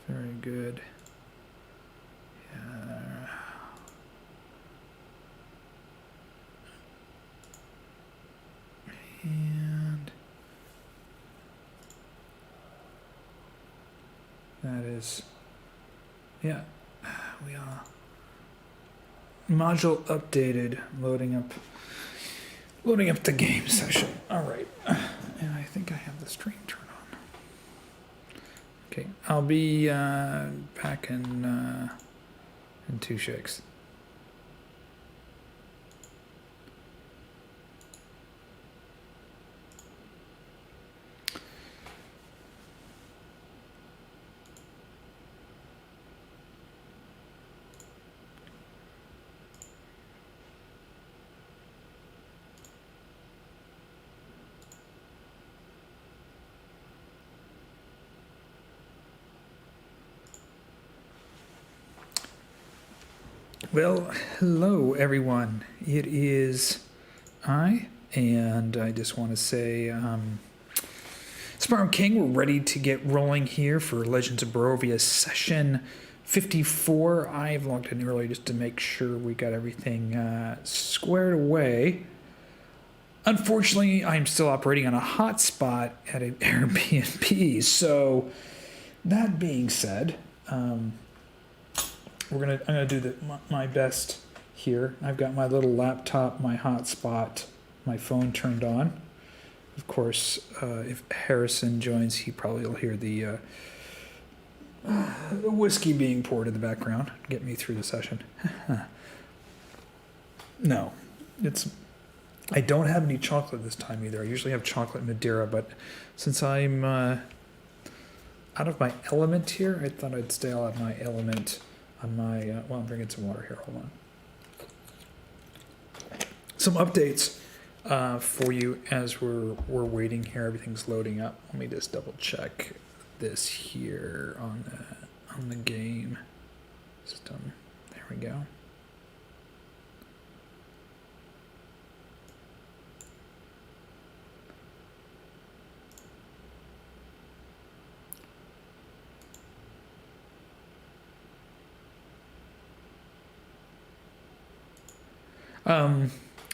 Very good. Yeah. And that is, yeah, we are module updated, loading up the game session. All right, and I think I have the stream turned on. Okay, I'll be back in 2 shakes. Well, hello everyone. It is and I just want to say, Sparrow King, we're ready to get rolling here for Legends of Barovia session 54. I've logged in early just to make sure we got everything squared away. Unfortunately, I'm still operating on a hotspot at an Airbnb. So, that being said, I'm gonna do my best here. I've got my little laptop, my hotspot, my phone turned on. Of course, if Harrison joins, he probably will hear the whiskey being poured in the background, get me through the session. No, I don't have any chocolate this time either. I usually have chocolate Madeira, but since I'm out of my element here, I thought I'd stay out of my element. On my, well, I'm drinking some water here, hold on. Some updates for you as we're waiting here, everything's loading up. Let me just double check this here on the game system. There we go.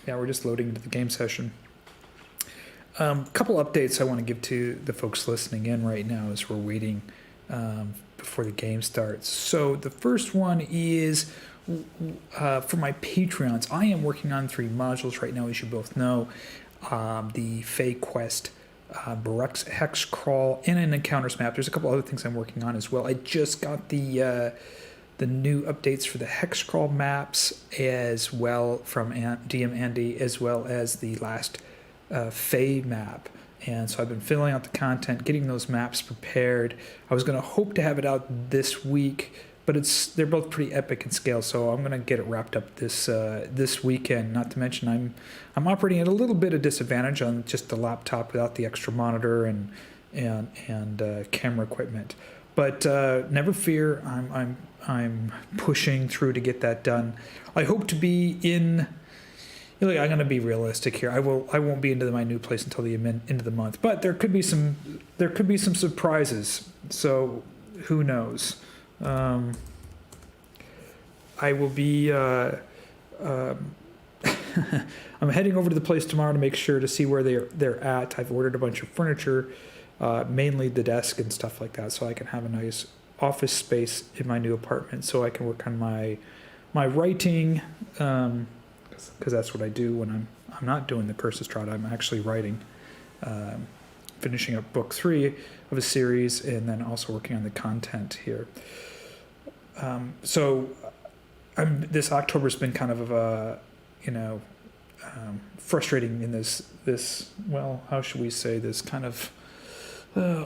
Yeah, we're just loading into the game session. Couple updates I want to give to the folks listening in right now as we're waiting before the game starts. So the first one is for my Patreons. I am working on 3 modules right now, as you both know. The Fey Quest, Baruch's Hex Crawl, and an Encounters map. There's a couple other things I'm working on as well. I just got the new updates for the Hex Crawl maps as well from DM Andy, as well as the last Fey map. And so I've been filling out the content, getting those maps prepared. I was going to hope to have it out this week, but they're both pretty epic in scale, so I'm going to get it wrapped up this weekend. Not to mention I'm operating at a little bit of disadvantage on just the laptop without the extra monitor and camera equipment. But never fear, I'm pushing through to get that done. I hope to be in. I'm going to be realistic here. I won't be into my new place until the end of the month. But there could be some surprises. So who knows? I will be. I'm heading over to the place tomorrow to make sure to see where they're at. I've ordered a bunch of furniture. Mainly the desk and stuff like that, so I can have a nice office space in my new apartment, so I can work on my writing, because that's what I do when I'm not doing the Curse of Strahd. I'm actually writing, finishing up book 3 of a series, and then also working on the content here. So this October's been kind of a frustrating in this. Well, how should we say this kind of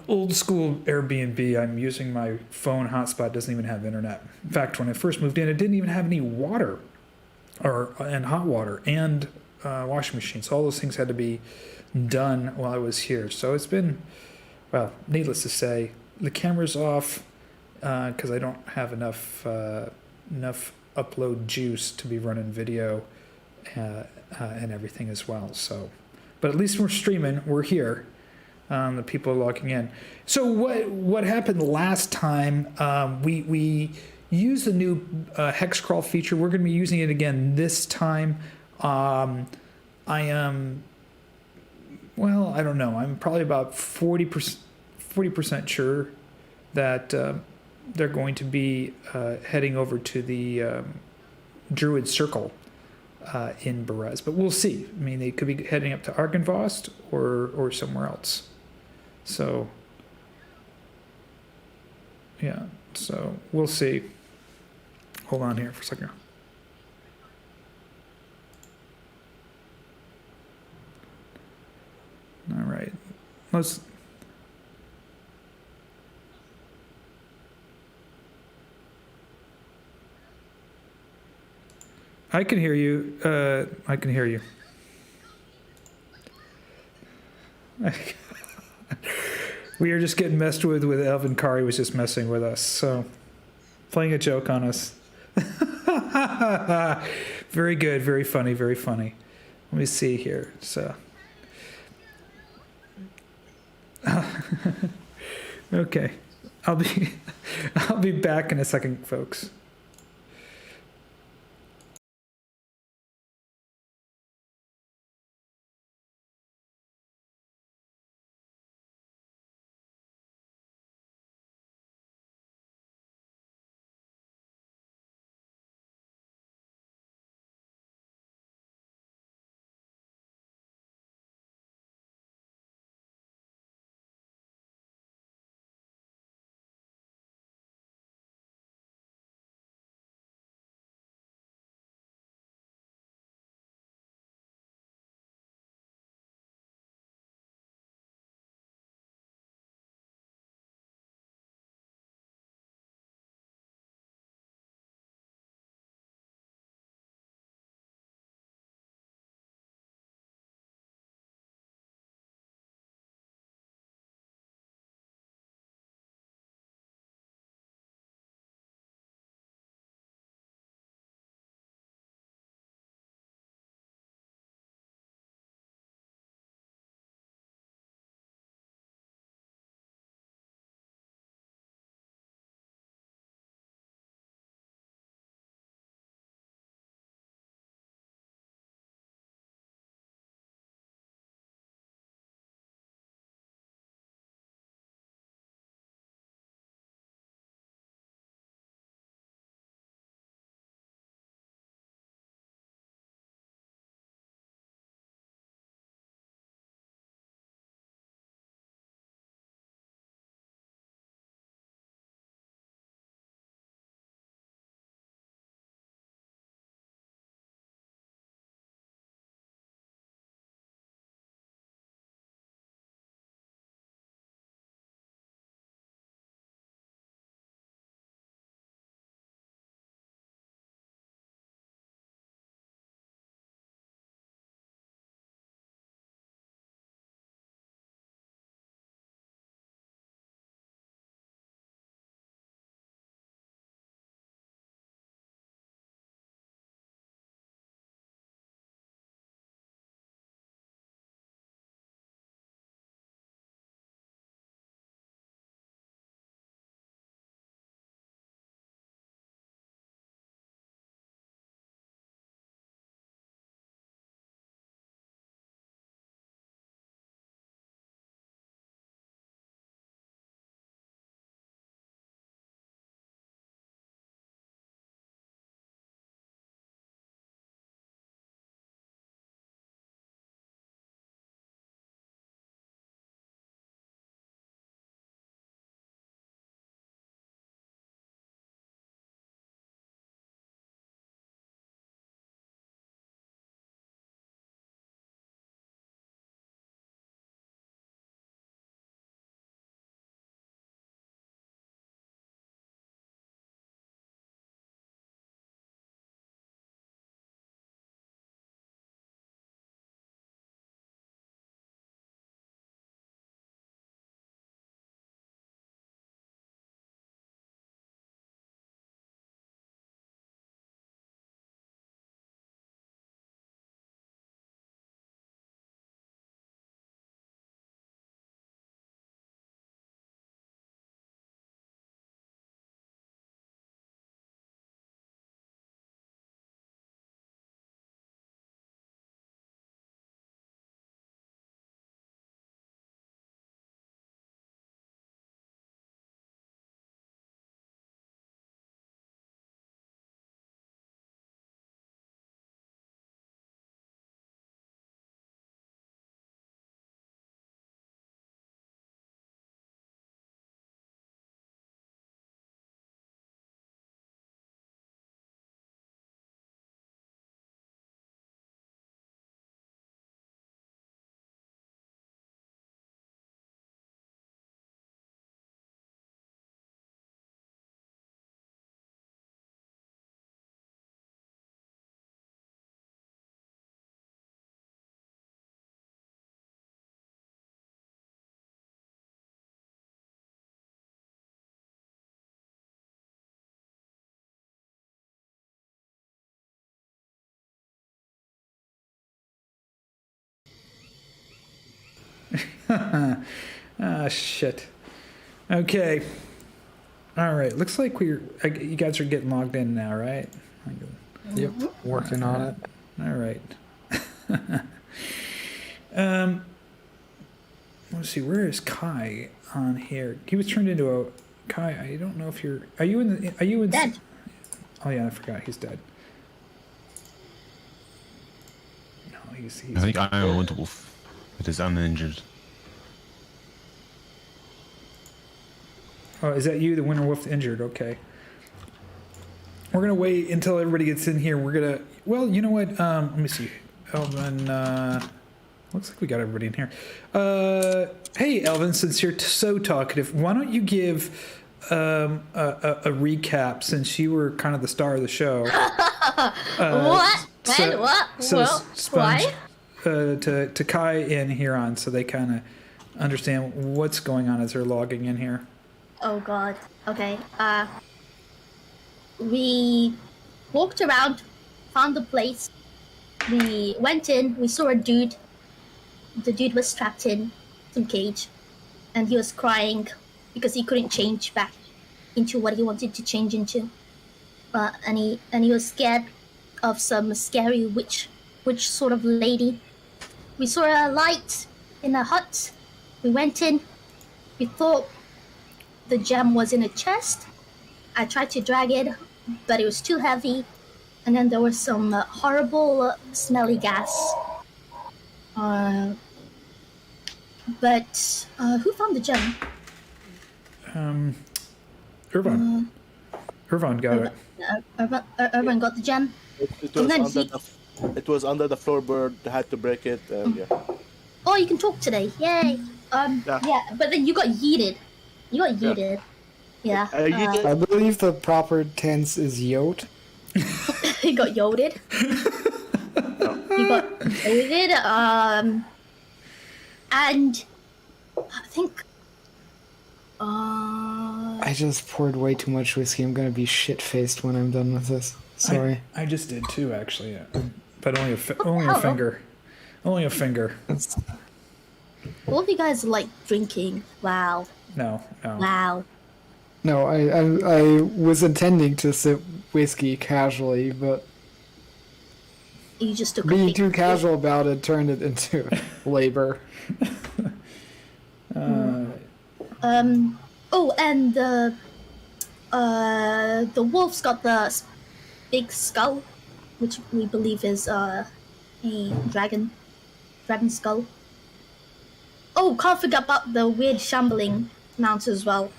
old school Airbnb. I'm using my phone hotspot, doesn't even have internet. In fact, when I first moved in, it didn't even have any water and hot water and washing machine. So all those things had to be done while I was here. So it's been, well, needless to say, the camera's off because I don't have enough upload juice to be running video and everything as well. So, but at least we're streaming. We're here. The people are logging in. So what happened last time? We used the new hex crawl feature. We're going to be using it again this time. I am, well, I don't know. I'm probably about 40% sure that they're going to be heading over to the Druid Circle in Berez, but we'll see. I mean, they could be heading up to Argynvost or somewhere else. So, yeah, so we'll see. Hold on here for a second. All right, let's. I can hear you. I can hear you. We are just getting messed with ElvinCari was just messing with us. So, playing a joke on us. Very good. Very funny. Very funny. Let me see here. So. Okay. I'll be back in a second, folks. Ah, shit. Okay. All right. Looks like you guys are getting logged in now, right? Yep. Working on it. All right. Let's see. Where is Kai on here? He was turned into a Kai. I don't know if you're. Are you in? Dead. Oh yeah, I forgot. He's dead. No, he's I think I am a winter wolf. It is uninjured. Oh, is that you, the Winter Wolf injured? Okay. We're gonna wait until everybody gets in here. We're gonna. Well, you know what? Let me see. Elvin. Looks like we got everybody in here. Hey, Elvin, since you're so talkative, why don't you give a recap since you were kind of the star of the show? What? So, What? So Well, Sponge, why? to Kai and Herjann, so they kind of understand what's going on as they're logging in here. Oh god. Okay. We walked around, found the place. We went in. We saw a dude. The dude was strapped in some cage, and he was crying because he couldn't change back into what he wanted to change into. And he was scared of some scary witch sort of lady. We saw a light in a hut. We went in. We thought the gem was in a chest. I tried to drag it, but it was too heavy. And then there was some horrible smelly gas. But who found the gem? Ervan. Ervan got it. Ervan got the gem. It was under the floorboard. They had to break it. Yeah. Oh, you can talk today. Yay. Yeah, but then you got yeeted. You got yeeted. Yeah. I believe the proper tense is yote. He got yoded. He got yoded. And I think. I just poured way too much whiskey. I'm gonna be shit-faced when I'm done with this. Sorry. I just did too, actually, but only a finger. Only a finger. All of you guys like drinking. Wow. No. Wow. No, I was intending to sip whiskey casually, but You just took a being big too casual about it turned it into labor. Oh, and the wolf's got the big skull, which we believe is a dragon skull. Oh, can't forget about the weird shambling mount as well.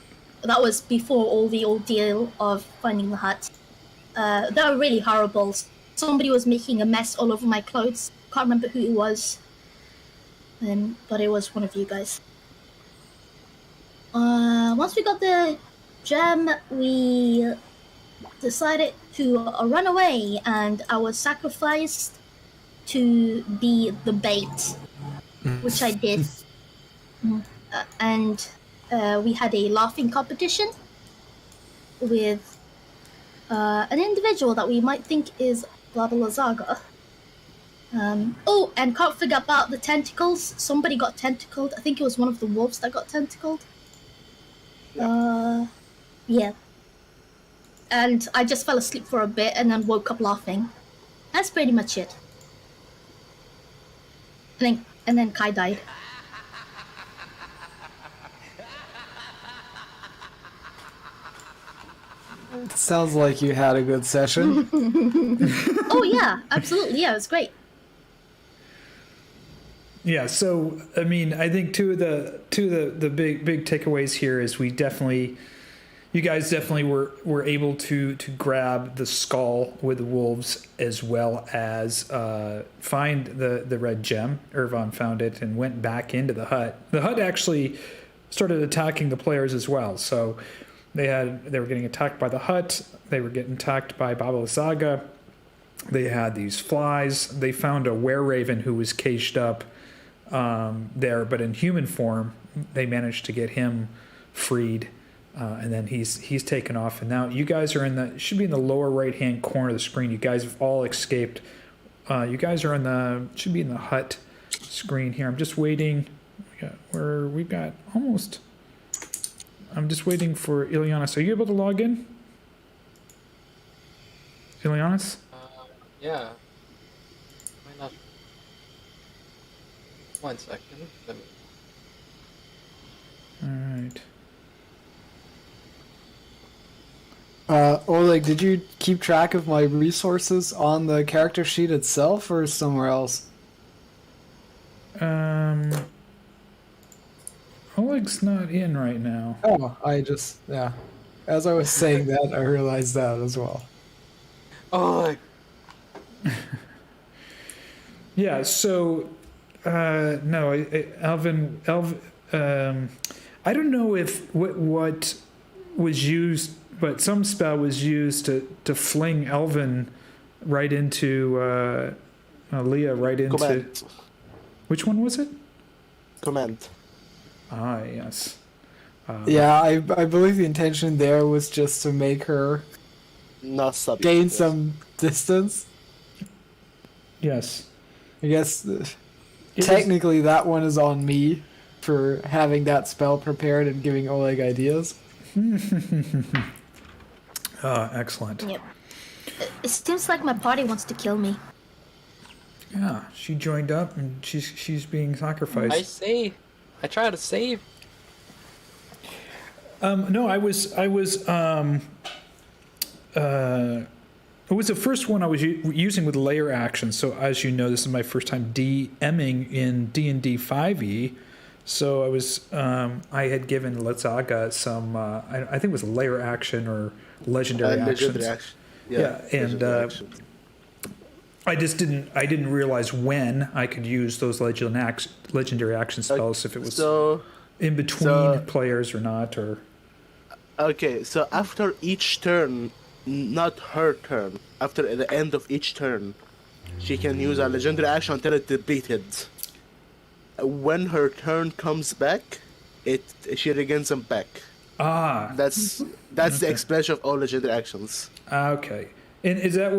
That was before all the ordeal of finding the hut. They were really horrible. Somebody was making a mess all over my clothes. Can't remember who it was. But it was one of you guys. Once we got the gem, we decided to run away, and I was sacrificed to be the bait, which I did. And we had a laughing competition with an individual that we might think is Baba Lysaga. Oh, and can't forget about the tentacles. Somebody got tentacled. I think it was one of the wolves that got tentacled. Yeah. And I just fell asleep for a bit and then woke up laughing. That's pretty much it. And then Kai died. Sounds like you had a good session. Oh yeah, absolutely. Yeah, it was great. Yeah, so I mean, I think two of the big takeaways here is you guys definitely were able to grab the skull with the wolves, as well as find the red gem. Ervan found it and went back into the hut. The hut actually started attacking the players as well. So they were getting attacked by the hut. They were getting attacked by Baba Lysaga. They had these flies. They found a were-raven who was caged up there, but in human form. They managed to get him freed, and then he's taken off. And now you guys are should be in the lower right-hand corner of the screen. You guys have all escaped. You guys are should be in the hut screen here. I'm just waiting. We've got almost. I'm just waiting for Ileanys. Are you able to log in? Ileanys? Yeah. Why not? 1 second. Let me... All right. Oleg, did you keep track of my resources on the character sheet itself or somewhere else? Oleg's not in right now. Oh, yeah. As I was saying that, I realized that as well. Oh, Yeah, so no, Elvin, I don't know if what was used, but some spell was used to fling Elvin right into Liea, right into. Command. Which one was it? Command. Ah, yes. Yeah, I believe the intention there was just to make her Not subject. gain some distance. Yes. I guess It technically that one is on me for having that spell prepared and giving Oleg ideas. Excellent. Yep. It seems like my party wants to kill me. Yeah, she joined up and she's being sacrificed. I try to save. No, it was the first one I was using with layer action. So as you know, this is my first time DMing in D&D 5e. So I was I had given Lysaga some I think it was layer action or legendary actions. Yeah, and I didn't realize when I could use those legendary action spells, if it was in between players or not, or. Okay, so after each turn, not her turn, after the end of each turn, she can use a legendary action until it's depleted. When her turn comes back, she regains them back. Ah. That's the expression of all legendary actions. Okay. And does that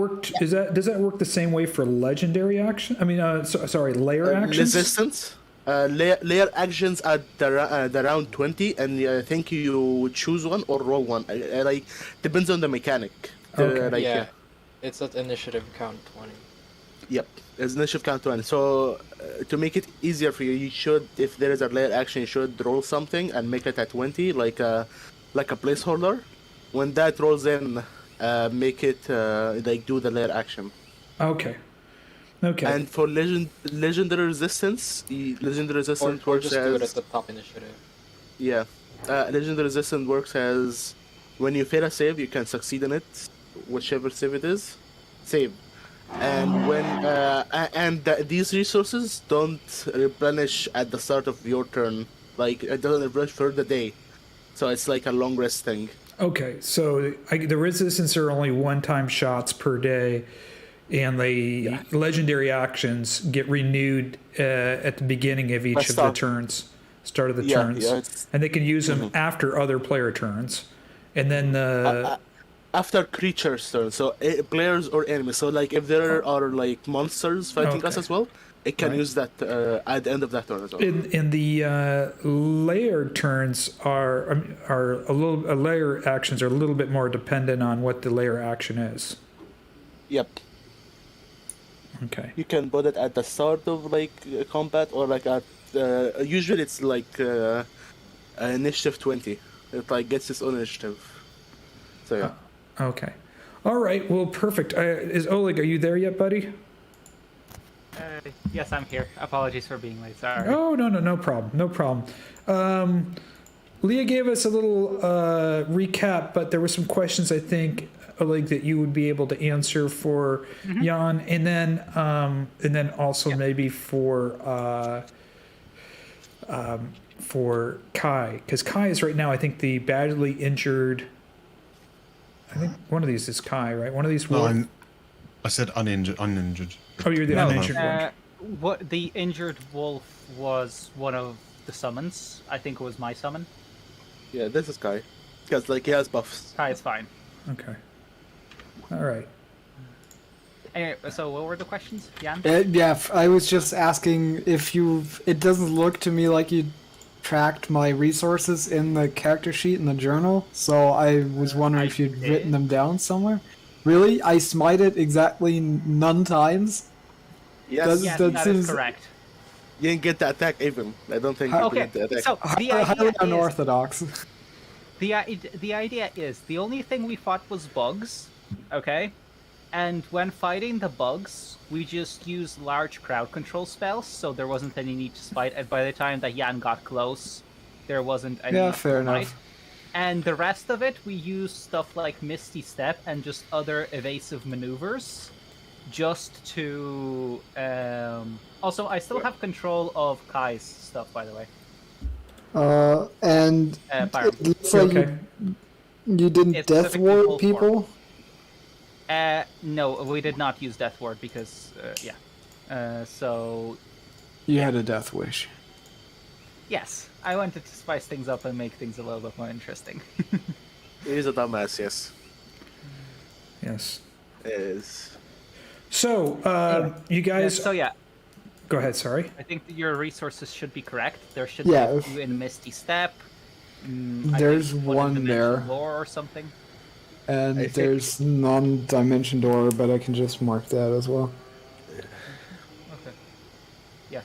work the same way for legendary action? I mean, layer actions. Resistance. Layer actions at the round 20, and I think you choose one or roll one. Like depends on the mechanic. Okay. It's at initiative count 20. Yep, it's initiative count 20. So to make it easier for you, you should, if there is a layer action, you should roll something and make it at 20, like a placeholder. When that rolls in, make it do the layer action. Okay. And for legendary resistance, Or just do it at the top initiative. Yeah, legendary resistance works as when you fail a save, you can succeed in it, whichever save it is. Save, and when these resources don't replenish at the start of your turn. Like it doesn't replenish for the day, so it's like a long rest thing. Okay, so the resistance are only one-time shots per day. And the legendary actions get renewed at the beginning of each of the turns, start of the turns, and they can use them after other player turns, and then after creatures' turn. So players or enemies. So like if there are like monsters fighting us as well, it can use that at the end of that turn as well. And the layer turns are layer actions are a little bit more dependent on what the layer action is. Yep. Okay. You can put it at the start of like combat or like at usually it's like initiative 20. It like gets its own initiative. So yeah. Okay. All right. Well, perfect. Is Oleg? Are you there yet, buddy? Yes, I'm here. Apologies for being late. Sorry. Oh no problem. No problem. Liea gave us a little recap, but there were some questions I think, Oleg, that you would be able to answer for Jan, and then also maybe for Kai, because Kai is right now, I think, the badly injured. I think one of these is Kai, right? One of these. No, I said uninjured. Oh, you're the uninjured one. What the injured wolf was one of the summons. I think it was my summon. Yeah, this is Kai. Because like he has buffs. Kai is fine. Okay. All right. Anyway, so what were the questions, Jan? I was just asking if you. It doesn't look to me like you tracked my resources in the character sheet in the journal, so I was wondering if you'd written them down somewhere. Really? I smited exactly none times? Yes, Yes, that that seems- is correct. you didn't get the attack even. I don't think you Okay, get the attack. so the Highly idea is, unorthodox. the idea is the only thing we fought was bugs, okay? And when fighting the bugs, we just used large crowd control spells, so there wasn't any need to fight. And by the time that Jan got close, there wasn't any Yeah, need to fair fight. enough. And the rest of it, we used stuff like Misty Step and just other evasive maneuvers, just to. Also, I still have control of Kai's stuff, by the way. And Byron. it looks like Okay. you didn't It's death specifically ward full people? No, we did not use Death Ward because, so You had a death wish. yes, I wanted to spice things up and make things a little bit more interesting. He's a dumbass, yes. Yes. Is. So, you guys. So yeah, Go ahead. Sorry. I think that your resources should be correct. There should Yeah, be a if- few in Misty Step. I There's think in one Dimension there. Lore or something. And I think- there's non-dimension door, but I can just mark that as well. Okay. Yeah.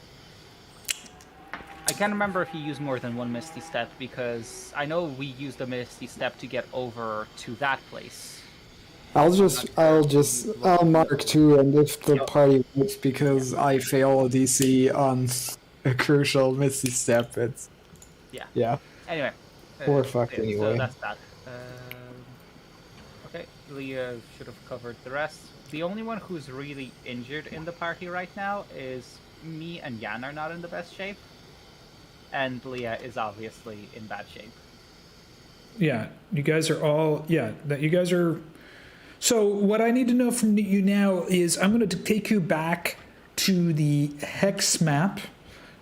I can't remember if you used more than one Misty Step because I know we used a Misty Step to get over to that place. I'll mark two, and if the party works because I fail a DC on a crucial Misty Step, it's Yeah. yeah. Anyway. We're fucked yeah, anyway. So that's that. Okay, Liea should have covered the rest. The only one who's really injured in the party right now is me and Jan are not in the best shape. And Liea is obviously in bad shape. Yeah, you guys are all. Yeah, that you guys are. So what I need to know from you now is I'm going to take you back to the hex map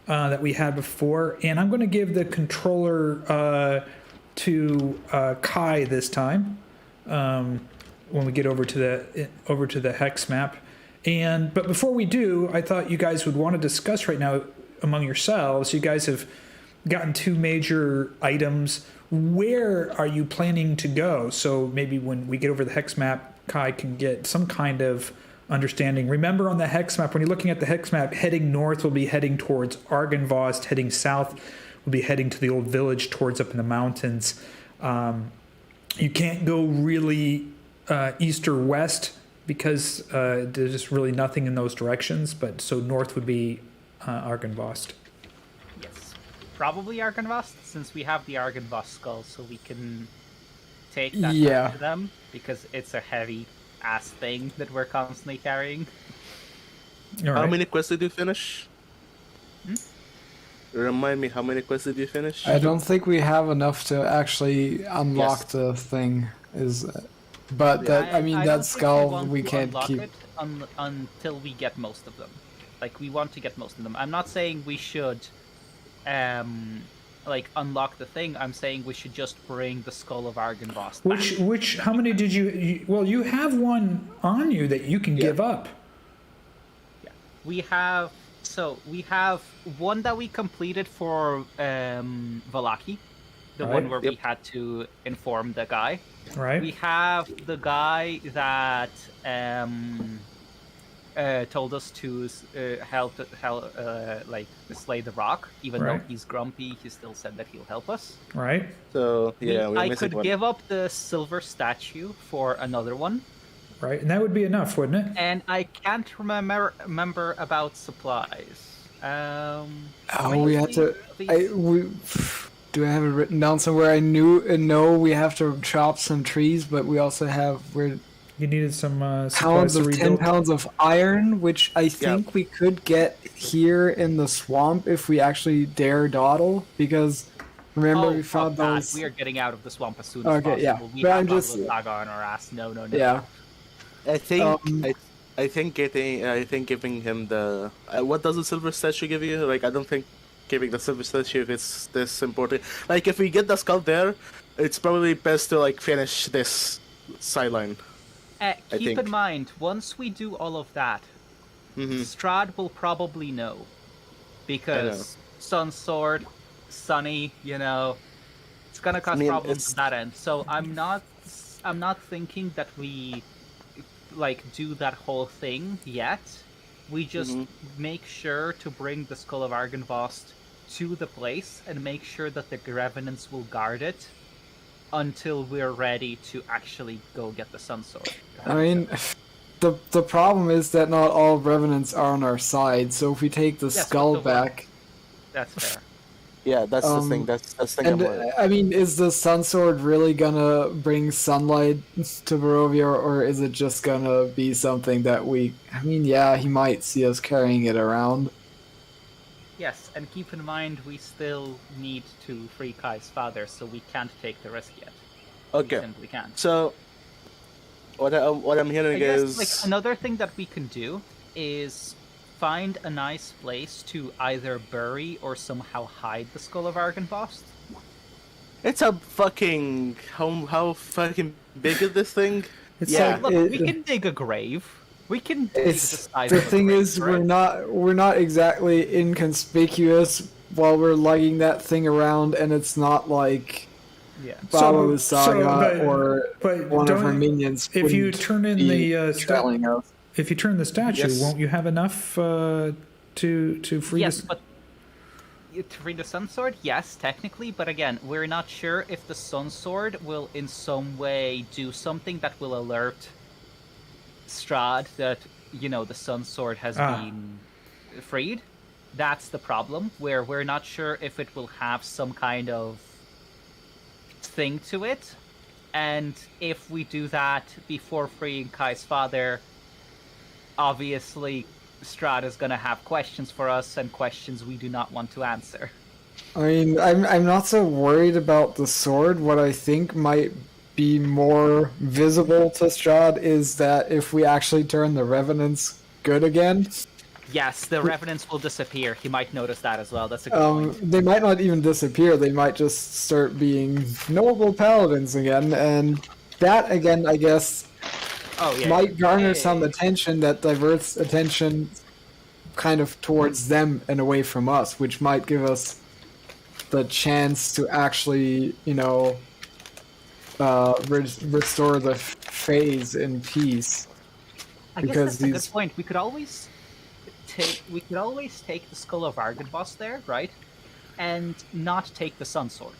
that we had before, and I'm going to give the controller to Kai this time when we get over to the hex map. But before we do, I thought you guys would want to discuss right now among yourselves. You guys have gotten two major items. Where are you planning to go? So maybe when we get over the hex map, Kai can get some kind of understanding. Remember, on the hex map, when you're looking at the hex map, heading north will be heading towards Argynvost, heading south will be heading to the old village towards up in the mountains. You can't go really east or west because there's just really nothing in those directions. But so north would be Argynvost. Yes. Probably Argynvost, since we have the Argynvost skull, so we can take that Yeah. back to them, because it's a heavy ass thing that we're constantly carrying. All How right. many quests did you finish? Remind me, how many quests did you finish? I don't think we have enough to actually unlock Yes. the thing. But that I mean don't that think skull want we to can't unlock keep. it until we get most of them. Like, we want to get most of them. I'm not saying we should unlock the thing. I'm saying we should just bring the skull of Argynvost back. Which how many did you well, you have one on you that you can give up. We have one that we completed for Valaki, the Right. one where we Yep. had to inform the guy. Right? We have the guy that told us to help slay the rock. Even though Right. he's grumpy, he still said that he'll help us. Right? So, yeah, we're I missing could one. give up the silver statue for another one, Right? And that would be enough, wouldn't it? and I can't remember about supplies. Oh, we had to. Do I have it written down somewhere? I know we have to chop some trees, but we also have You needed some supplies pounds to of 10 rebuild. pounds of iron, which I think we could get here in the swamp if we actually dare dawdle. Because remember we found fuck that. those. We are getting out of the swamp as soon as Okay, possible. yeah. We But have I'm Baba just- Lysaga on our ass. No. Yeah. I think Um, I think giving him the what does the silver statue give you? Like, I don't think giving the silver statue if it's this important. Like, if we get the skull there, it's probably best to like finish this sideline. Keep think. in mind, once we do all of that, Strahd will probably know. Because Sun Sword, Sunny, it's gonna cause problems at that end. So I'm not thinking that we do that whole thing yet. We just make sure to bring the Skull of Argynvost to the place and make sure that the Revenants will guard it until we're ready to actually go get the Sun Sword. I mean, the problem is that not all Revenants are on our side, so if we take the skull back... That's fair. Yeah, that's the thing. That's the thing. And I mean, is the Sun Sword really gonna bring sunlight to Barovia, or is it just gonna be something that we... I mean, yeah, he might see us carrying it around. Yes, and keep in mind we still need to free Kai's father, so we can't take the risk yet. Okay. We simply can't. So, what I'm hearing is... another thing that we can do is find a nice place to either bury or somehow hide the Skull of Argynvost. It's a fucking... How fucking big is this thing? It's Look, we can dig a grave. We can dig the size the of a thing grave, is, right? we're not exactly inconspicuous while we're lugging that thing around, and it's not like Baba Lysaga or one of her minions. If you turn in the if you turn the statue, won't you have enough to free? But to free the Sun Sword, yes, technically, but again, we're not sure if the Sun Sword will in some way do something that will alert Strahd that the Sun Sword has been freed. That's the problem, where we're not sure if it will have some kind of thing to it, and if we do that before freeing Kai's father, obviously Strahd is gonna have questions for us, and questions we do not want to answer. I mean, I'm not so worried about the sword. What I think might be more visible to Strahd is that if we actually turn the Revenants good again... Yes, the Revenants will disappear. He might notice that as well. That's a good point. They might not even disappear. They might just start being noble paladins again, and that, again, I guess, might garner some attention that diverts attention kind of towards them and away from us, which might give us the chance to actually, restore the phase in peace. I guess that's a good point. We could always take the Skull of Argynvost there, right? And not take the Sun Sword.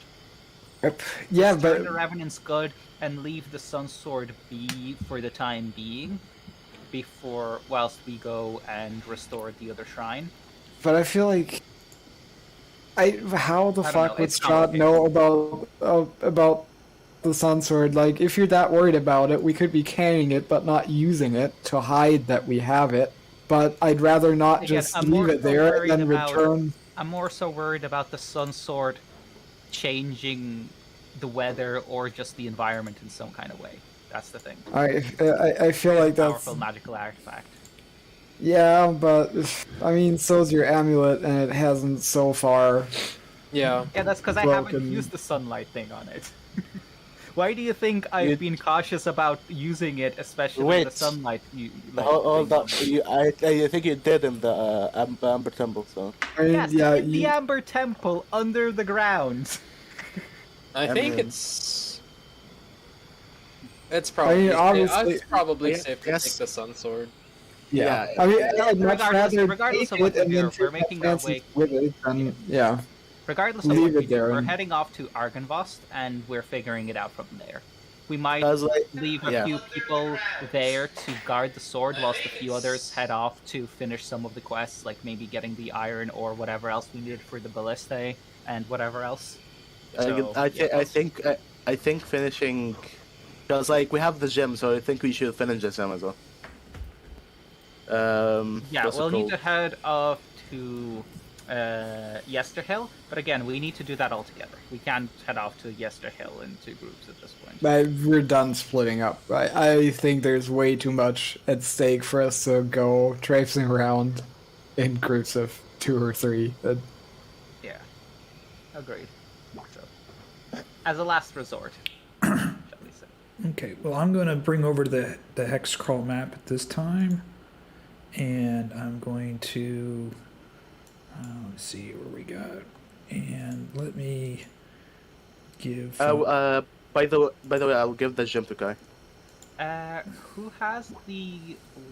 Yeah, just but turn the Revenants good and leave the Sun Sword be for the time being, whilst we go and restore the other shrine. But I feel like how the fuck would Strahd know about the Sun Sword? Like, if you're that worried about it, we could be carrying it but not using it to hide that we have it. But I'd rather not just leave it there and then return. I'm more so worried about the Sun Sword changing the weather or just the environment in some kind of way. That's the thing. I feel like that's powerful magical artifact. Yeah, but I mean, so's your amulet, and it hasn't so far. Yeah. Yeah, that's because I haven't used the sunlight thing on it. Why do you think I've been cautious about using it, especially in the sunlight? Hold up. I think you did in the Amber Temple, so... Yes, in the Amber Temple, under the ground. I think it's probably safe to take the Sun Sword. Yeah. I mean, I'd much rather regardless of what we do, we're making our way... with it, and, yeah. Regardless of what we do, we're heading off to Argynvost, and we're figuring it out from there. We might leave a few people there to guard the sword, whilst a few others head off to finish some of the quests, like maybe getting the iron or whatever else we needed for the ballistae and whatever else. I think finishing, because we have the gem, so I think we should finish the gem as well. We'll need to head off to Yesterhill, but again, we need to do that all together. We can't head off to Yesterhill in two groups at this point. We're done splitting up. I think there's way too much at stake for us to go traipsing around in groups of 2 or 3. Yeah, agreed. So, as a last resort, shall we say. Okay, well, I'm going to bring over the hex crawl map at this time, and I'm going to let's see what we got, and let me give. By the way, I'll give the gem to Kai. Who has the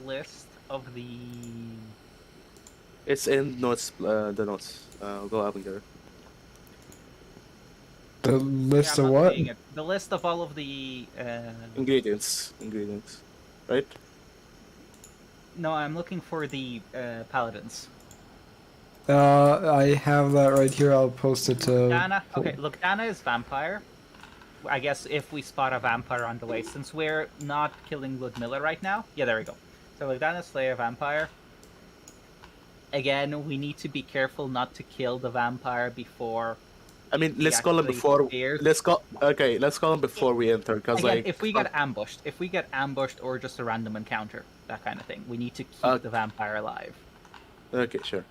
list of the? It's in notes. The notes. Go up and get it. The list Yeah, of I'm not what? seeing it. The list of all of the. Ingredients, right? No, I'm looking for the paladins. I have that right here. I'll post it to. Dana. Okay, look, Dana is vampire. I guess if we spot a vampire on the way, since we're not killing Ludmilla right now. Yeah, there we go. So look, Dana's Slayer vampire. Again, we need to be careful not to kill the vampire before. I mean, let's He call him actually before. appears. Let's call him before we enter, because Again, like if we get ambushed or just a random encounter, that kind of thing, we need to keep the vampire alive. Okay, sure.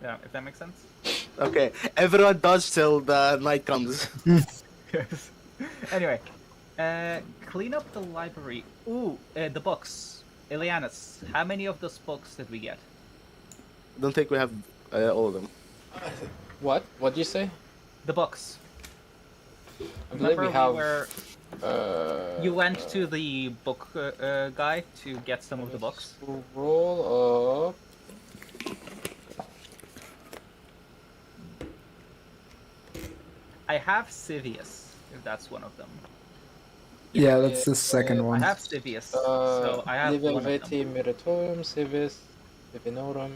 Yeah, if that makes sense. Okay, everyone dodge till the night comes. Yes. Anyway, clean up the library. Ooh, the books. Ileanys, how many of those books did we get? Don't think we have all of them. What? What'd you say? The books. I believe we have. You went to the book guy to get some of the books. Roll up. I have Civius, if that's one of them. Yeah, that's the second I one. have Civius, so I have one of ElvinVtt, them. Meritorium, Civis, Divinorum,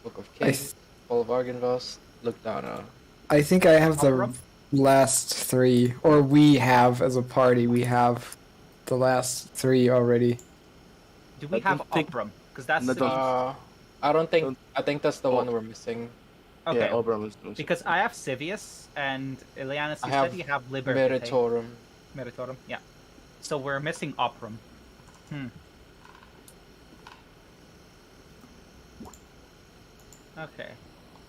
Book of I Kings, Fall of Argynvost, Look Down. I think I have the Opera? last three, or we have as a party. We have the last three already. Do we I have don't think- Oprum? Because that's No, Civius. I don't think. Don't- I think that's the one we're missing. Okay, Yeah, Obram is. because I have Civius, and Ileanys, I you have said you have Liber. Meritorum. Meritorum, yeah. So we're missing Oprum. Okay.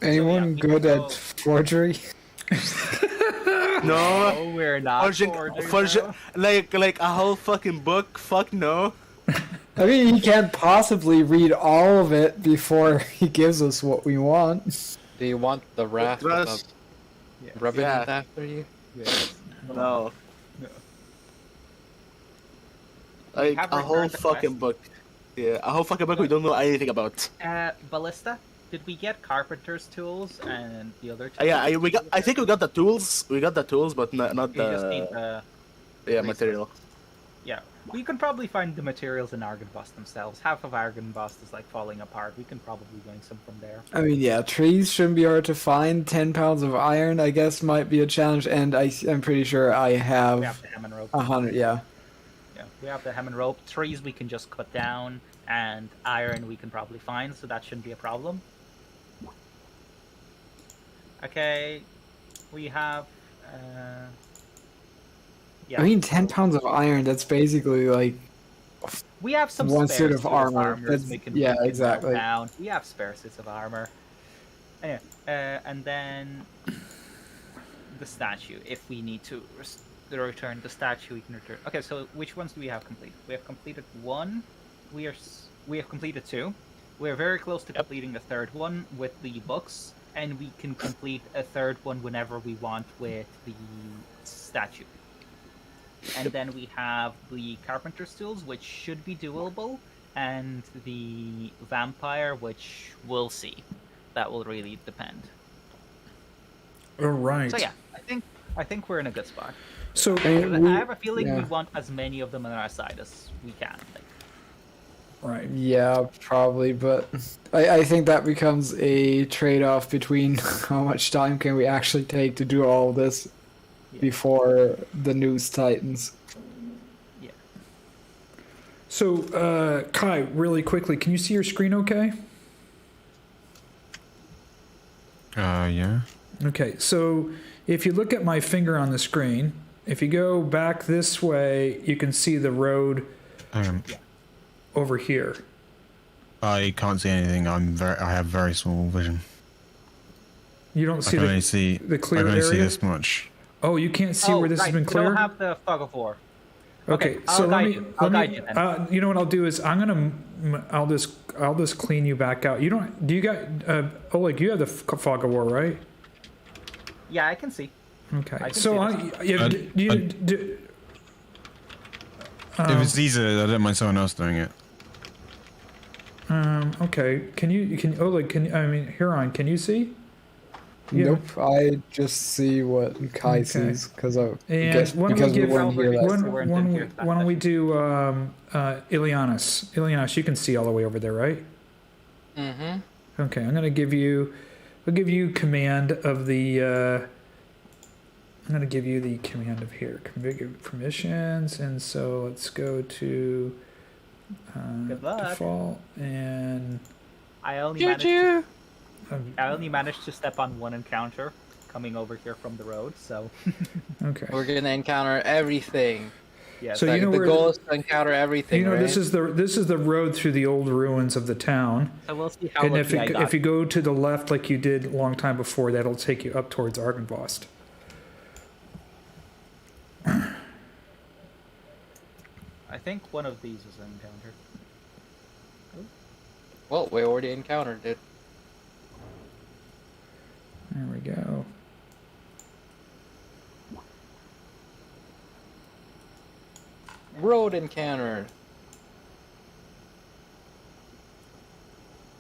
Anyone we good can at go- forgery? No, Oh, we're not. like a whole fucking book. Fuck no. I mean, he can't possibly read all of it before he gives us what we want. Do you want the wrath of Trust. the Revenant Yeah. after you? Yes. No. No. Like have a whole returned the fucking quest. book. Yeah, a whole fucking book we don't know anything about. Ballista, did we get carpenter's tools and the other tools? I think we got the tools. We got the tools, but not You just need the the material. Yeah, we can probably find the materials in Argynvost themselves. Half of Argynvost is like falling apart. We can probably gain some from there. I mean, yeah, trees shouldn't be hard to find. 10 pounds of iron, I guess, might be a challenge, and I'm pretty sure I We have have the hem and rope. 100, yeah. Yeah, we have the hem and rope. Trees we can just cut down, and iron we can probably find, so that shouldn't be a problem. Okay, we have. Yeah. I mean, 10 pounds of iron, that's basically like. We have some one spare suit of armor. That's- we can yeah, melt exactly. Down. We have spare suits of armor. Anyway, and then the statue. If we need to return the statue, we can return. Okay, so which ones do we have complete? We have completed one. We have completed two. We are very close to completing the third one with the books, and we can complete a third one whenever we want with the statue. And then we have the carpenter's tools, which should be doable, and the vampire, which we'll see. That will really depend. All right. So yeah, I think we're in a good spot. So I mean, I have a feeling we yeah. want as many of them on our side as we can. Like, right. Yeah, probably, but I think that becomes a trade-off between how much time can we actually take to do all this before the news tightens. yeah. So, Kai, really quickly, can you see your screen okay? Yeah. Okay, so if you look at my finger on the screen, if you go back this way, you can see the road over here. I can't see anything. I have very small vision. You don't I see can only the see. clear I can only see area? this much. Oh, you can't see where this has been We don't cleared? have the fog of war. Okay, I'll so guide you. I'll guide you then. you know what I'll do is I'll just clean you back out. You don't? Do you got? Oleg, you have the fog of war, right? Yeah, I can see. Okay. I can So see If it's easier, I don't mind someone else doing it. okay. Can Oleg? Herjann, can you see? Yeah. Nope, I just see what Kai Okay. sees because I And guess why don't because we we give weren't here last time. why don't we do Ileanys? Ileanys, you can see all the way over there, right? Mm-hmm. Okay, I'll give you command of the. I'm gonna give you the command of here. Configure permissions, and so let's go to Good luck. default and. I only managed to step on one encounter coming over here from the road, so Okay. We're gonna encounter everything. yeah. So The, you know the where goal is to encounter everything, You know right? this is the road through the old ruins of the town. So we'll see how And lucky I got. if you go to the left like you did a long time before, that'll take you up towards Argynvost. I think one of these was an encounter. Well, we already encountered it. There we go. Road encounter.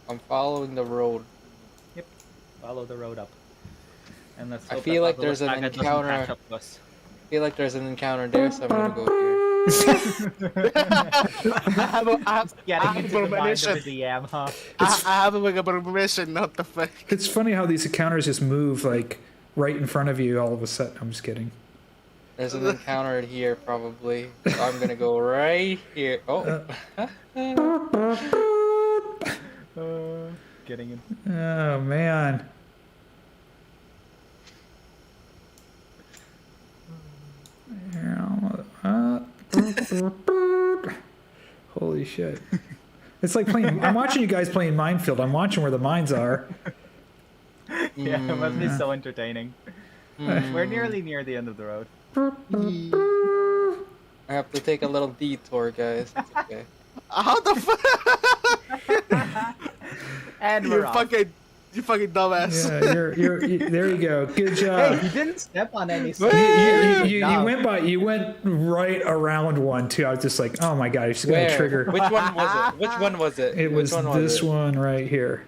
I'm following the road. Follow the road up. And let's I hope feel that like Baba there's an Lysaga doesn't encounter. catch up to us. I feel like there's an encounter there, so I'm gonna go here. Getting into the mind of premonition. the DM, huh? I have a permission, not the fake. It's funny how these encounters just move like right in front of you all of a sudden. I'm just kidding. There's an encounter here, probably. So I'm gonna go right here. Oh. Getting in. Oh man. Holy shit. It's like playing. I'm watching you guys playing Minefield. I'm watching where the mines are. Yeah, it must be so entertaining. We're nearly near the end of the road. I have to take a little detour, guys. It's okay. How the fuck? And we're off. You fucking dumbass. Yeah, you're there you go. Good job. Hey, you didn't step on any. You went right around one too. I was just like, oh my god, she's gonna Where? trigger. Which one was it? Which one was it? It was this one right here.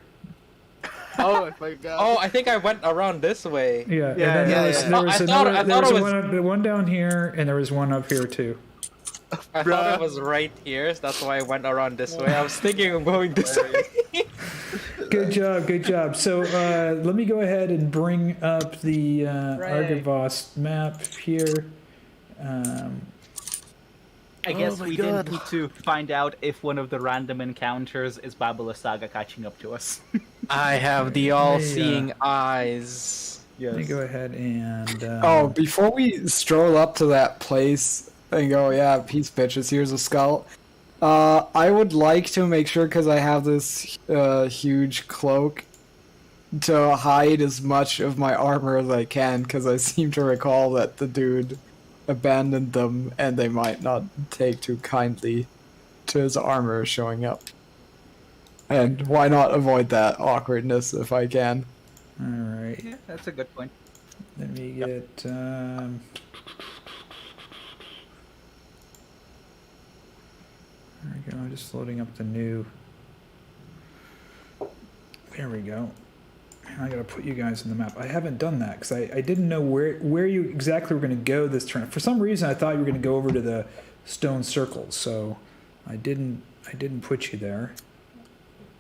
Oh my god. Oh, I think I went around this way. Yeah, and Yeah, then yeah, there was, yeah. there Oh, was I another. thought There was it was- one down here, and there was one up here too. I thought it was right here, so that's why I went around this way. I was thinking of going this way. Good job, good job. So let me go ahead and bring up the Argynvost map here. I guess my we God. didn't need to find out if one of the random encounters is Baba Lysaga catching up to us. I have the all-seeing eyes. Let me go ahead and. Oh, before we stroll up to that place and go, yeah, peace bitches, here's a skull. I would like to make sure, because I have this huge cloak, to hide as much of my armor as I can, because I seem to recall that the dude abandoned them, and they might not take too kindly to his armor showing up. And why not avoid that awkwardness if I can? All right. Yeah, that's a good point. Let me get. There we go. I'm just loading up the new. There we go. I gotta put you guys in the map. I haven't done that because I didn't know where you exactly were gonna go this turn. For some reason, I thought you were gonna go over to the stone circles, so I didn't put you there.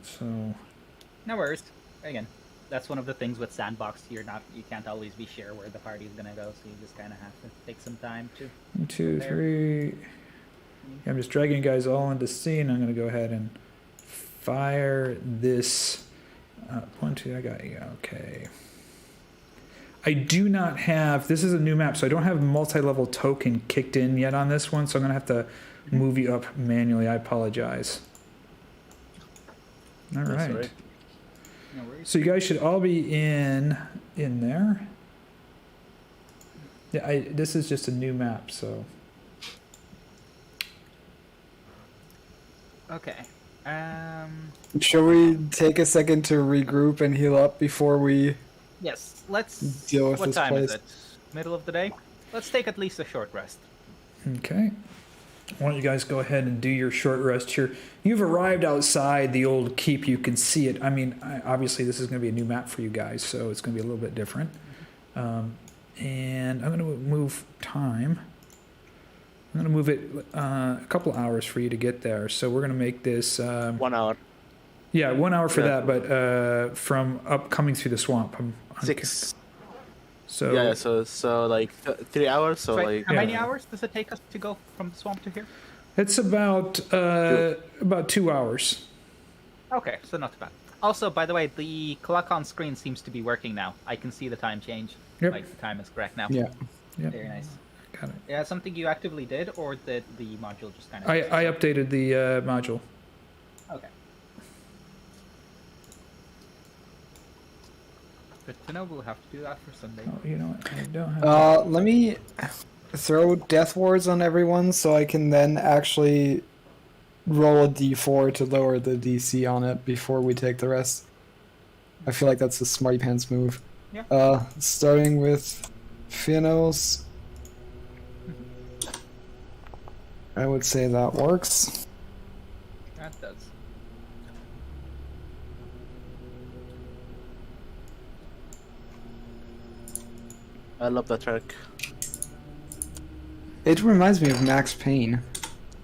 So. No worries. Again, that's one of the things with Sandbox. You can't always be sure where the party's gonna go, so you just kind of have to take some time to. 1, 2, There. 3. Yeah, I'm just dragging you guys all into scene. I'm gonna go ahead and fire this. 1, 2. I got you. Okay. I do not have. This is a new map, so I don't have multi-level token kicked in yet on this one. So I'm gonna have to move you up manually. I apologize. All right. No worries. So you guys should all be in there. Yeah, this is just a new map, so. Okay. Shall we take a second to regroup and heal up before we? Yes. Let's Deal with what this time place. is it? Middle of the day. Let's take at least a short rest. Okay. Why don't you guys go ahead and do your short rest here? You've arrived outside the old keep. You can see it. I mean, obviously this is going to be a new map for you guys, so it's going to be a little bit different. And I'm going to move time. I'm going to move it a couple hours for you to get there. So we're going to make this... 1 hour. Yeah, 1 hour for Yeah. that, but from coming through the swamp. I'm 6. So Yeah, so like 3 hours. So Wait, like how many yeah. hours does it take us to go from the swamp to here? it's about 2 hours. Okay, so not too bad. Also, by the way, the clock on screen seems to be working now. I can see the time change. Yep. Like the time is correct now. Yeah. Yep. Very nice. Got it. Yeah, something you actively did, or did the module just kind of? I updated the module. Okay. Good to know. We'll have to do that for Sunday. Oh, you know what? I don't have. Let me throw Death Wards on everyone so I can then actually roll a d4 to lower the DC on it before we take the rest. I feel like that's a smarty pants move. Yeah. Starting with Fiannos. I would say that works. That does. I love that track. It reminds me of Max Payne.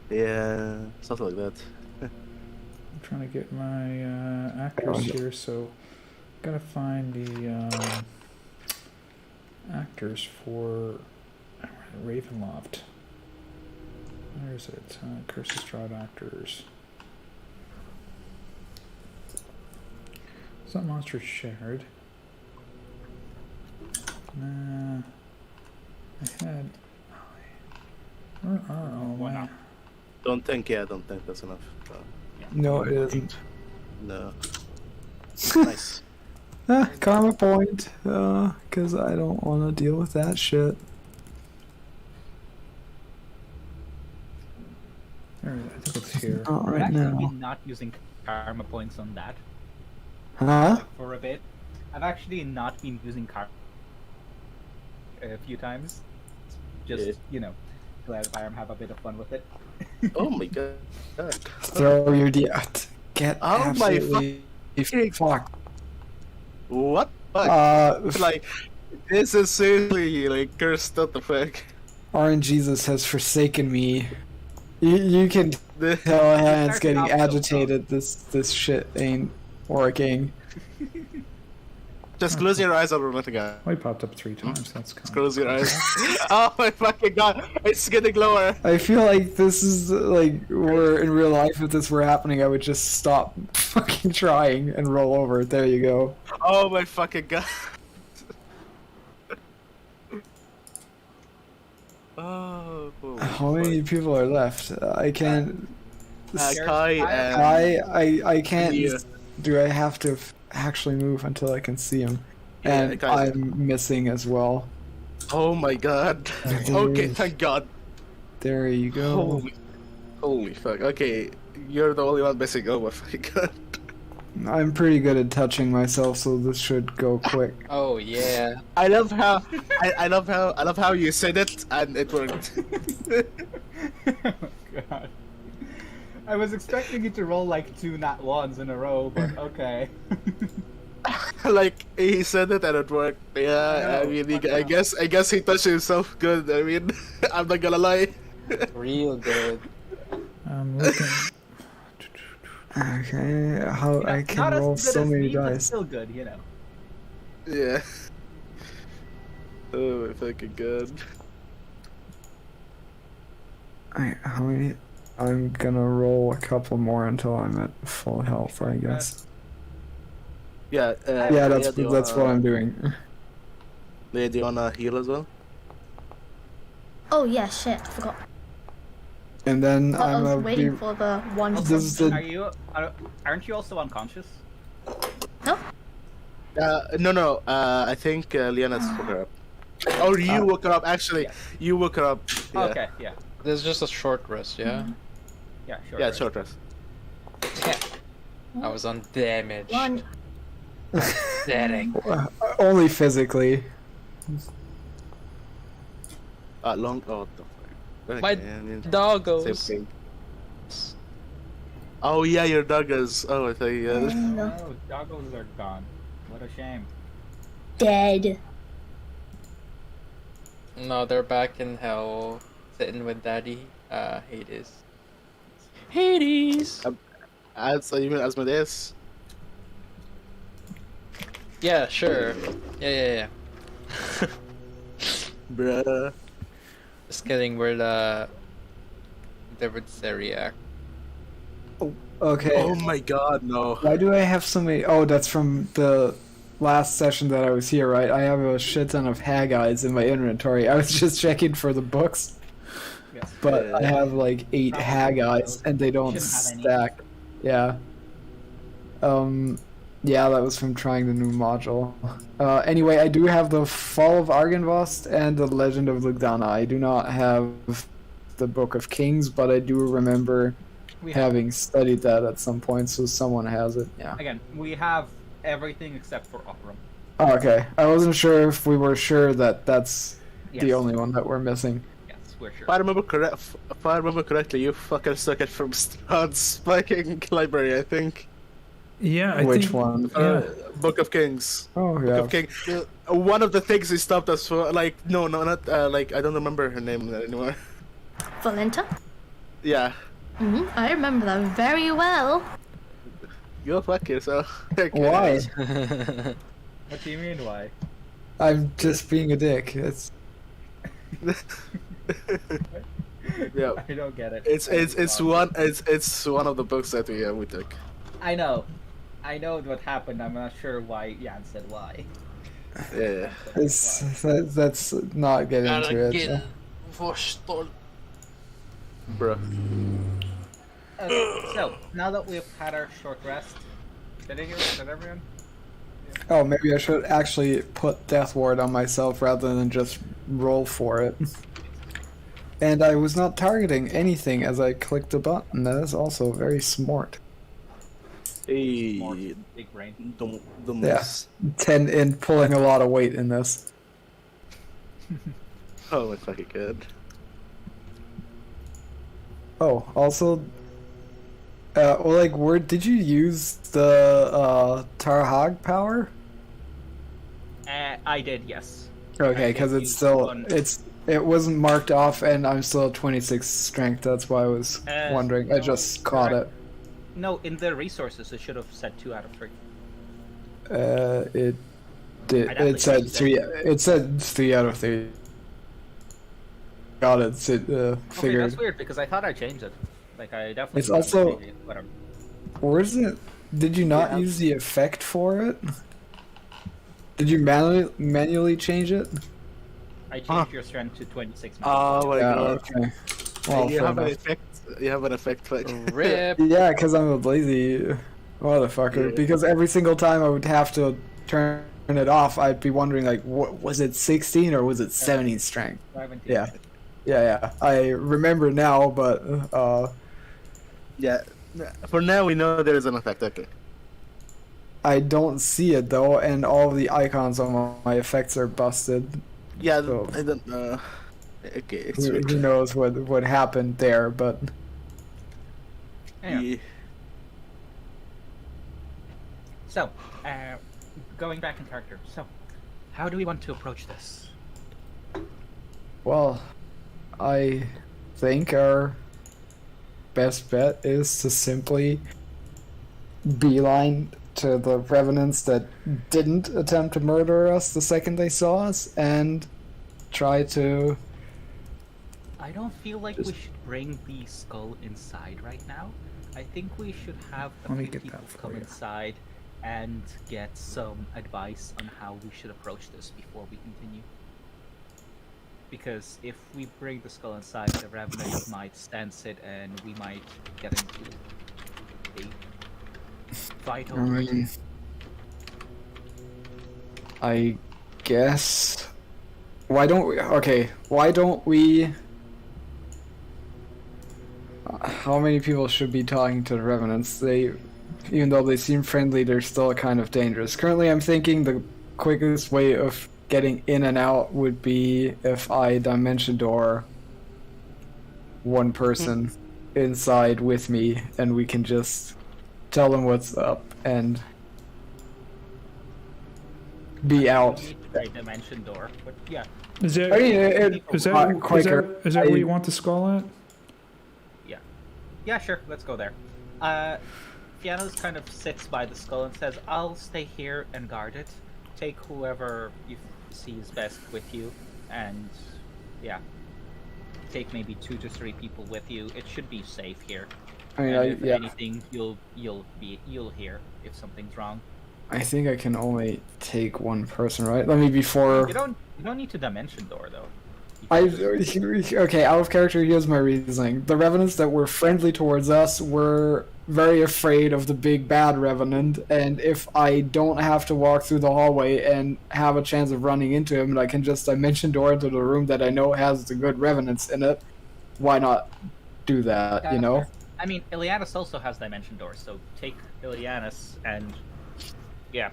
Yeah, something like that. I'm trying to get my actors here, so gotta find the actors for Ravenloft. Where is it? Curses Drought actors. Is that monster shared? Nah. I had. Where are all Why my? not? Don't think that's enough. No, it isn't. No. Nice. Karma point. Because I don't want to deal with that shit. There, I think it's here. Not I've right actually now. been not using karma points on that Huh? for a bit. I've actually not been using karma a few times. Just, Yeah. you know, to let Byram have a bit of fun with it. Oh my god. Throw your D. Get Oh my absolutely fucked. What? Fuck? Like, this is seriously like cursed. What the fuck? RNGesus has forsaken me. You can The- tell Hann's Started getting off so agitated. This shit ain't working. Just close your eyes or let it go. Oh, he popped up 3 times. That's kind Close your eyes. Oh my fucking god! It's getting lower. I feel like this is like where in real life if this were happening I would just stop fucking trying and roll over. There you go. Oh my fucking god. Oh. How many people are left? I can't. Kai and I can't. Liea. Do I have to actually move until I can see him? Yeah, And Kai. I'm missing as well. Oh my god. Okay, thank god. There you go. Holy fuck. Okay, you're the only one missing. Oh my fucking god. I'm pretty good at touching myself, so this should go quick. Oh yeah. I love how I love how you said it and it worked. Oh, God. I was expecting you to roll like 2 nat 1s in a row, but okay. Like he said it and it worked. Yeah, I mean, I guess he touched himself good. I mean, I'm not gonna lie. Real good. I'm looking. Okay, how I can Not as roll good so as many me, but dice. still good, you know. Yeah. Oh my fucking god. How many? I'm gonna roll a couple more until I'm at full health, I guess. Yeah. Yeah, that's Liea, do you what wanna- I'm doing. Liea, do you wanna heal as well? Oh yeah, shit, I forgot. And then I I'm was gonna waiting be. for the one. This is the- Aren't you also unconscious? No? No. I think Ileanys woke her up. Or you woke her up. Actually, you woke her up. Yeah. Okay, yeah. There's just a short rest, yeah? Yeah, sure. Yeah, right. short rest. I was on damage. One. Pathetic. Only physically. Long. Oh, the fuck. My Okay, I mean, doggos. same thing. Oh yeah, your doggos. Oh, I thought No. No, doggos are gone. What a shame. Dead. No, they're back in hell, sitting with Daddy. Hades. Hades. As you mean Asmodeus? Yeah, sure. Yeah. Bruh. Just kidding. We're the Syriac. Okay. Oh my god, no. Why do I have so many? Oh, that's from the last session that I was here, right? I have a shit ton of Haggai's in my inventory. I was just checking for the books, Yes. but I have like 8 Probably Haggai's and they don't Shouldn't have any. stack. Yeah. Yeah, that was from trying the new module. Anyway, I do have the Fall of Argynvost and the Legend of Lugdana. I do not have the Book of Kings, but I do remember We have, having studied that at some point, so someone has it. Yeah. again, we have everything except for Operum. Oh, okay. I wasn't sure if we were sure that that's Yes. the only one that we're missing. Yes, we're sure. If I remember correctly, you fucking suck it from Strahd's fucking library, I think. Yeah, I Which think, one? Yeah. Book of Kings. Oh, Book yeah. of Kings. One of the things he stopped us for, like, no, not, like, I don't remember her name anymore. Valenta? Yeah. I remember that very well. Go fuck yourself. Okay. Why? What do you mean, why? I'm just being a dick. It's Yeah. I don't get it. It's one of the books that we took. I know what happened. I'm not sure why Jan said why. Yeah. that's not getting into it. Bro. Okay, so now that we've had our short rest, did everyone? Oh, maybe I should actually put Death Ward on myself rather than just roll for it. And I was not targeting anything as I clicked the button. That is also very smart. Hey, Big brain. don't Yeah. miss. 10 in pulling a lot of weight in this. Oh my fucking god. Oh, also, Oleg, where did you use the Tarhag power? I did, yes. Okay, I because did it's use still one. it wasn't marked off, and I'm still at 26 strength. That's why I was wondering. I no, just caught it. No, in the resources, it should have said 2 out of 3. It did. I'd It said actually 3. It said 3 out of 3. Got it. Okay, Figured. that's weird because I thought I changed it. Like I definitely. It's also- changed it, whatever. Where's it? Did you not Yeah. use the effect for it? Did you manually change it? I changed your strength to 26. Oh my Yeah. god. Okay. Well, you fair have an enough. effect. You have an effect like. Rip. Yeah, because I'm a lazy motherfucker. Yeah. Because every single time I would have to turn it off, I'd be wondering like, what was it 16 or was it 17 strength? 17. Yeah, yeah. I remember now, but Yeah. For now, we know there is an effect. Okay. I don't see it though, and all of the icons on my effects are busted. Yeah. So- I don't know. Okay. It's Who weird. knows what happened there? But Anyway, Yeah. so going back in character. So, how do we want to approach this? well, I think our best bet is to simply beeline to the revenants that didn't attempt to murder us the second they saw us and try to. I don't feel like we should bring the skull inside right now. I think we should have a Let me few get people that for come you. inside and get some advice on how we should approach this before we continue. Because if we bring the skull inside, the revenant might sense it and we might get into a fight over it. I guess. Why don't we? Okay, why don't we? How many people should be talking to the revenants? even though they seem friendly, they're still kind of dangerous. Currently, I'm thinking the quickest way of getting in and out would be if I dimension door one person inside with me, and we can just tell them what's up and be out. Dimension door, but yeah. Is that I mean, is that quicker. is that where you want the skull at? Yeah, sure, let's go there. Fiannos kind of sits by the skull and says, I'll stay here and guard it. Take whoever you see is best with you, and yeah. Take maybe 2 to 3 people with you. It should be safe here. I mean, And if yeah. anything, you'll hear if something's wrong. I think I can only take one person, right? Let me before. You don't need to dimension door though. Okay, out of character, here's my reasoning. The revenants that were friendly towards us were very afraid of the big bad revenant, and if I don't have to walk through the hallway and have a chance of running into him, and I can just dimension door into the room that I know has the good revenants in it, why not do that, you know? I mean, Ileanys also has dimension doors, so take Ileanys and yeah,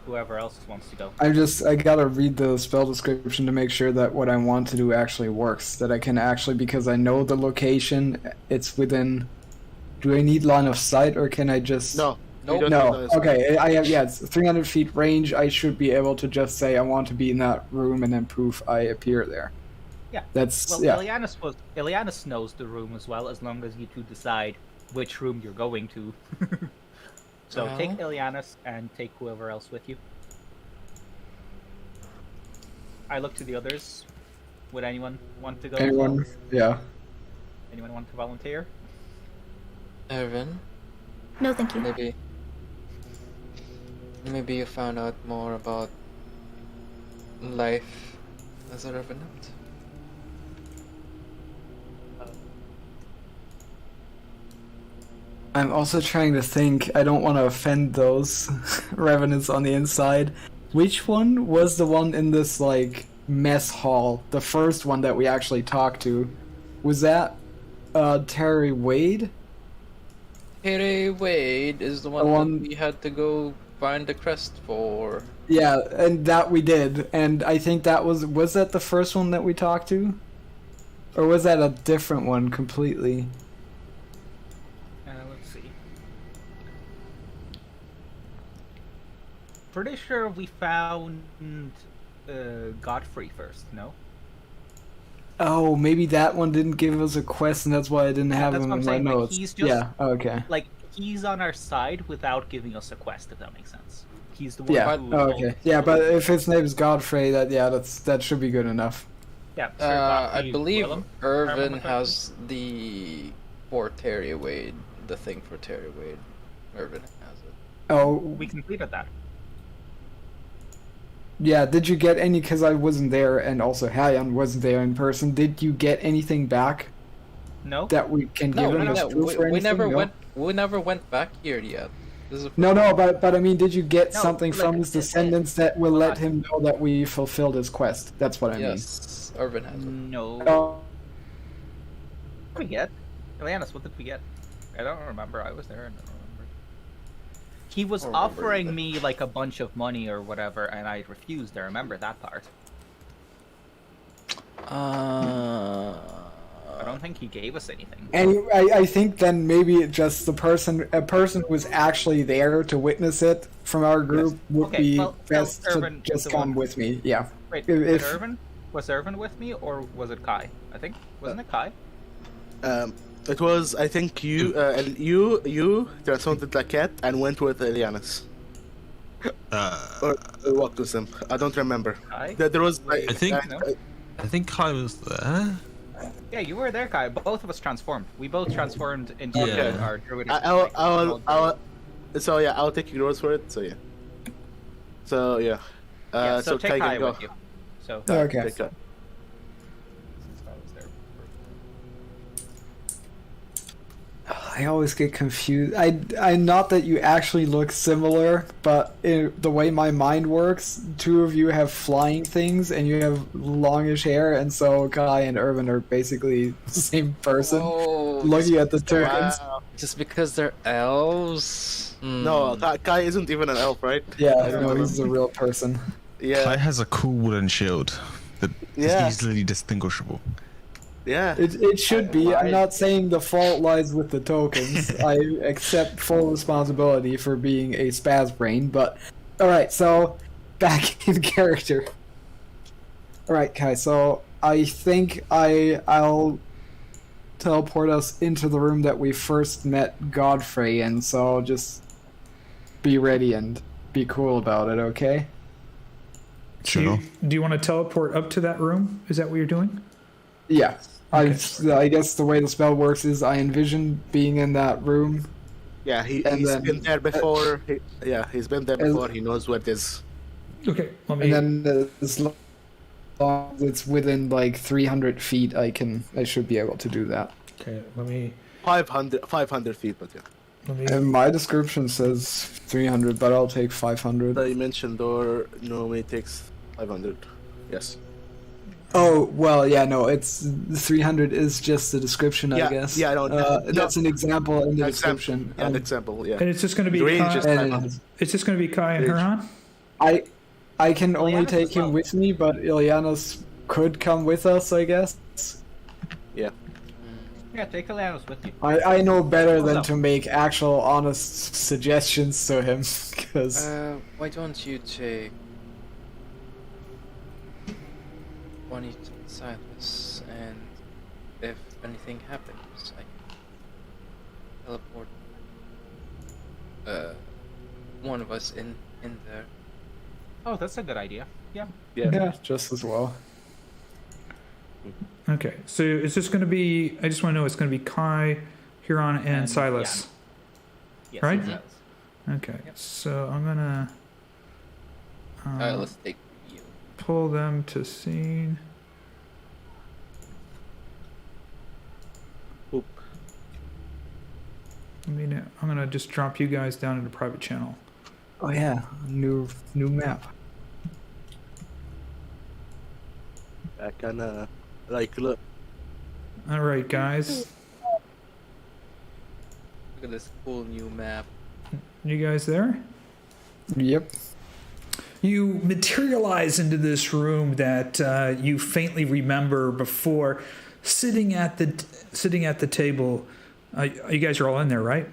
whoever else wants to go. I gotta read the spell description to make sure that what I want to do actually works. That I can actually, because I know the location, it's within. Do I need line of sight, or can I just? No. Nope. You don't No. need those. Okay, I have. Yeah, it's 300 feet range. I should be able to just say I want to be in that room, and then proof I appear there. Yeah. That's Well, yeah. Ileanys knows the room as well, as long as you two decide which room you're going to. So take Ileanys and take whoever else with you. I look to the others. Would anyone want to go? Anyone? Yeah. Anyone want to volunteer? Ervan, No, thank you. maybe you found out more about life as a revenant. I'm also trying to think. I don't want to offend those revenants on the inside. Which one was the one in this like mess hall? The first one that we actually talked to. Was that Terry Wade? Khyraezul is the one that we had to go find the crest for. Yeah, and that we did. And I think that was that the first one that we talked to? Or was that a different one completely? Let's see. Pretty sure we found Godfrey first, no? Oh, maybe that one didn't give us a quest, and that's why I didn't have that's him what in I'm my saying, like, notes. he's just- Yeah, okay. Like, he's on our side without giving us a quest, if that makes sense. He's the one Yeah, who... okay. Yeah, but if his name is Godfrey, that should be good enough. Yeah, Sir I Godfrey believe Willem. Ervan has the for Khyraezul, the thing for Khyraezul. Ervan has it. Oh, We completed that. yeah, did you get any, because I wasn't there, and also Herjann wasn't there in person, did you get anything back No? that we can give him as proof or anything? we never No? went back here yet. This is No, but I mean, did you get No, something like, from his descendants that will let him know that we fulfilled his quest? That's what I mean. yes, Ervan has it. No. Oh, What did we get? Ileanys, what did we get? I don't remember. I was there and I don't remember. He was I don't remember offering either. me like a bunch of money or whatever, and I refused. I remember that part. I don't think he gave us anything. and I think then maybe just a person who was actually there to witness it from our group would Okay, be well, best so to Ervan was just the come one- with me. Yeah. Wait, If- was Ervan with me or was it Kai? I think wasn't it Kai? It was, I think, you transformed into a cat and went with Ileanys. Or walked with him. I don't remember. Kai? There was. I think- I I think I was there. Yeah, you were there, Kai. Both of us transformed. We both transformed into Yeah. our druid. So yeah, I'll take your words for it. So yeah. So yeah. Yeah, so take Kai Kai can go. with you. So Okay. Take Kai. since I was there. I always get confused. I not that you actually look similar, but the way my mind works, two of you have flying things and you have longish hair, and so Kai and Ervan are basically the same person. Oh, Looking at the tokens. Wow. Just because they're elves? No, Kai isn't even an elf, right? Yeah, no, he's a real person. Yeah. Kai has a cool wooden shield that Yeah. is easily distinguishable. Yeah. It should be. I'm not saying the fault lies with the tokens. I accept full responsibility for being a spaz brain, but alright, so back in character. Alright, Kai, so I think I'll teleport us into the room that we first met Godfrey in, so just be ready and be cool about it, okay? Sure. Do you want to teleport up to that room? Is that what you're doing? Yeah. Okay. I guess the way the spell works is I envision being in that room. Yeah, he's then- been there before. He's been there before. He knows what it is. Okay, let me. And then as long as it's within like 300 feet, I should be able to do that. Okay, let me. 500 feet, but yeah. Let me. And my description says 300, but I'll take 500. The dimension door normally takes 500. Yes. Oh, well, yeah, no, it's 300 is just the description, I guess. Yeah, I don't. That's an example in the description. Yeah, example. Yeah. And it's just going to be. The range Kai, is and 500. it's just going to be Kai and range. Herjann. I can only Ileanys take as him well. with me, but Ileanys could come with us, I guess. Yeah. Yeah, take Ileanys with you. I know better than Well, to make actual honest suggestions to him, because Why don't you take... Why don't you take Silas, and if anything happens, I can teleport one of us in there. Oh, that's a good idea. Yeah. yeah, just as well. Okay, so it's just going to be. I just want to know it's going to be Kai, Herjann, and Silas. Yes, Right? it does. Okay, so I'm gonna Let's take you. pull them to scene. Oop. I mean, I'm gonna just drop you guys down into private channel. Oh yeah, new map. I kinda look. All right, guys, Look at this cool new map. you guys there? Yep. You materialize into this room that you faintly remember before, sitting at the table. You guys are all in there, right?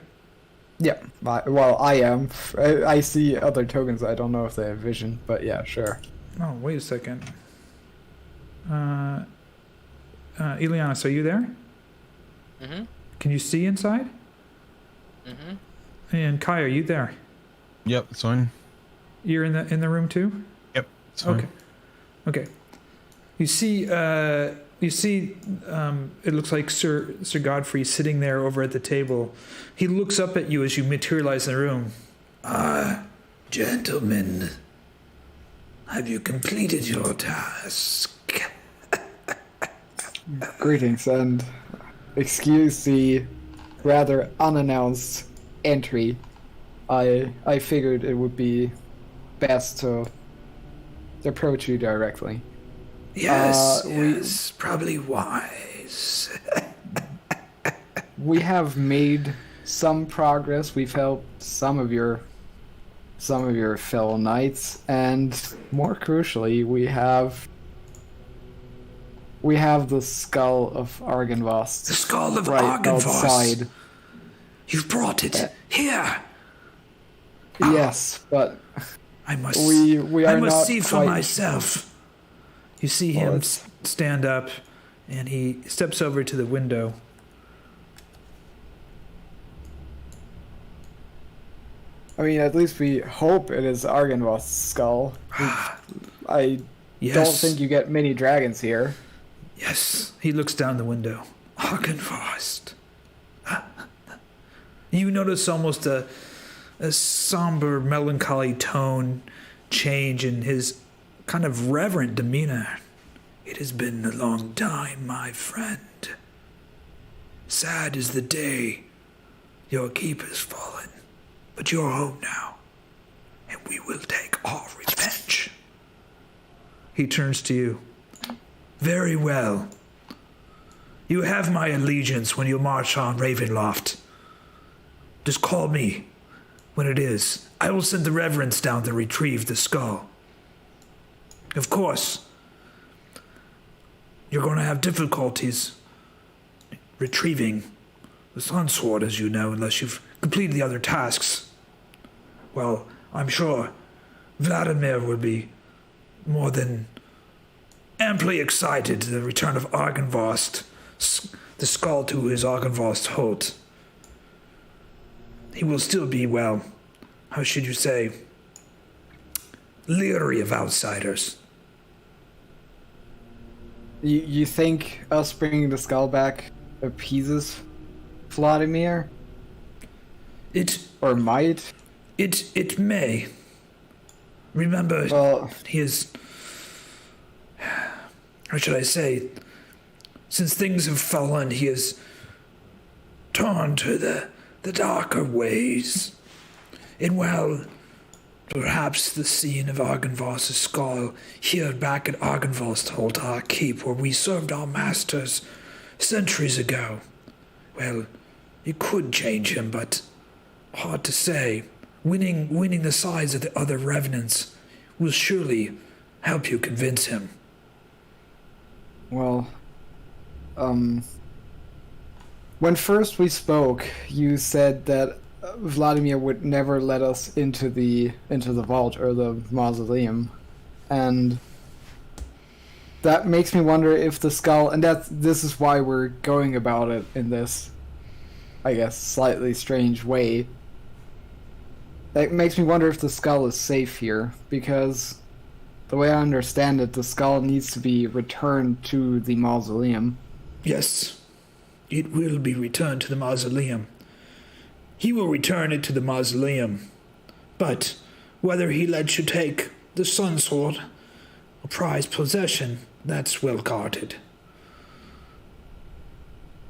Yeah. Well, I am. I see other tokens. I don't know if they have vision, but yeah, sure. Oh, wait a second. Ileanys, are you there? Mm-hmm. Can you see inside? Mm-hmm. And Kai, are you there? Yep, it's fine. You're in the room too? Yep, it's fine. Okay. Okay. You see, it looks like Sir Godfrey sitting there over at the table. He looks up at you as you materialize in the room. Gentlemen, have you completed your task? Greetings and excuse the rather unannounced entry. I figured it would be best to approach you directly. Yes, probably wise. We have made some progress. We've helped some of your fellow knights, and more crucially, we have the skull of Argynvost. The skull of right Argynvost. outside. You've brought it here. Yes, but I must. we I are must not see for quite- myself. You see Well, him it's- stand up, and he steps over to the window. I mean, at least we hope it is Argynvost's skull. I Yes. don't think you get many dragons here. Yes. He looks down the window. Argynvost. You notice almost a somber, melancholy tone change in his kind of reverent demeanor. It has been a long time, my friend. Sad is the day your keep has fallen, but you're home now, and we will take our revenge. He turns to you. Very well. You have my allegiance when you march on Ravenloft. Just call me when it is. I will send the reverends down to retrieve the skull. Of course, you're going to have difficulties retrieving the Sun Sword, as you know, unless you've completed the other tasks. Well, I'm sure Vladimir will be more than amply excited to the return of Argynvost, the skull to his Argynvost Holt. He will still be, well, how should you say, leery of outsiders. You think us bringing the skull back appeases Vladimir? Or might? It may. Remember, he is... How should I say? Since things have fallen, he has turned to the darker ways. And well, perhaps the scene of Argynvost's skull here back at Argynvost Holt, our keep, where we served our masters centuries ago. Well, it could change him, but hard to say. Winning the sides of the other revenants will surely help you convince him. Well, when first we spoke, you said that Vladimir would never let us into the vault or the mausoleum, and that makes me wonder if the skull, and this is why we're going about it in this, I guess, slightly strange way. That makes me wonder if the skull is safe here, because the way I understand it, the skull needs to be returned to the mausoleum. Yes, it will be returned to the mausoleum. He will return it to the mausoleum. But whether he lets you take the Sun Sword, a prized possession, that's well guarded.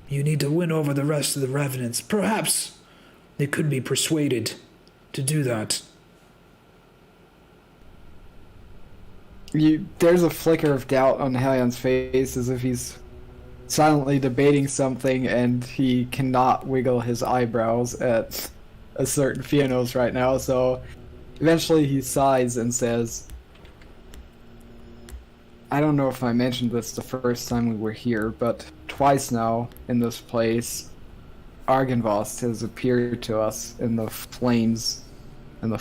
You need to win over the rest of the revenants. Perhaps they could be persuaded to do that. There's a flicker of doubt on Herjann's face, as if he's silently debating something and he cannot wiggle his eyebrows at a certain Fiannos right now, so eventually he sighs and says, I don't know if I mentioned this the first time we were here, but twice now in this place, Argynvost has appeared to us in the flames, in the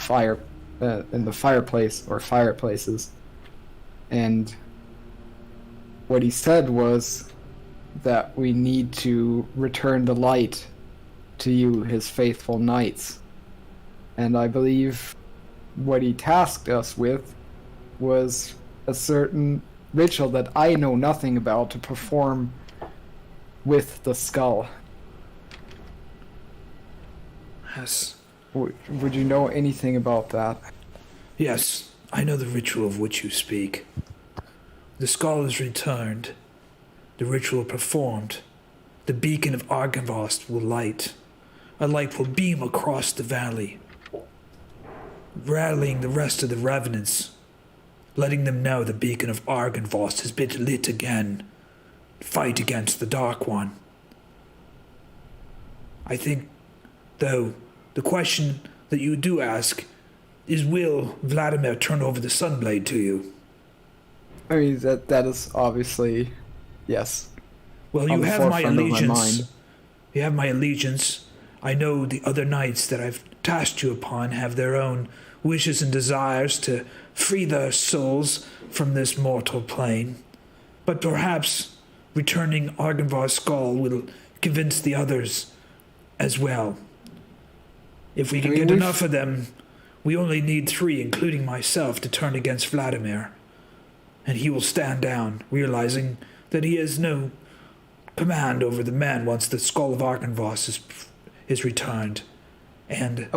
fireplace or fireplaces. And what he said was that we need to return the light to you, his faithful knights. And I believe what he tasked us with was a certain ritual that I know nothing about to perform with the skull. Yes. Would you know anything about that? Yes, I know the ritual of which you speak. The skull is returned, the ritual performed, the beacon of Argynvost will light. A light will beam across the valley, rallying the rest of the revenants, letting them know the beacon of Argynvost has been lit again. Fight against the Dark One. I think, though, the question that you do ask is, will Vladimir turn over the Sunblade to you? I mean, that is obviously, yes. Well, you have my allegiance. You have my allegiance. I know the other knights that I've tasked you upon have their own wishes and desires to free their souls from this mortal plane. But perhaps returning Argynvost's skull will convince the others as well. If we can get enough of them, we only need 3, including myself, to turn against Vladimir. And he will stand down, realizing that he has no command over the men once the skull of Argynvost is returned. And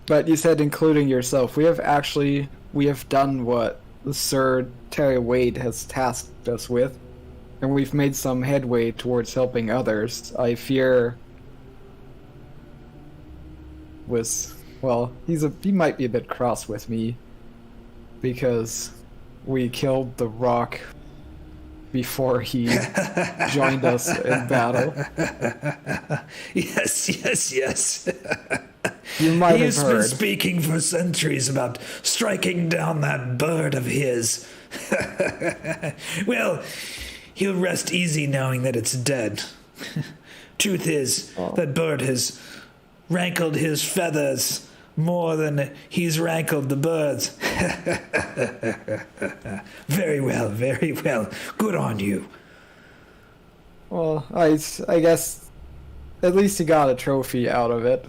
but you said including yourself. We have done what Sir Terry Wade has tasked us with, and we've made some headway towards helping others. I fear he might be a bit cross with me because we killed the rock before he joined us in battle. Yes. You might have He's been heard. speaking for centuries about striking down that bird of his. Well, he'll rest easy knowing that it's dead. Truth is, that bird has rankled his feathers more than he's rankled the birds. Very well. Good on you. Well, I guess at least he got a trophy out of it.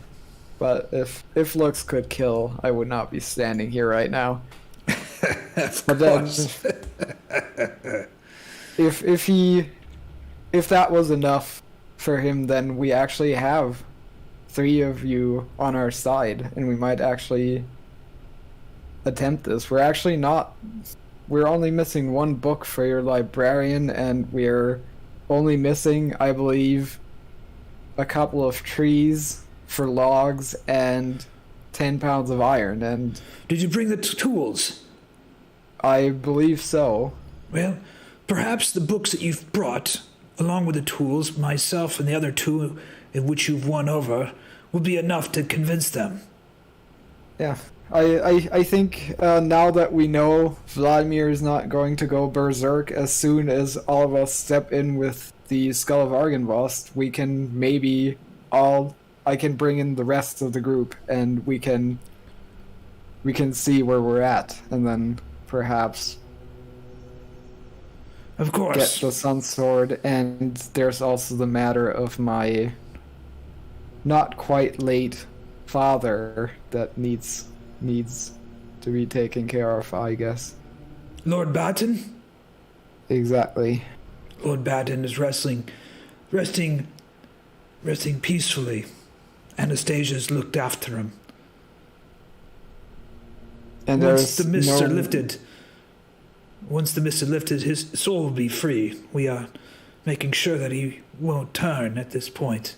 But if looks could kill, I would not be standing here right now. But then, if that was enough for him, then we actually have 3 of you on our side, and we might actually attempt this. We're only missing 1 book for your librarian, and we're only missing, I believe, a couple of trees for logs and 10 pounds of iron, and Did you bring the tools? I believe so. Well, perhaps the books that you've brought, along with the tools, myself and the other 2 in which you've won over, will be enough to convince them. Yeah, I think now that we know Vladimir is not going to go berserk as soon as all of us step in with the Skull of Argynvost, we can maybe I can bring in the rest of the group, and we can see where we're at, and then perhaps Of course. get the Sun Sword. And there's also the matter of my not quite late father that needs to be taken care of, I guess. Lord Batten? Exactly. Lord Batten is resting peacefully. Anastasia's looked after him. And Once there's the mists no... are lifted, his soul will be free. We are making sure that he won't turn at this point.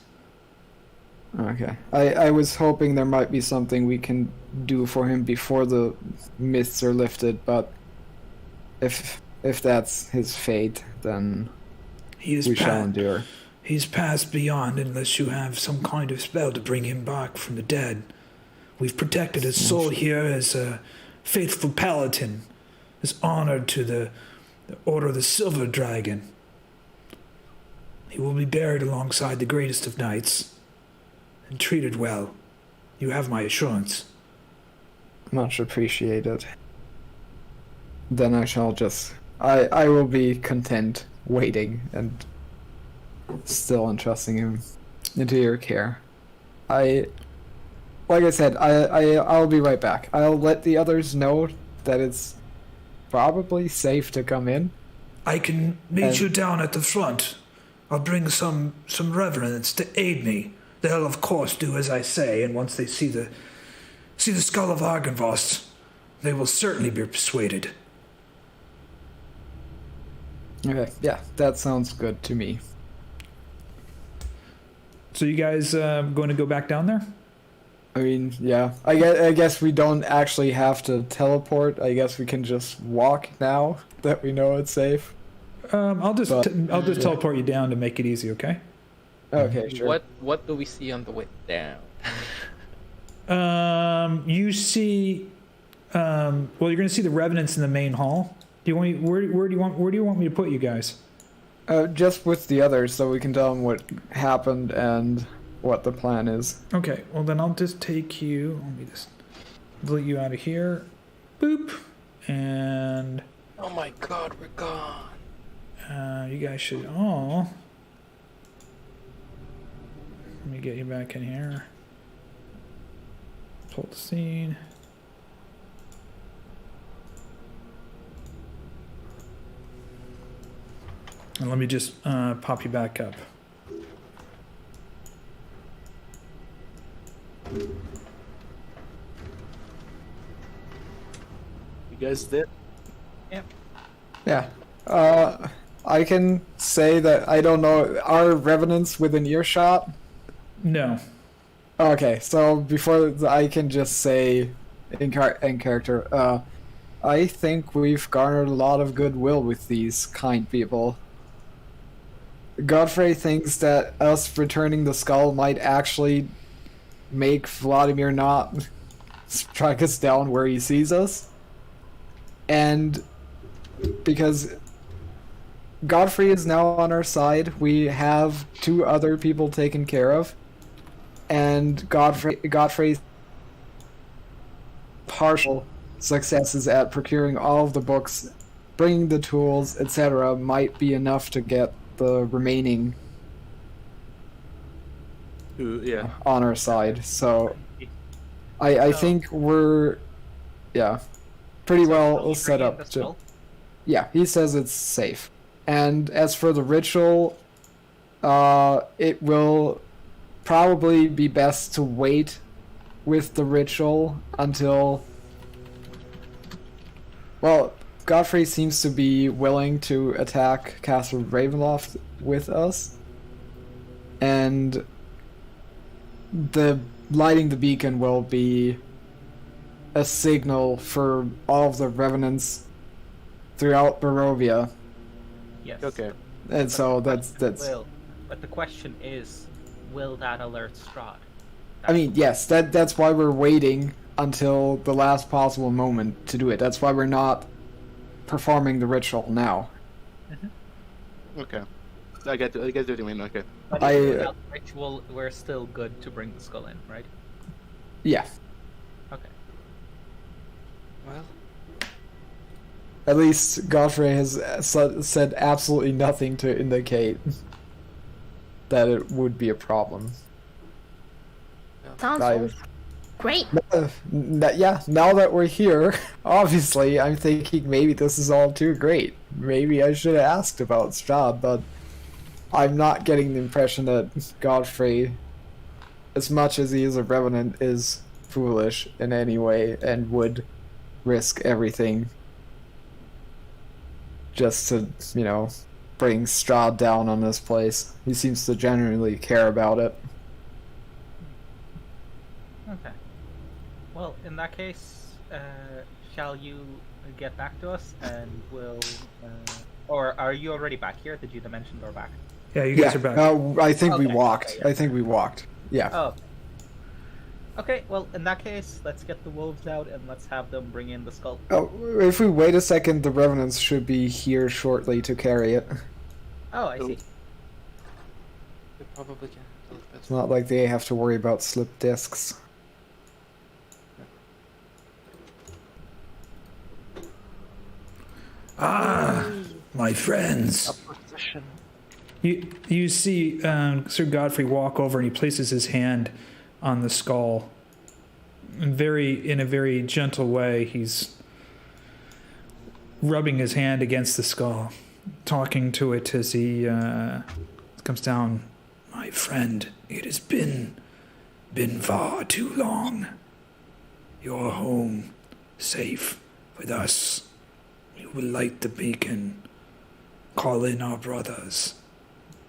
Okay. I was hoping there might be something we can do for him before the mists are lifted, but if that's his fate, then we shall endure. He's passed beyond unless you have some kind of spell to bring him back from the dead. We've protected his soul here as a faithful Paladin, is honored to the Order of the Silver Dragon. He will be buried alongside the greatest of knights and treated well. You have my assurance. Much appreciated. Then I shall just... I will be content waiting and still entrusting him into your care. Like I said, I'll be right back. I'll let the others know that it's probably safe to come in. I can meet you down at the front. I'll bring some reverends to aid me. They'll of course do as I say, and once they see the skull of Argynvost, they will certainly be persuaded. Okay, yeah, that sounds good to me. So you guys going to go back down there? I mean, yeah. I guess we don't actually have to teleport. I guess we can just walk now that we know it's safe. I'll just teleport you down to make it easy, okay? Okay, sure. What do we see on the way down? You see, well, you're going to see the revenants in the main hall. Do you want me, where do you want me to put you guys? Just with the others, so we can tell them what happened and what the plan is. Okay, well then I'll just take you. Let me just delete you out of here. Boop, and Oh my god, we're gone. you guys should all. Let me get you back in here. Pull the scene. And let me just pop you back up. You guys did? Yeah. I can say that I don't know. Are revenants within earshot? No. Okay, so before I can just say in character, I think we've garnered a lot of goodwill with these kind people. Godfrey thinks that us returning the skull might actually make Vladimir not strike us down where he sees us. And because Godfrey is now on our side, we have 2 other people taken care of. And Godfrey's partial successes at procuring all of the books, bringing the tools, etc. might be enough to get the remaining Yeah. on our side. So I think we're pretty well set up to. Yeah, he says it's safe. And as for the ritual, it will probably be best to wait with the ritual until... Well, Godfrey seems to be willing to attack Castle Ravenloft with us. And the lighting the beacon will be a signal for all of the revenants throughout Barovia. Yes. Okay. And so that's But the question is, will that alert Strahd? I mean, yes, that's why we're waiting until the last possible moment to do it. That's why we're not performing the ritual now. Okay. I get what you mean. Okay. But without the ritual, we're still good to bring the skull in, right? Yeah. Okay. Well, At least Godfrey has said absolutely nothing to indicate that it would be a problem. Sounds I- great. Yeah, now that we're here, obviously, I'm thinking maybe this is all too great. Maybe I should have asked about Strahd, but I'm not getting the impression that Godfrey, as much as he is a revenant, is foolish in any way and would risk everything just to, bring Strahd down on this place. He seems to genuinely care about it. Okay. Well, in that case, shall you get back to us and we'll... or are you already back here? Did you mention we're back? Yeah, you guys are back. I think we Okay, walked. okay, yeah. I think we walked. Yeah. Oh. Okay, well, in that case, let's get the wolves out and let's have them bring in the skull. Oh, if we wait a second, the revenants should be here shortly to carry it. Oh, I see. we probably can. It's not like they have to worry about slip discs. Ah, my friends. You see Sir Godfrey walk over and he places his hand on the skull. In a very gentle way, he's rubbing his hand against the skull, talking to it as he comes down. My friend, it has been far too long. Your home, safe with us. We will light the beacon, call in our brothers,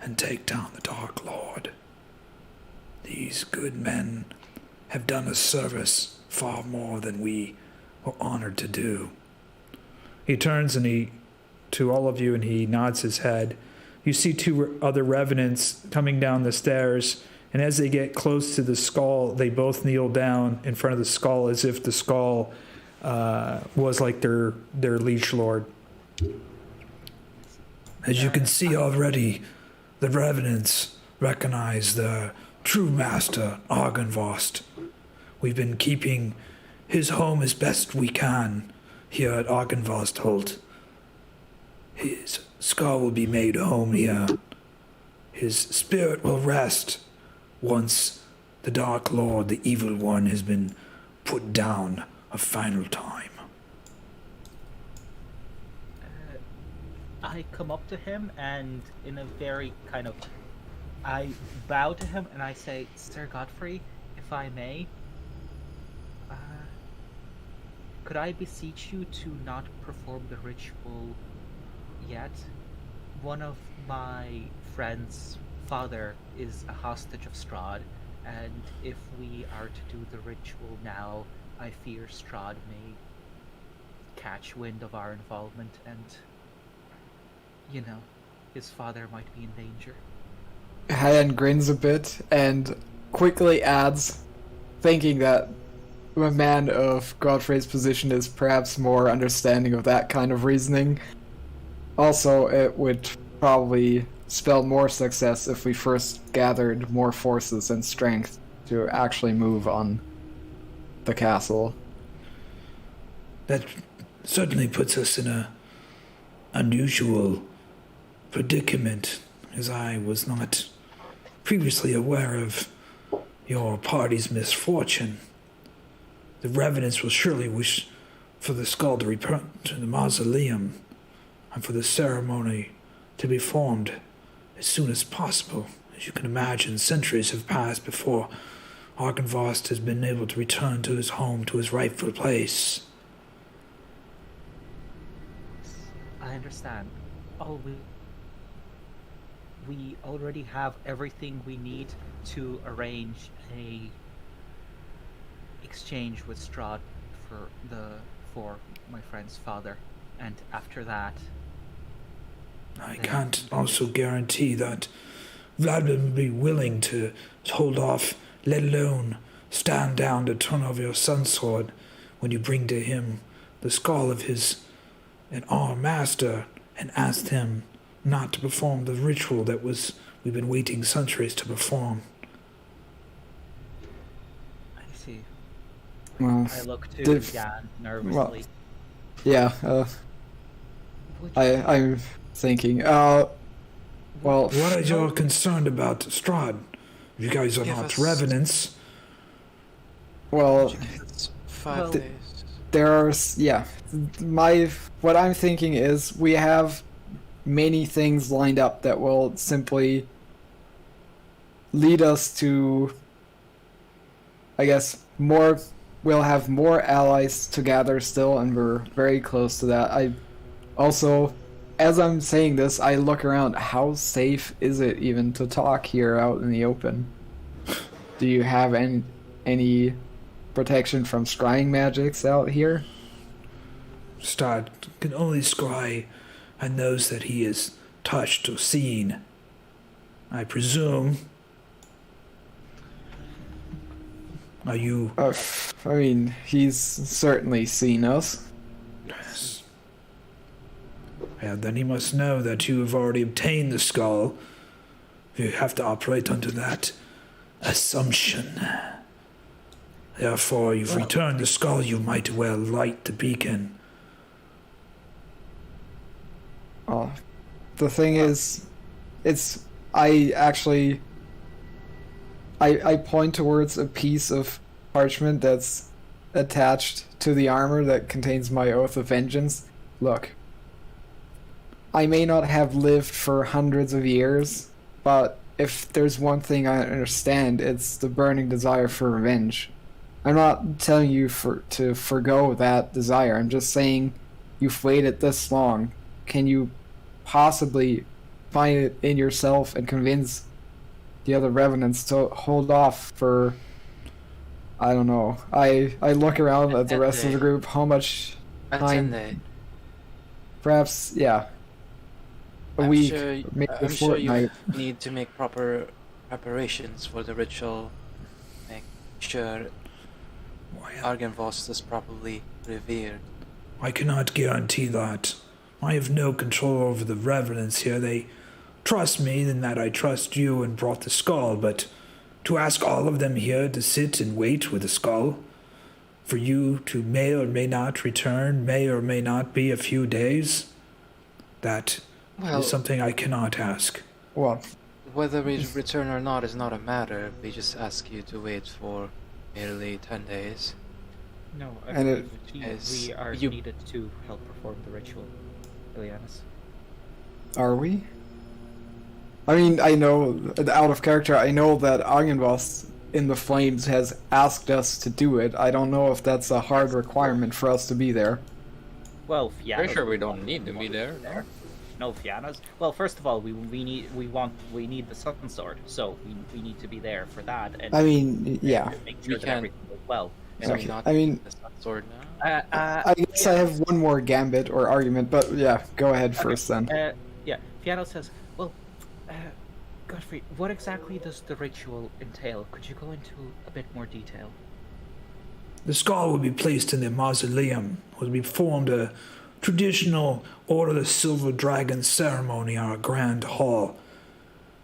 and take down the Dark Lord. These good men have done a service far more than we were honored to do. He turns to all of you and he nods his head. You see 2 other revenants coming down the stairs, and as they get close to the skull, they both kneel down in front of the skull as if the skull was like their liege lord. As you can see already, the revenants recognize the true master, Argynvost. We've been keeping his home as best we can here at Argynvost Holt. His skull will be made home here. His spirit will rest once the Dark Lord, the Evil One, has been put down a final time. I come up to him and in a very kind of... I bow to him and I say, Sir Godfrey, if I may, could I beseech you to not perform the ritual yet? One of my friend's father is a hostage of Strahd, and if we are to do the ritual now, I fear Strahd may catch wind of our involvement, and his father might be in danger. Herjann grins a bit and quickly adds, thinking that a man of Godfrey's position is perhaps more understanding of that kind of reasoning. Also, it would probably spell more success if we first gathered more forces and strength to actually move on the castle. That certainly puts us in a unusual predicament, as I was not previously aware of your party's misfortune. The Revenants will surely wish for the skull to return to the mausoleum and for the ceremony to be formed as soon as possible. As you can imagine, centuries have passed before Argynvost has been able to return to his home, to his rightful place. I understand. We already have everything we need to arrange a exchange with Strahd for my friend's father, and after that, I can't also guarantee that Vladimir will be willing to hold off, let alone stand down to turn over your son's sword when you bring to him the skull of our master and ask him not to perform the ritual that we've been waiting centuries to perform. I see. Well, I look to Jan nervously. I'm thinking, well... What are you concerned about, Strahd? You guys are not revenants. Well... 5 days. What I'm thinking is we have many things lined up that will simply lead us to, I guess, we'll have more allies to gather still, and we're very close to that. I also, as I'm saying this, I look around. How safe is it even to talk here out in the open? Do you have any protection from scrying magics out here? Strahd can only scry and knows that he is touched or seen. I presume. Are you... I mean, he's certainly seen us. Yes. Yeah, then he must know that you have already obtained the skull. You have to operate under that assumption. Therefore, you've returned the skull, you might well light the beacon. Oh, the thing is, I point towards a piece of parchment that's attached to the armor that contains my Oath of Vengeance. Look, I may not have lived for hundreds of years, but if there's one thing I understand, it's the burning desire for revenge. I'm not telling you to forgo that desire. I'm just saying you've waited this long. Can you possibly find it in yourself and convince the other revenants to hold off for, I don't know. I look around at the rest of the group. How much time? Perhaps, yeah. A week, maybe a fortnight. You need to make proper preparations for the ritual. Make sure Argynvost is properly revered. I cannot guarantee that. I have no control over the revenants here. They trust me in that I trust you and brought the skull, but to ask all of them here to sit and wait with the skull, for you to may or may not return, may or may not be a few days, that is something I cannot ask. What? Whether we return or not is not a matter. We just ask you to wait for nearly 10 days. No, And we are needed to help perform the ritual, Ileanys. Are we? I mean, I know, out of character, I know that Argynvost in the Flames has asked us to do it. I don't know if that's a hard requirement for us to be there. Well, yeah. Pretty sure we don't need to be there. No, Fiannos. Well, first of all, we need the Sun Sword, so we need to be there for that. And I mean, yeah. make We sure that can- everything goes well. Can we Okay. not I mean- the Sun Sword now? I guess I have one more gambit or argument, but yeah, go ahead first then. Yeah, Fiannos says, well, Godfrey, what exactly does the ritual entail? Could you go into a bit more detail? The skull will be placed in the mausoleum, will be performed a traditional Order of the Silver Dragon ceremony in our grand hall.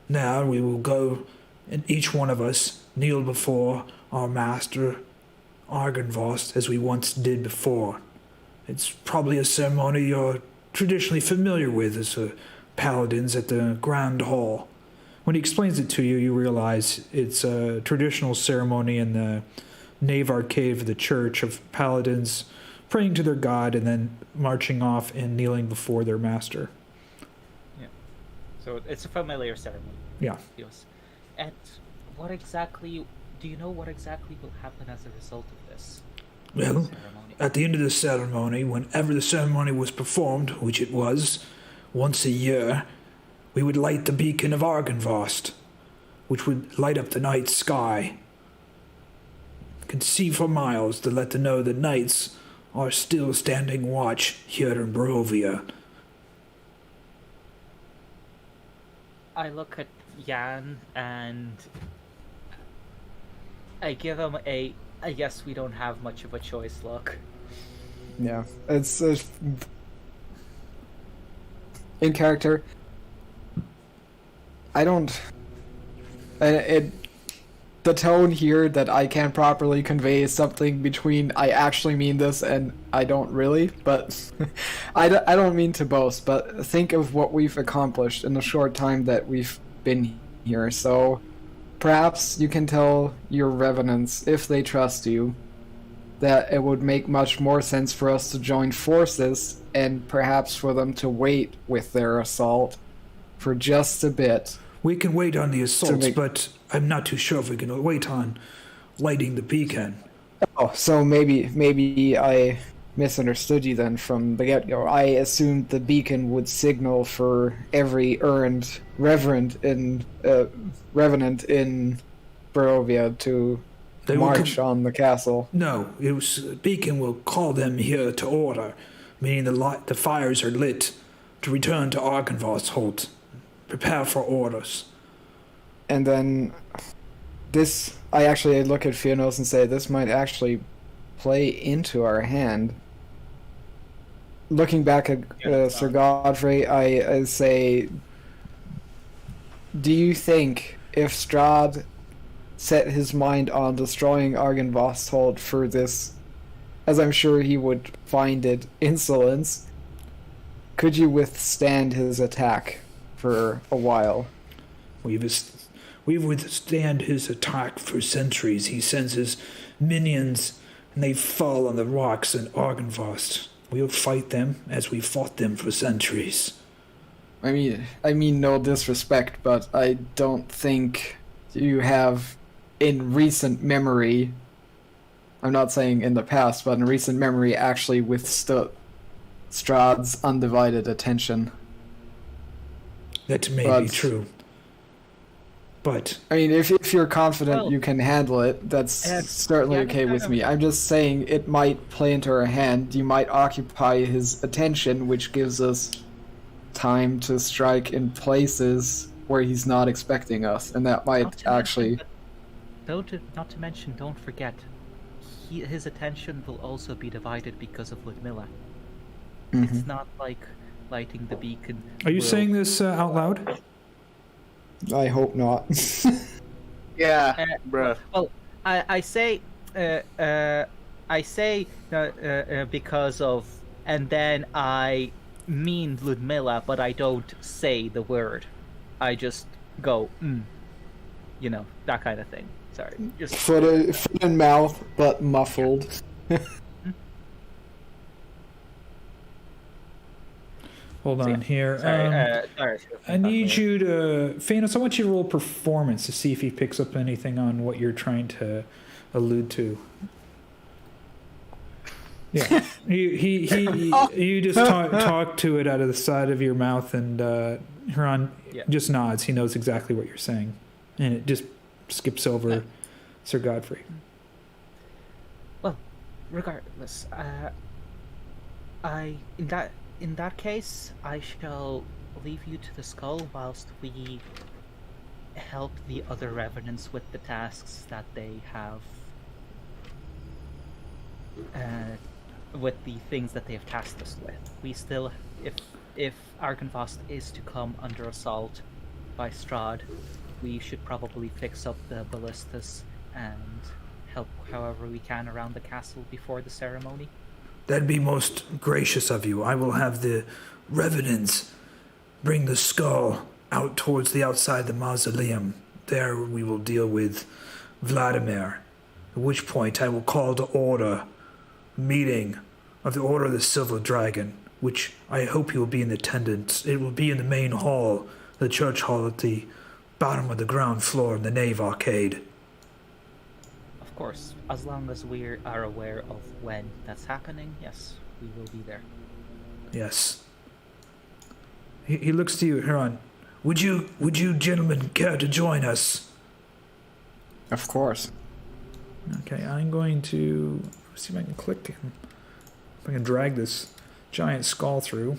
Now we will go, and each one of us kneel before our master, Argynvost, as we once did before. It's probably a ceremony you're traditionally familiar with as paladins at the grand hall. When he explains it to you, you realize it's a traditional ceremony in the nave arcade of the church of paladins praying to their god and then marching off and kneeling before their master. Yeah. So it's a familiar ceremony. Yeah. Yes. And what exactly do you know what exactly will happen as a result of this Well, ceremony? at the end of the ceremony, whenever the ceremony was performed, which it was, once a year, we would light the beacon of Argynvost, which would light up the night sky. You can see for miles to let them know the knights are still standing watch here in Barovia. I look at Jan and I give him a I guess we don't have much of a choice look. Yeah, it's in character. I don't. The tone here that I can't properly convey is something between I actually mean this and I don't really, but I don't mean to boast, but think of what we've accomplished in the short time that we've been here. So perhaps you can tell your revenants, if they trust you, that it would make much more sense for us to join forces and perhaps for them to wait with their assault for just a bit. We can wait on the assaults, make- but I'm not too sure if we can wait on lighting the beacon. Oh, so maybe I misunderstood you then from the get-go. I assumed the beacon would signal for every earned revenant in Barovia to They will march on the castle. No, beacon will call them here to order, meaning the fires are lit to return to Argynvost's Holt. Prepare for orders. And then this, I actually look at Fiannos and say, this might actually play into our hand. Looking back at Sir Godfrey, I say, do you think if Strahd set his mind on destroying Argynvost's Hold for this, as I'm sure he would find it, insolence, could you withstand his attack for a while? We've withstand his attack for centuries. He sends his minions, and they fall on the rocks in Argynvost. We'll fight them as we fought them for centuries. I mean no disrespect, but I don't think you have, in recent memory, I'm not saying in the past, but in recent memory, actually withstood Strahd's undivided attention. That may be true. But I mean, if you're confident Well, you can handle it, that's certainly yeah, okay with kind me. I'm just saying it might play into our hand. You might occupy his attention, which gives us time to strike in places where he's not expecting us, and that might actually... Not to mention, don't forget, his attention will also be divided because of Ludmilla. It's not like lighting the beacon. are you will- saying this out loud? I hope not. Yeah, bruh. Well, I say because of, and then I mean Ludmilla, but I don't say the word. I just go, that kind of thing. Sorry, just foot in mouth, but muffled. Hold on here. sorry. I need you to, Fiannos, I want you to roll performance to see if he picks up anything on what you're trying to allude to. Yeah, you just talk to it out of the side of your mouth, and Herjann just nods. He knows exactly what you're saying, and it just skips over Sir Godfrey. Well, regardless, in that case, I shall leave you to the skull whilst we help the other revenants with the tasks that they have. With the things that they have tasked us with. We still, if Argynvost is to come under assault by Strahd, we should probably fix up the ballistas and help however we can around the castle before the ceremony. That'd be most gracious of you. I will have the revenants bring the skull out towards the outside the mausoleum. There we will deal with Vladimir, at which point I will call to order meeting of the Order of the Silver Dragon, which I hope you will be in attendance. It will be in the main hall, the church hall at the bottom of the ground floor in the nave arcade. Of course, as long as we are aware of when that's happening, yes, we will be there. Yes. He looks to you, Herjann. Would you gentlemen care to join us? Of course. Okay, I'm going to see if I can click him. If I can drag this giant skull through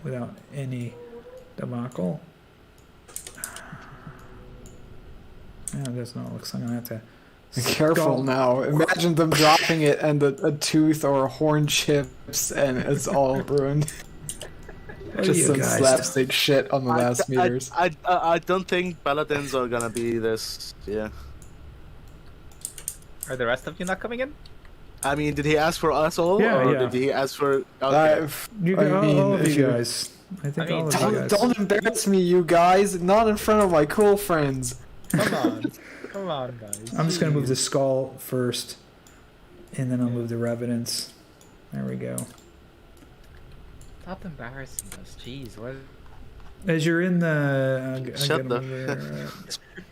without any debacle. Yeah, there's no. Looks like I'm gonna have to. Careful now. Imagine them dropping it and a tooth or a horn chips and it's all ruined. Just some slapstick shit on the last meters. I don't think paladins are gonna be this. Yeah. Are the rest of you not coming in? I mean, did he ask for us all, or did he ask for? Okay. All of you guys. I think all of you guys. Don't embarrass me, you guys. Not in front of my cool friends. Come on, guys. I'm just gonna move the skull first, and then I'll move the revenants. There we go. Stop embarrassing us, jeez. What? As you're in the, Shut the.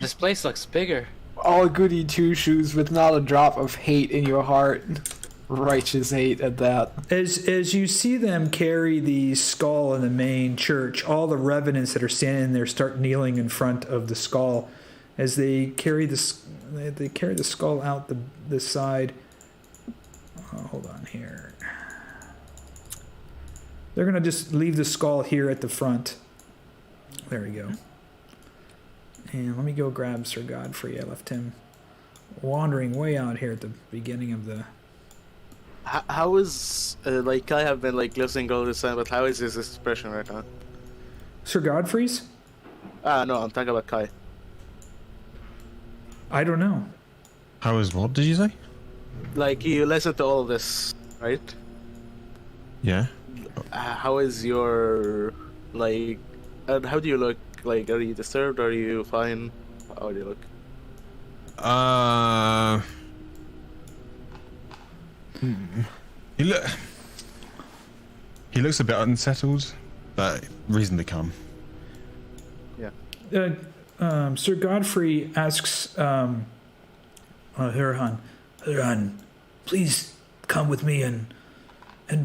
This place looks bigger. All goody two shoes with not a drop of hate in your heart. Righteous hate at that. As you see them carry the skull in the main church, all the revenants that are standing there start kneeling in front of the skull. As they carry the skull out the side. Oh, hold on here. They're gonna just leave the skull here at the front. There we go. And let me go grab Sir Godfrey. I left him wandering way out here at the beginning of the. How is like I have been like listening all this time, but how is his expression right now? Sir Godfrey's? No, I'm talking about Kai. I don't know. How is what, did you say? Like, you listen to all of this, right? Yeah. How is your, like, how do you look? Like, are you disturbed? Are you fine? How do you look? He looks a bit unsettled, but reasonably calm. Yeah. Sir Godfrey asks Herjann, please come with me and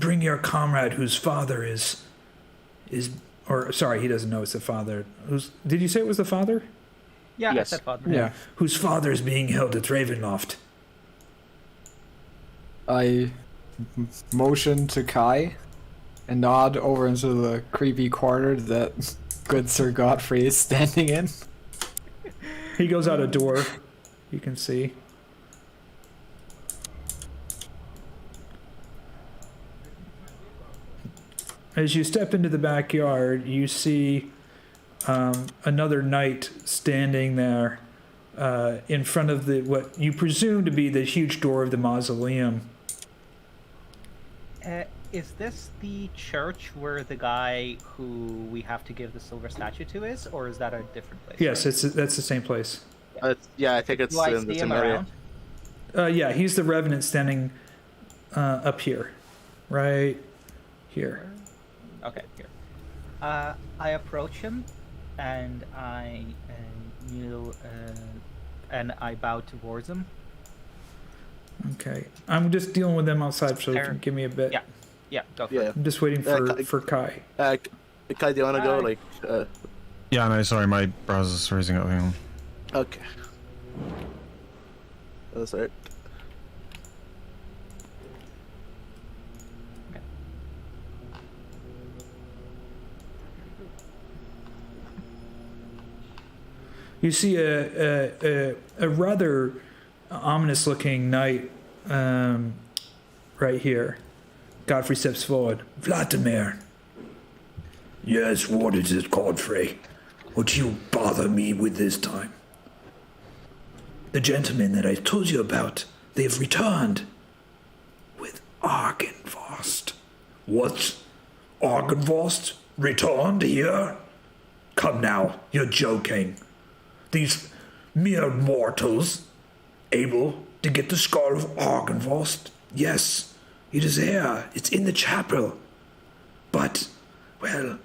bring your comrade whose father is or sorry, he doesn't know it's the father. Did you say it was the father? Yeah, yes. I said father. Yeah. Whose father is being held at Ravenloft. I motion to Kai and nod over into the creepy corner that good Sir Godfrey is standing in. He goes out a door, you can see. As you step into the backyard, you see another knight standing there in front of what you presume to be the huge door of the mausoleum. Is this the church where the guy who we have to give the silver statue to is, or is that a different place? Yes, that's the same place. Yeah, I think it's Do I in see the him same area. around? Yeah, he's the revenant standing up here. Right here. Okay, here. I approach him, and I kneel, and I bow towards him. Okay. I'm just dealing with them outside, so Fair. give me a bit. Yeah. Yeah, go for Yeah. it. I'm just waiting for Kai. Kai, do you wanna go? Like, Yeah, no, sorry, my browser's freezing up. Hang on. okay. That's right. You see a rather ominous-looking knight right here. Godfrey steps forward. Vladimir. Yes, what is it, Godfrey? What you bother me with this time? The gentlemen that I told you about, they've returned. With Argynvost. What? Argynvost? Returned here? Come now, you're joking. These mere mortals able to get the skull of Argynvost? Yes, it is here. It's in the chapel. But, well,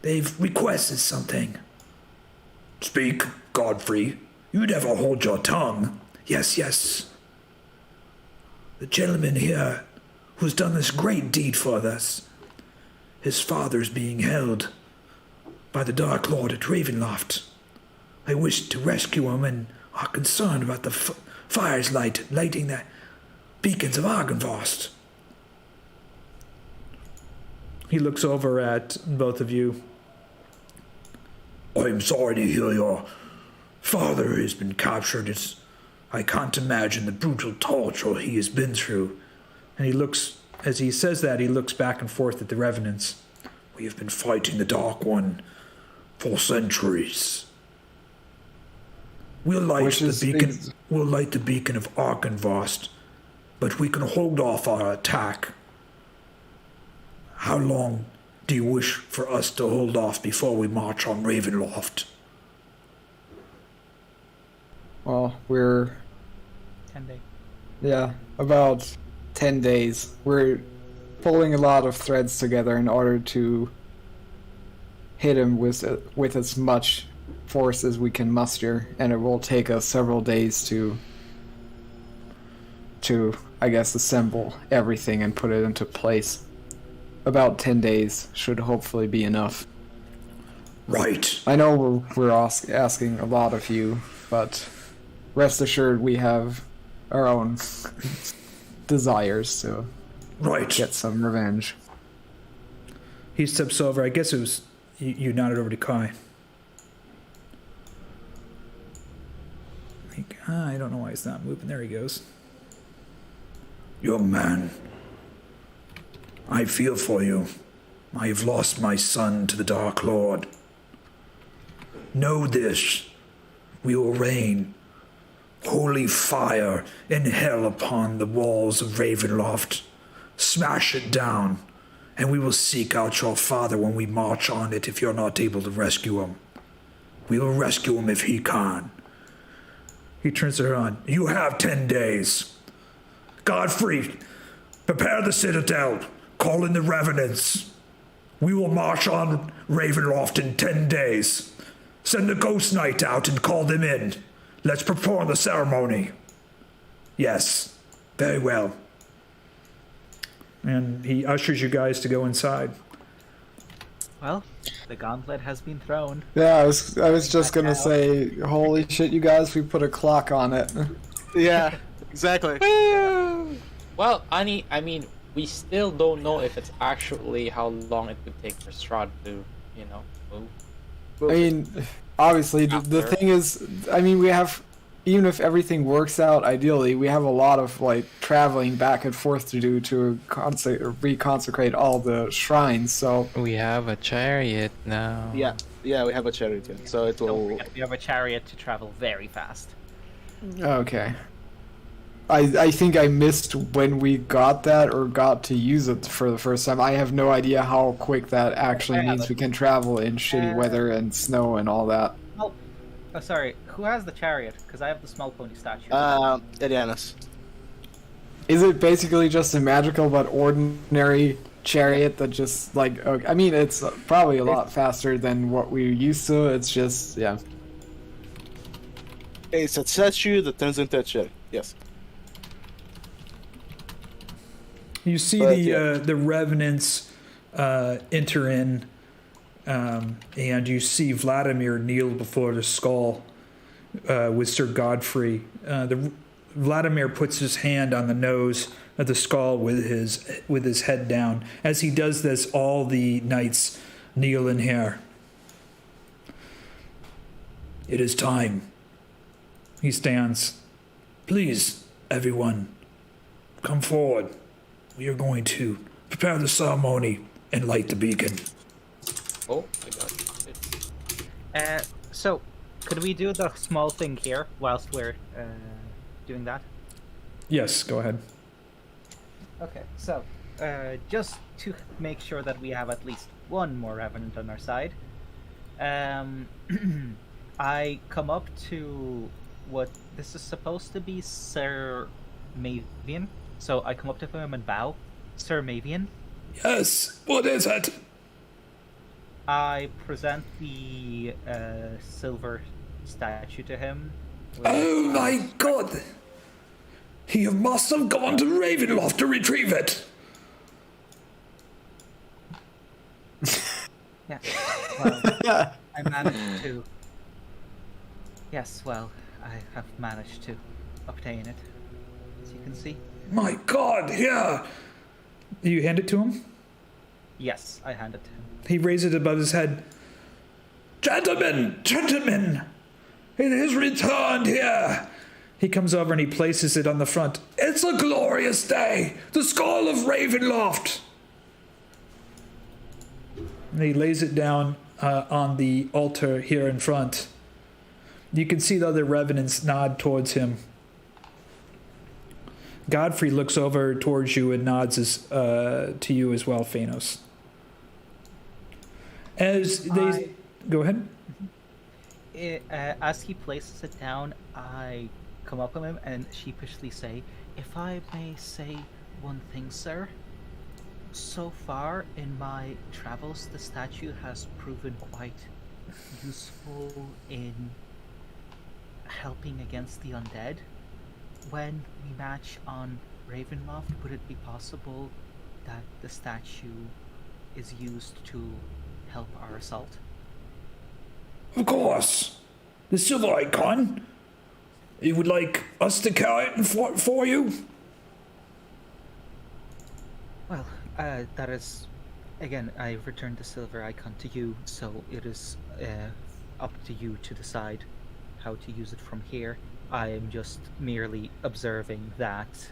they've requested something. Speak, Godfrey. You never hold your tongue. Yes, yes. The gentleman here who's done this great deed for us. His father's being held by the Dark Lord at Ravenloft. I wish to rescue him and are concerned about the fires lighting the beacons of Argynvost. He looks over at both of you. I'm sorry to hear your father has been captured. I can't imagine the brutal torture he has been through. And he looks, as he says that, he looks back and forth at the Revenants. We have been fighting the Dark One for centuries. We'll light the beacon of Argynvost, but we can hold off our attack. How long do you wish for us to hold off before we march on Ravenloft? Well, we're 10 days. yeah, about 10 days. We're pulling a lot of threads together in order to hit him with as much force as we can muster, and it will take us several days to I guess assemble everything and put it into place. About 10 days should hopefully be enough. Right. I know we're asking a lot of you, but rest assured we have our own desires to get some revenge. He steps over. I guess it was you nodded over to Kai. I don't know why he's not moving. There he goes. Young man, I feel for you. I have lost my son to the Dark Lord. Know this, we will rain holy fire and hell upon the walls of Ravenloft. Smash it down, and we will seek out your father when we march on it if you're not able to rescue him. We will rescue him if he can. He turns to Herjann. You have 10 days. Godfrey, prepare the citadel. Call in the Revenants. We will march on Ravenloft in 10 days. Send the Ghost Knight out and call them in. Let's perform the ceremony. Yes, very well. And he ushers you guys to go inside. Well, the gauntlet has been thrown. Yeah, I was just gonna say, holy shit, you guys, we put a clock on it. Yeah, exactly. Well, I mean, we still don't know if it's actually how long it would take for Strahd to, move. I mean, obviously, the thing is, I mean, we have, even if everything works out ideally, we have a lot of, like, traveling back and forth to do to reconsecrate all the shrines, so... We have a chariot now. Yeah, we have a chariot here, so it will... Don't forget, we have a chariot to travel very fast. Okay. I think I missed when we got that or got to use it for the first time. I have no idea how quick that actually means we can travel in shitty weather and snow and all that. Oh, sorry. Who has the chariot? Because I have the small pony statue. Ileanys. Is it basically just a magical but ordinary chariot that just, like... Okay, I mean, it's probably a lot faster than what we're used to. It's just, yeah. It's a statue that turns into a chariot, yes. You see But, the revenants enter in, and you see Vladimir kneel before the skull with Sir Godfrey. Vladimir puts his hand on the nose of the skull with his head down. As he does this, all the knights kneel in here. It is time. He stands. Please, everyone, come forward. We are going to prepare the ceremony and light the beacon. Oh, I got it. So, could we do the small thing here whilst we're doing that? Yes, go ahead. Okay, so just to make sure that we have at least one more revenant on our side, I come up to what this is supposed to be Sir Mavian. So I come up to him and bow. Sir Mavian. Yes, what is it? I present the silver statue to him. Oh my god! He must have gone to Ravenloft to retrieve it! Yeah. Well, I managed to. Yes, well, I have managed to obtain it, as you can see. My god, yeah! You hand it to him? Yes, I hand it to him. He raises it above his head. Gentlemen, gentlemen! It is returned here! He comes over and he places it on the front. It's a glorious day! The skull of Ravenloft! And he lays it down on the altar here in front. You can see the other revenants nod towards him. Godfrey looks over towards you and nods to you as well, Fiannos. As they go ahead. As he places it down, I come up on him and sheepishly say, "If I may say one thing, sir. So far in my travels, the statue has proven quite useful in helping against the undead. When we match on Ravenloft, would it be possible that the statue is used to help our assault?" Of course. The silver icon. You would like us to carry it for you? Well, that is... Again, I returned the silver icon to you, so it is up to you to decide how to use it from here. I am just merely observing that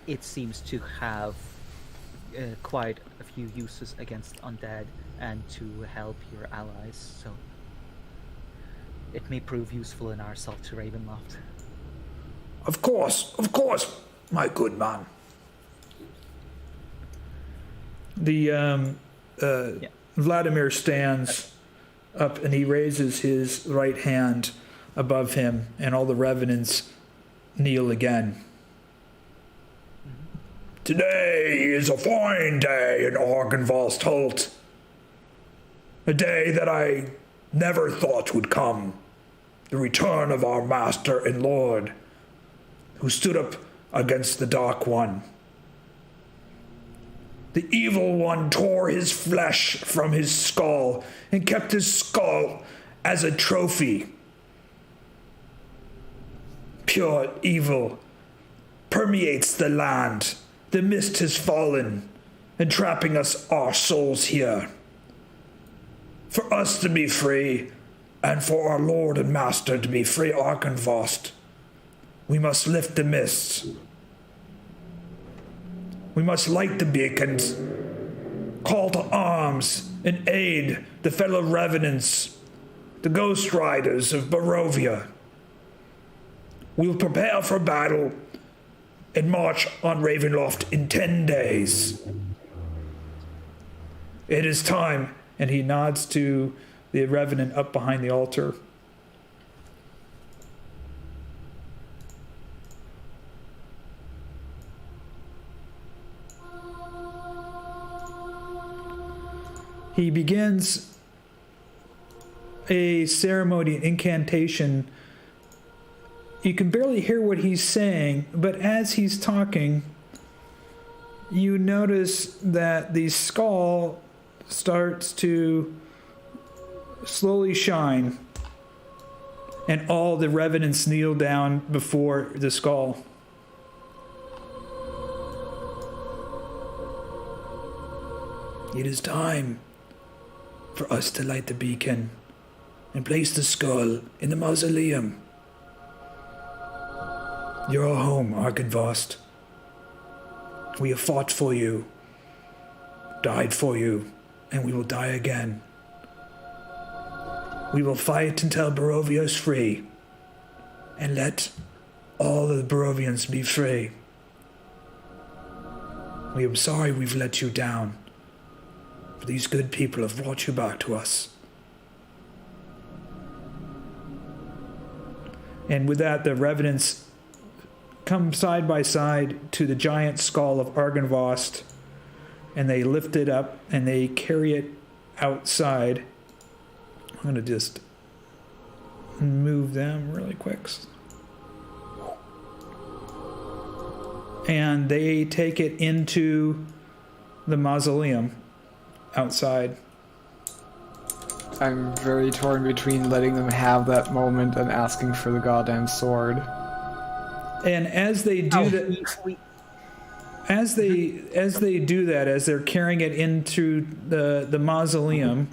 it seems to have quite a few uses against undead and to help your allies, so it may prove useful in our assault to Ravenloft. Of course, my good man. The Vladimir stands up and he raises his right hand above him, and all the revenants kneel again. Today is a fine day in Argynvost Holt. A day that I never thought would come. The return of our master and lord, who stood up against the Dark One. The evil one tore his flesh from his skull and kept his skull as a trophy. Pure evil permeates the land. The mist has fallen, entrapping our souls here. For us to be free, and for our lord and master to be free Argynvost, we must lift the mists. We must light the beacons, call to arms, and aid the fellow revenants, the ghost riders of Barovia. We will prepare for battle and march on Ravenloft in 10 days. It is time. And he nods to the revenant up behind the altar. He begins a ceremony, an incantation. You can barely hear what he's saying, but as he's talking, you notice that the skull starts to slowly shine, and all the revenants kneel down before the skull. It is time for us to light the beacon and place the skull in the mausoleum. You're our home, Argynvost. We have fought for you, died for you, and we will die again. We will fight until Barovia is free, and let all of the Barovians be free. We are sorry we've let you down, but these good people have brought you back to us. And with that, the revenants come side by side to the giant skull of Argynvost, and they lift it up and they carry it outside. I'm going to just move them really quick. And they take it into the mausoleum outside. I'm very torn between letting them have that moment and asking for the goddamn sword. And as they do that, as they do that, as they're carrying it into the mausoleum,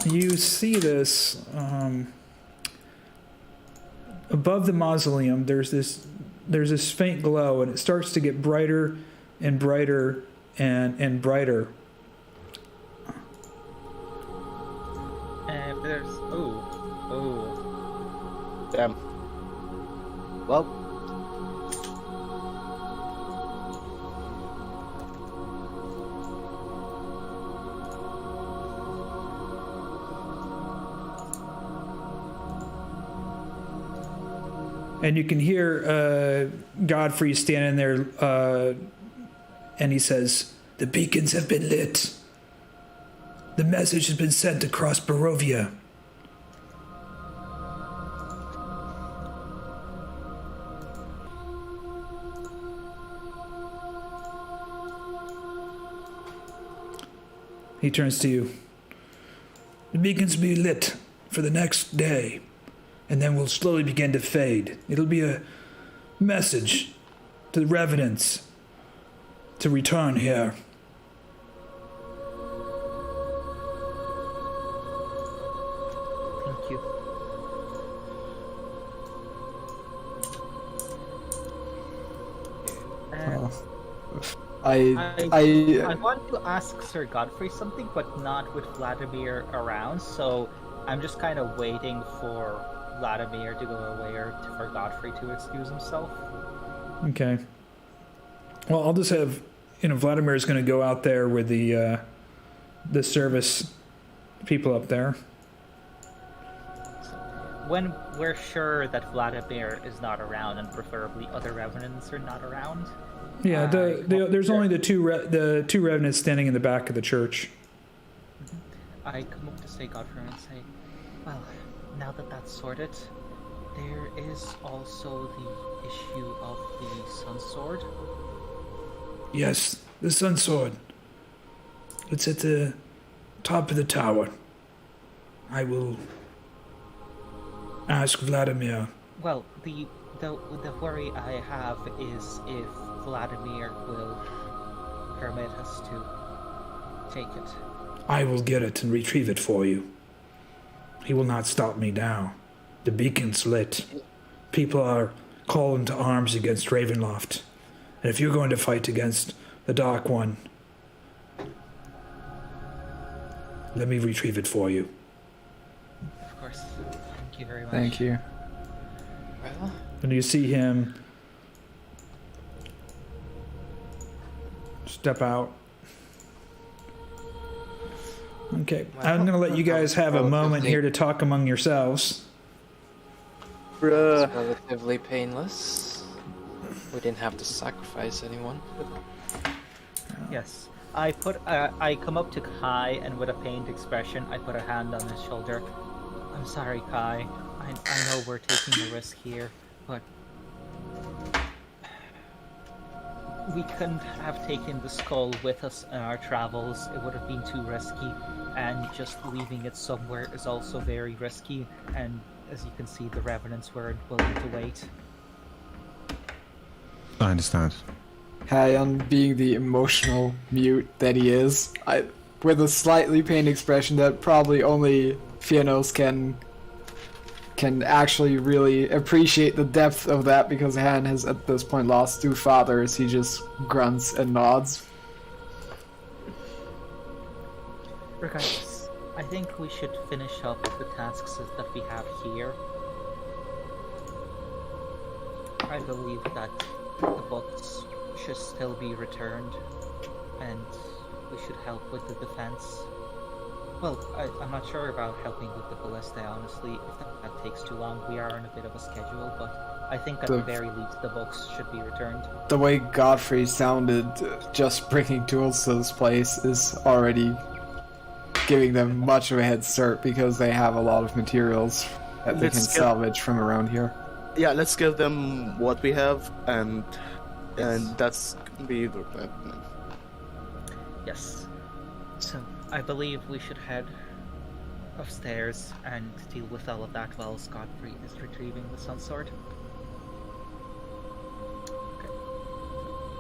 you see this above the mausoleum. There's this faint glow, and it starts to get brighter and brighter and brighter. And there's oh. Damn. Well. And you can hear Godfrey standing there, and he says, The beacons have been lit. The message has been sent across Barovia. he turns to you. The beacons will be lit for the next day, and then will slowly begin to fade. It'll be a message to the revenants to return here. Thank you. I want to ask Sir Godfrey something, but not with Vladimir around, so I'm just kind of waiting for Vladimir to go away or for Godfrey to excuse himself. Okay. Well, I'll just have, Vladimir's going to go out there with the service people up there. When we're sure that Vladimir is not around, and preferably other revenants are not around. Yeah, there's only the two revenants standing in the back of the church. I come up to say Godfrey and say, well, now that that's sorted, there is also the issue of the Sun Sword. Yes, the Sun Sword. It's at the top of the tower. I will ask Vladimir. Well, the worry I have is if Vladimir will permit us to take it. I will get it and retrieve it for you. He will not stop me now. The beacon's lit. People are calling to arms against Ravenloft. And if you're going to fight against the Dark One, let me retrieve it for you. Of course. Thank you very much. Thank you. Well, And you see him step out. Okay, I'm going to let you guys have a moment here to talk among yourselves. Bruh. it's relatively painless. We didn't have to sacrifice anyone. Yes. I come up to Kai, and with a pained expression, I put a hand on his shoulder. I'm sorry, Kai. I know we're taking a risk here, but we couldn't have taken the skull with us in our travels. It would have been too risky, and just leaving it somewhere is also very risky. And as you can see, the Revenants weren't willing to wait. I understand. Herjann, being the emotional mute that he is, with a slightly pained expression that probably only Fiannos can actually really appreciate the depth of that, because Herjann has at this point lost 2 fathers. He just grunts and nods. Regardless, I think we should finish up the tasks that we have here. I believe that the books should still be returned, and we should help with the defense. Well, I'm not sure about helping with the ballista, honestly. If that takes too long, we are on a bit of a schedule, but I think at the very least the books should be returned. The way Godfrey sounded, just bringing tools to this place is already giving them much of a head start, because they have a lot of materials that they can salvage from around here. Yeah, let's give them what we have, and that's be. Yes. So I believe we should head upstairs and deal with all of that while Godfrey is retrieving the Sun Sword.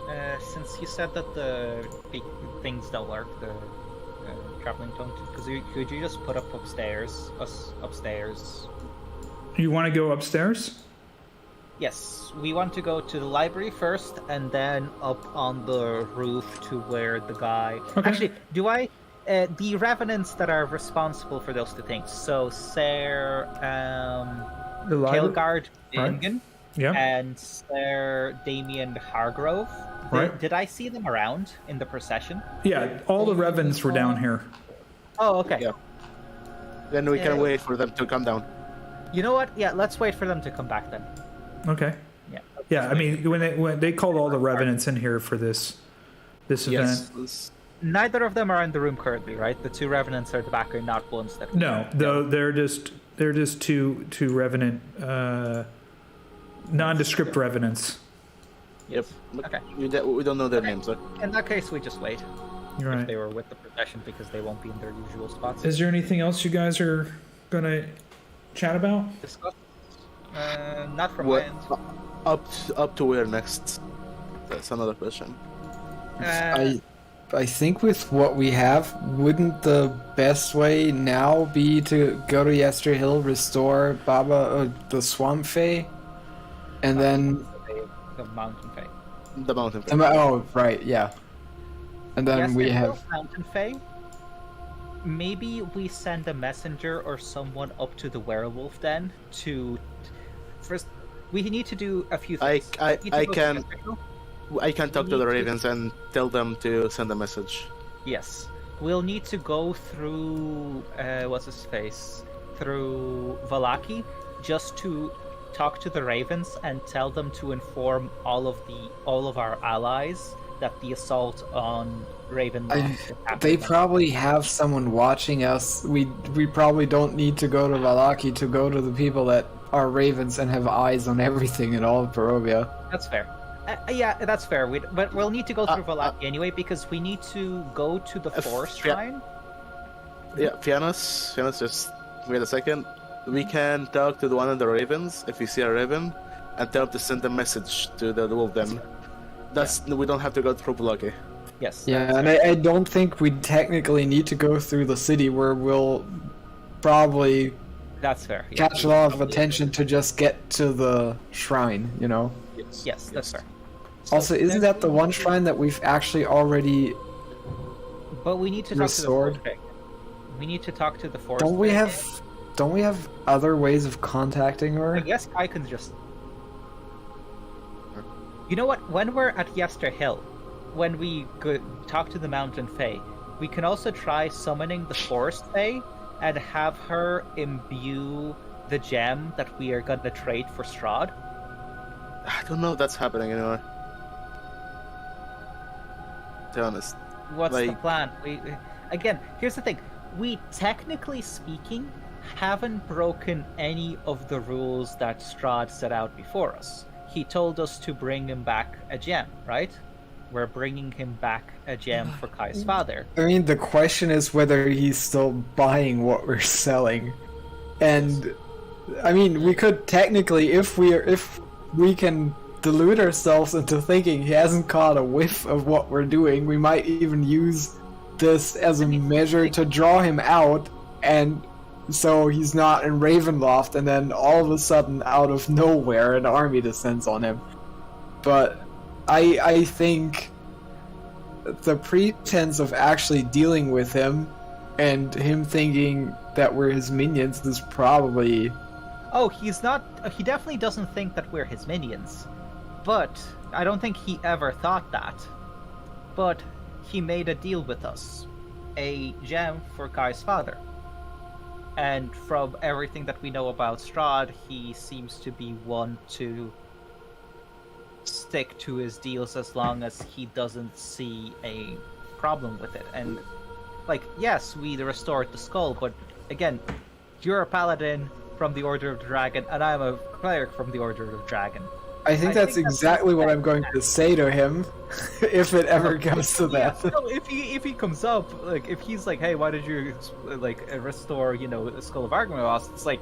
Okay. Since you said that the big things don't work, the traveling don't, could you just put us upstairs? You want to go upstairs? Yes, we want to go to the library first, and then up on the roof to where the guy... Okay. Actually, do I... the Revenants that are responsible for those 2 things, so Sir The library? Kaelgard Right. Ingen Yeah. and Sir Damien Hargrove, Right. did I see them around in the procession? Yeah, all the Revens were down here. Oh, okay. Yeah. Then we can wait for them to come down. You know what? Yeah, let's wait for them to come back then. Okay. Yeah. Yeah, I mean, when they called all the Revenants in here for this event. Yes. Neither of them are in the room currently, right? The 2 Revenants are at the back, are not ones that... No, though they're just two Revenant, nondescript Revenants. Yep. Okay. We don't know their names, right? In that case, we just wait. You're If right. they were with the procession, because they won't be in their usual spots. Is there anything else you guys are gonna chat about? Discuss? Not from my end. Up to where next? That's another question. I think with what we have, wouldn't the best way now be to go to Yester Hill, restore the Swamp Fae, and then... The Mountain Fae. The Mountain Fae. Oh, right, yeah. And then Yes, we and have... Mountain Fae. Maybe we send a messenger or someone up to the werewolf den to... First, we need to do a few things. I can talk to the Ravens and tell them to send a message. Yes. We'll need to go through... what's his face? Through Vallaki, just to talk to the Ravens and tell them to inform all of our allies that the assault on ravenloft is happening. They probably have someone watching us. We probably don't need to go to Vallaki to go to the people that are ravens and have eyes on everything in all of Barovia. That's fair. Yeah, that's fair. But we'll need to go through Vallaki anyway, because we need to go to the forest shrine. Yeah, Fiannos, just wait a second. We can talk to the one of the ravens if we see a raven, and tell them to send a message to the wolf den. We don't have to go through Vallaki. Yes. Yeah, and I don't think we technically need to go through the city, where we'll probably that's fair. Yeah. Catch a lot of attention to just get to the shrine, you know? Yes, that's fair. Also, isn't that the one shrine that we've actually already But we need to restored? Talk to the forest. We need to talk to the forest. Don't we have other ways of contacting her? I guess I can just... You know what? When we're at Yester Hill, when we go talk to the Mountain Fae, we can also try summoning the Forest Fae and have her imbue the gem that we are gonna trade for Strahd. I don't know if that's happening anymore. To be honest. What's the plan? Again, here's the thing. We, technically speaking, haven't broken any of the rules that Strahd set out before us. He told us to bring him back a gem, right? we're bringing him back a gem for Kai's father. I mean, the question is whether he's still buying what we're selling. And, I mean, we could technically, if we can delude ourselves into thinking he hasn't caught a whiff of what we're doing, we might even use this as a measure to draw him out, and so he's not in Ravenloft, and then all of a sudden, out of nowhere, an army descends on him. But I think the pretense of actually dealing with him and him thinking that we're his minions is probably... Oh, he's not... He definitely doesn't think that we're his minions. But I don't think he ever thought that. But he made a deal with us. A gem for Kai's father. And from everything that we know about Strahd, he seems to be one to stick to his deals as long as he doesn't see a problem with it. And, like, yes, we restored the skull, but again, you're a paladin from the Order of the Dragon, and I'm a cleric from the Order of the Dragon. I think that's exactly what I'm going to say to him, if it ever comes to that. Yeah, no, if he comes up, like, if he's like, hey, why did you, like, restore, you know, the Skull of Argamaros? It's like,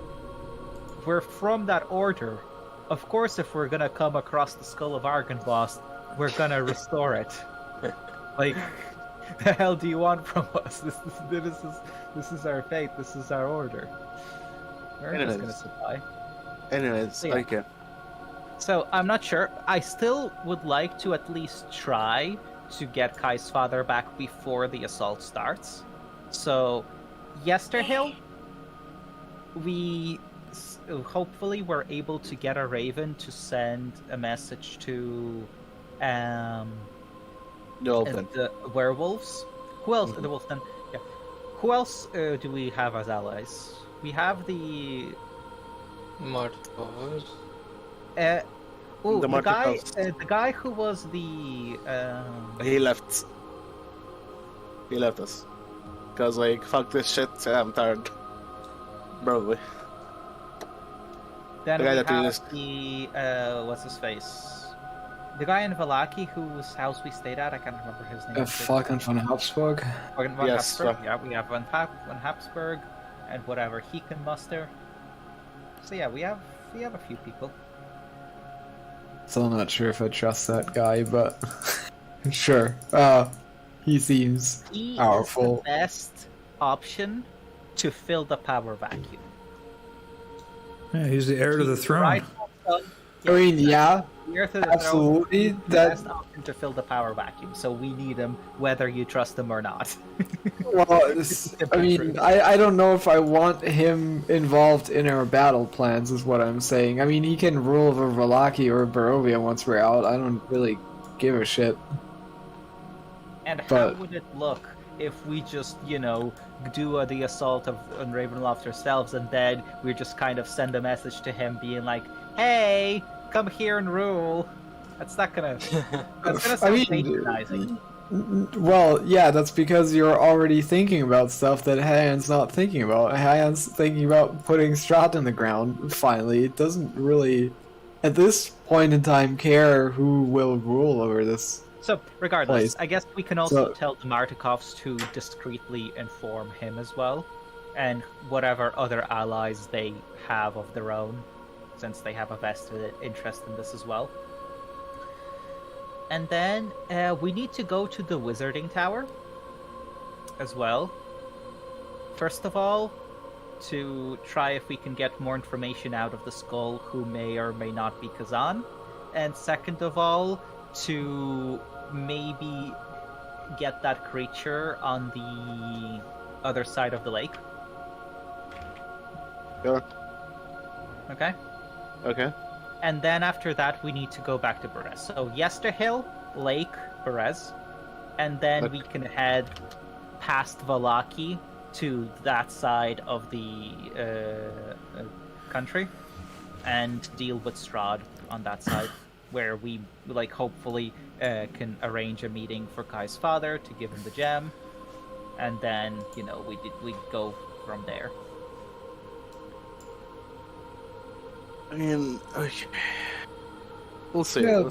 we're from that order. Of course, if we're gonna come across the Skull of Argamaros, we're gonna restore it. Like, the hell do you want from us? This is our fate. This is our order. We're just gonna supply. Anyways, So, yeah. okay. So, I'm not sure. I still would like to at least try to get Kai's father back before the assault starts. So, Yesterhill, we hopefully were able to get a raven to send a message to the werewolves. Who else? The wolf then. Yeah. Who else do we have as allies? We have the Mortals. The the guy who was the He left. He left us. Cause like, fuck this shit, I'm tired. Probably. then the we guy have that we just- the what's his face? The guy in Valaki whose house we stayed at, I can't remember his name. Fucking von Habsburg. Von Yes, Habsburg. Yeah, we have von Habsburg and whatever he can muster. So yeah, we have a few people. Still not sure if I trust that guy, but sure. He seems He powerful. is the best option to fill the power vacuum. Yeah, he's the heir to the throne. Right, son. I mean, yeah, Heir to the throne, absolutely. he's the That best option to fill the power vacuum. So we need him, whether you trust him or not. well, I mean, I don't know if I want him involved in our battle plans. Is what I'm saying. I mean, he can rule over Valaki or Barovia once we're out. I don't really give a shit. And how But- would it look if we just, you know, do the assault on Ravenloft ourselves, and then we just kind of send a message to him being like, "Hey, come here and rule." That's not gonna. That's gonna sound patronizing. Well, yeah, that's because you're already thinking about stuff that Herjann's not thinking about. Herjann's thinking about putting Strahd in the ground, finally. It doesn't really, at this point in time, care who will rule over this. So, regardless, Place. I guess we can also So- tell the Martikovs to discreetly inform him as well, and whatever other allies they have of their own, since they have a vested interest in this as well. And then we need to go to the Wizarding Tower as well. First of all, to try if we can get more information out of the skull who may or may not be Kazan. And second of all, to maybe get that creature on the other side of the lake. Sure. Okay? Okay. And then after that, we need to go back to Berez. So Yesterhill, Lake, Berez. And then Okay. we can head past Valaki to that side of the country and deal with Strahd on that side, where we, like, hopefully can arrange a meeting for Kai's father to give him the gem. And then, you know, we go from there. I mean, okay. We'll see. Yeah.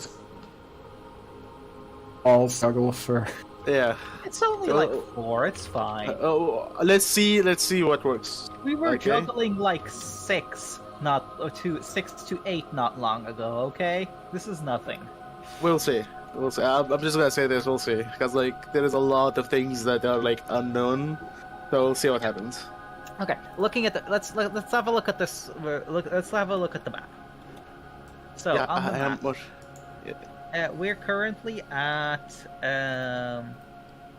all struggle for. Yeah. It's only like 4. It's fine. Oh, let's see what works. We were okay. juggling like 6 to 8 not long ago. Okay, this is nothing. We'll see. We'll see. I'm just gonna say this. We'll see, because like there is a lot of things that are like unknown. So we'll see what happens. Okay, looking at the let's have a look at this. Let's have a look at the map. So Yeah, on the I am map, more. we're currently at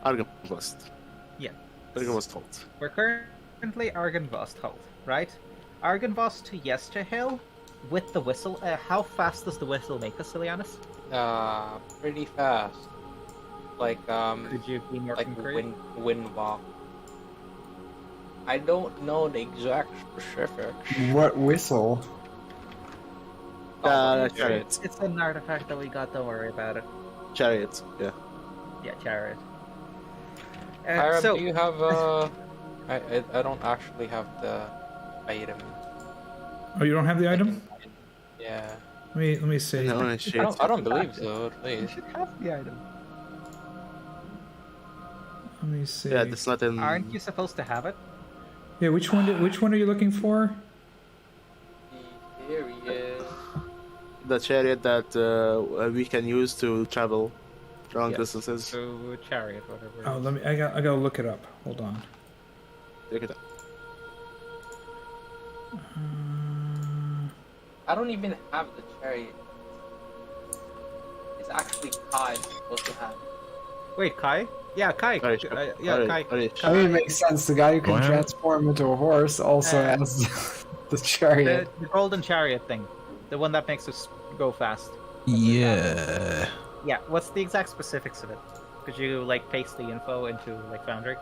Argenvost. yeah. Argenvost Holt. We're currently Argenvost Holt, right? Argenvost to Yesterhill with the whistle. How fast does the whistle make us, Ileanys? Pretty fast. Like Could you be more like concrete? wind walk. I don't know the exact specifics. What whistle? Chariots. It's an artifact that we got. Don't worry about it. Chariots. Yeah. Yeah, chariot. Hiram, So do you have I don't actually have the item. Oh, you don't have the item? Yeah. Let me see. No, I don't believe so. you Please. should have the item. Let me see. Yeah, that's not in. Aren't you supposed to have it? Yeah, which one are you looking for? Here he is. The chariot that we can use to travel long Yes. distances. So chariot, whatever. Oh, let me. I gotta look it up. Hold on. Take it up. I don't even have the chariot. It's actually Kai supposed to have. Wait, Kai? Yeah, Kai. Hurray, Yeah, hurry, Kai. hurry. I mean, it makes sense. The guy who can Wow. transform into a horse also has the chariot. The golden chariot thing. The one that makes us go fast. Yeah. Yeah, what's the exact specifics of it? Could you, like, paste the info into, like, Foundry?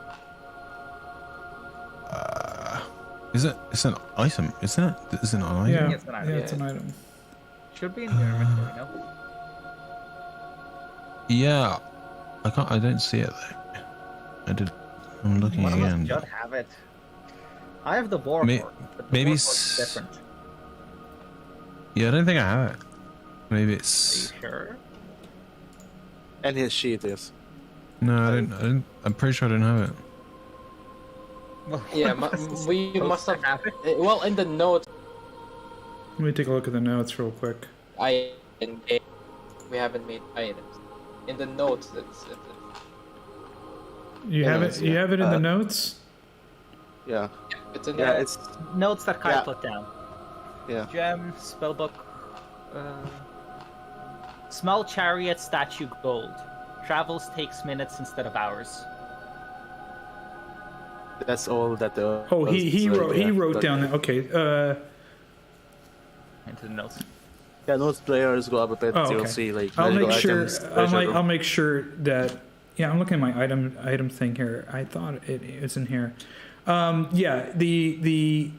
Is it? It's an item, isn't it? Is it an item? Yeah, it's an item. yeah, it's an item. Should be in your inventory, no? Yeah. I don't see it though. I'm looking One of us again. should have it. I have the war May- Horse, but the maybe war horse is s- different. Yeah, I don't think I have it. Maybe Are it's. you sure? And his sheet is. No, I don't. I'm pretty sure I don't have it. Well, Yeah, one of us is we supposed must to have. it. Well, in the notes, Let me take a look at the notes real quick. we haven't made items. In the notes, it's You have it. You have it in the notes. Yeah. it's in Yeah, there. it's. Notes that Kai Yeah. put down. Yeah. Gem, spellbook. Small chariot statue gold. Travels takes minutes instead of hours. That's all that the. Oh, he wrote that- down that. Okay. Into the notes. Yeah, those players go up a bit. Oh, You'll okay. see like. I'll magical make sure. items, treasure room. I'll make sure that. Yeah, I'm looking at my item thing here. I thought it's in here. Yeah, the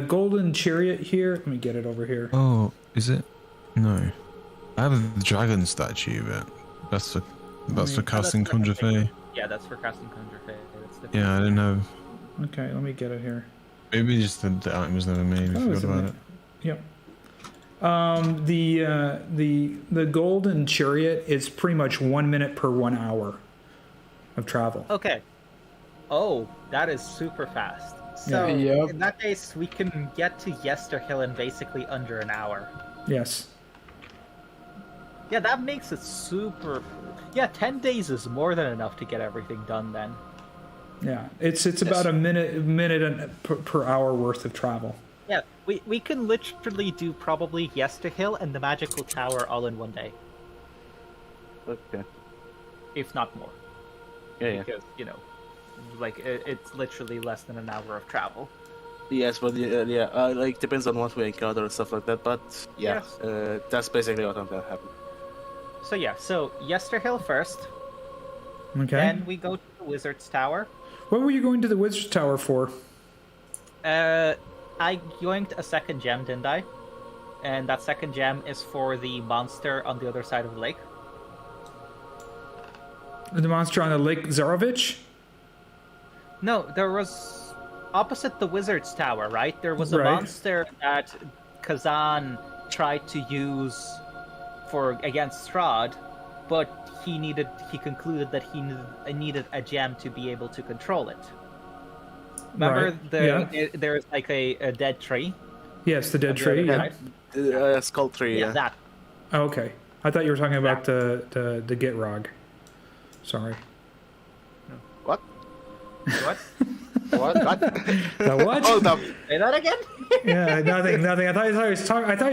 golden chariot here. Let me get it over here. Oh, is it? No. I have a dragon statue, but that's for casting Conjure Fey. Yeah, that's for casting Conjure Fey. That's different. Yeah, I didn't have. Okay, let me get it here. Maybe just the item was never made. We Oh, it's forgot in about there. it. Yep. The golden chariot is pretty much 1 minute per 1 hour of travel. Okay. Oh, that is super fast. So, Yeah. Yep. in that case, we can get to Yesterhill in basically under an hour. Yes. Yeah, that makes it super... Yeah, 10 days is more than enough to get everything done then. Yeah. It's about a minute per hour worth of travel. Yeah, we can literally do probably Yesterhill and the Magical Tower all in 1 day, Okay. if not more. Yeah. Because, you know, like, it's literally less than an hour of travel. Yes, but like depends on what we encounter and stuff like that. But yeah, Yes. that's basically what I'm gonna happen. So yeah, so Yesterhill first, Okay. then we go to the Wizard's Tower. What were you going to the Wizard's Tower for? I yoinked a second gem, didn't I? And that second gem is for the monster on the other side of the lake. The monster on the Lake Zarovich? No, there was opposite the Wizard's Tower, right? There was a Right. monster that Kazan tried to use against Strahd, but he concluded that he needed a gem to be able to control it. Remember, there's like a dead tree. Yes, the dead tree. Yeah. Skull tree. Yeah, that. Oh, okay. I thought you were talking about the Gitrog. Sorry. What? What? What? The what? Hold up. Say that again? Yeah, nothing. I thought you were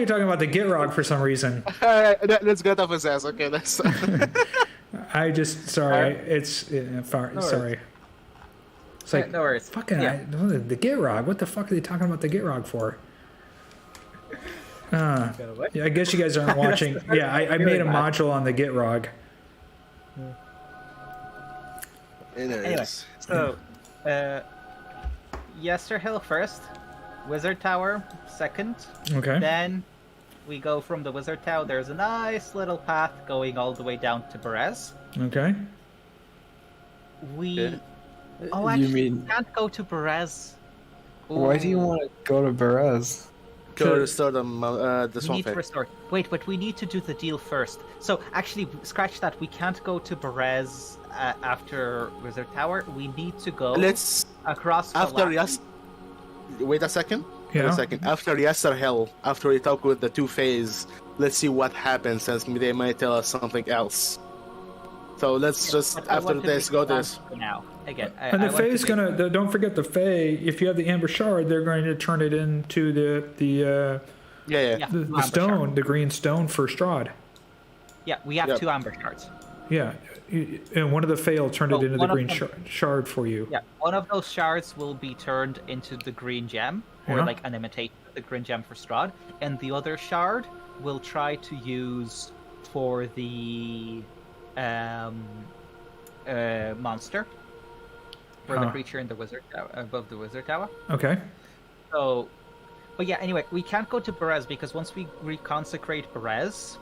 talking about the Gitrog for some reason. Let's get off his ass. Okay, that's. Sorry. Sorry. It's like, no worries. Fucking the Gitrog. What the fuck are they talking about the Gitrog for? Yeah, I guess you guys aren't watching. Yeah, I made a module on the Gitrog. Anyway, so Yesterhill first, Wizard Tower second. Okay. Then we go from the Wizard Tower. There's a nice little path going all the way down to Berez. Okay. We actually can't go to Berez. Why do you want to go to Berez? To restore the we need to restore. Wait, but we need to do the deal first. So actually, scratch that. We can't go to Berez after Wizard Tower. We need to go. Let's across. After wait a second. Yeah. Wait a second. After Yesterhill, after we talk with the two Fays, let's see what happens, since they might tell us something else. So let's just after this go this. For now. Again, and the Fae's gonna. Don't forget the Fae. If you have the Amber Shard, they're going to turn it into the stone, Shard. the green stone for Strahd. Yeah, we have 2 Amber Shards. Yeah, and one of the Fae will turn it into the green shard for you. Yeah, one of those shards will be turned into the green gem, or like an imitation of the green gem for Strahd, and the other shard will try to use for the monster. For the creature in the wizard tower, above the wizard tower. Okay. So, but yeah, anyway, we can't go to Berez because once we reconsecrate Berez,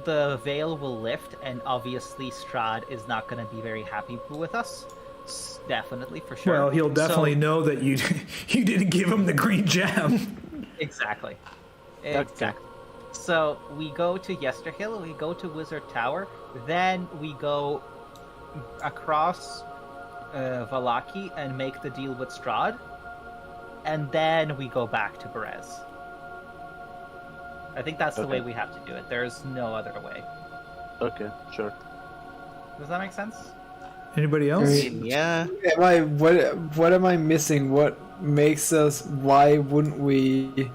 the veil will lift, and obviously Strahd is not going to be very happy with us. Definitely, for sure. Well, he'll definitely know that you didn't give him the green gem. Exactly. Exactly. So we go to Yesterhill, we go to Wizard Tower, then we go across Vallaki and make the deal with Strahd, and then we go back to Berez. I think that's the way we have to do it. There's no other way. Okay, sure. Does that make sense? Anybody else? Yeah. What am I missing? What makes us? Why would we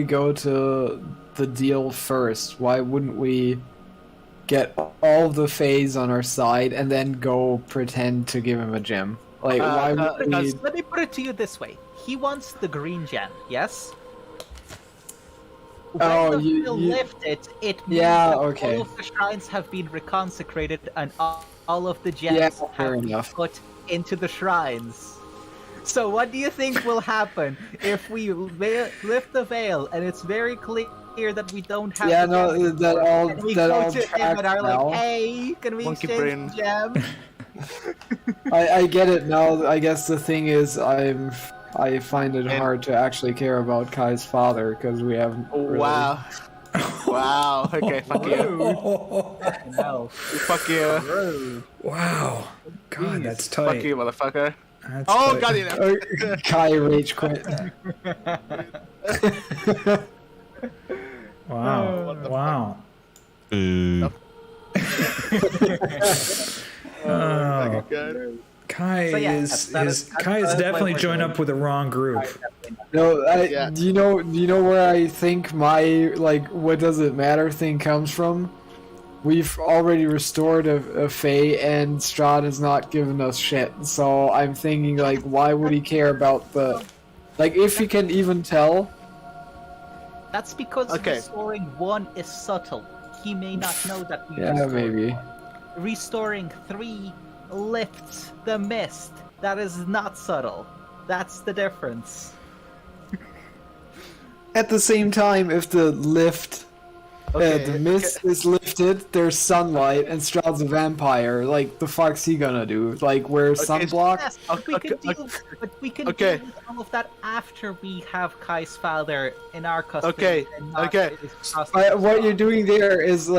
go to the deal first? Why wouldn't we get all the Fays on our side and then go pretend to give him a gem? Like, why would we... Let me put it to you this way. He wants the green gem, yes? When the veil lifted, it means that all of the shrines have been reconsecrated and all of the gems have been put into the shrines. So what do you think will happen if we lift the veil and it's very clear that we don't have that all and we that go all to him and are now. like, hey, can we Monkey exchange the gem? I get it now. I guess the thing is, I find it hard to actually care about Kai's father because we have. Wow. Wow. Okay. Fuck you. No. Fuck you. Wow. God, that's tight. Fuck you, motherfucker. That's Oh, tight. got it. Kai rage quit. Wow. Wow. Oh, God. Kai So, yeah, is that's Kai is definitely joined up with the wrong group. No, do you know where I think my what does it matter thing comes from? We've already restored a Fae, and Strahd has not given us shit. So I'm thinking why would he care about the if he can even tell? That's because restoring one is subtle. He may not know that we restored maybe. one. Restoring 3 lifts the mist. That is not subtle. That's the difference. At the same time, if the mist is lifted, there's sunlight, and Strahd's a vampire. The fuck's he gonna do? Wear sunblock? Yes, but we can deal with all of that after we have Kai's father in our custody. Okay, and not okay. his custody. What you're doing there is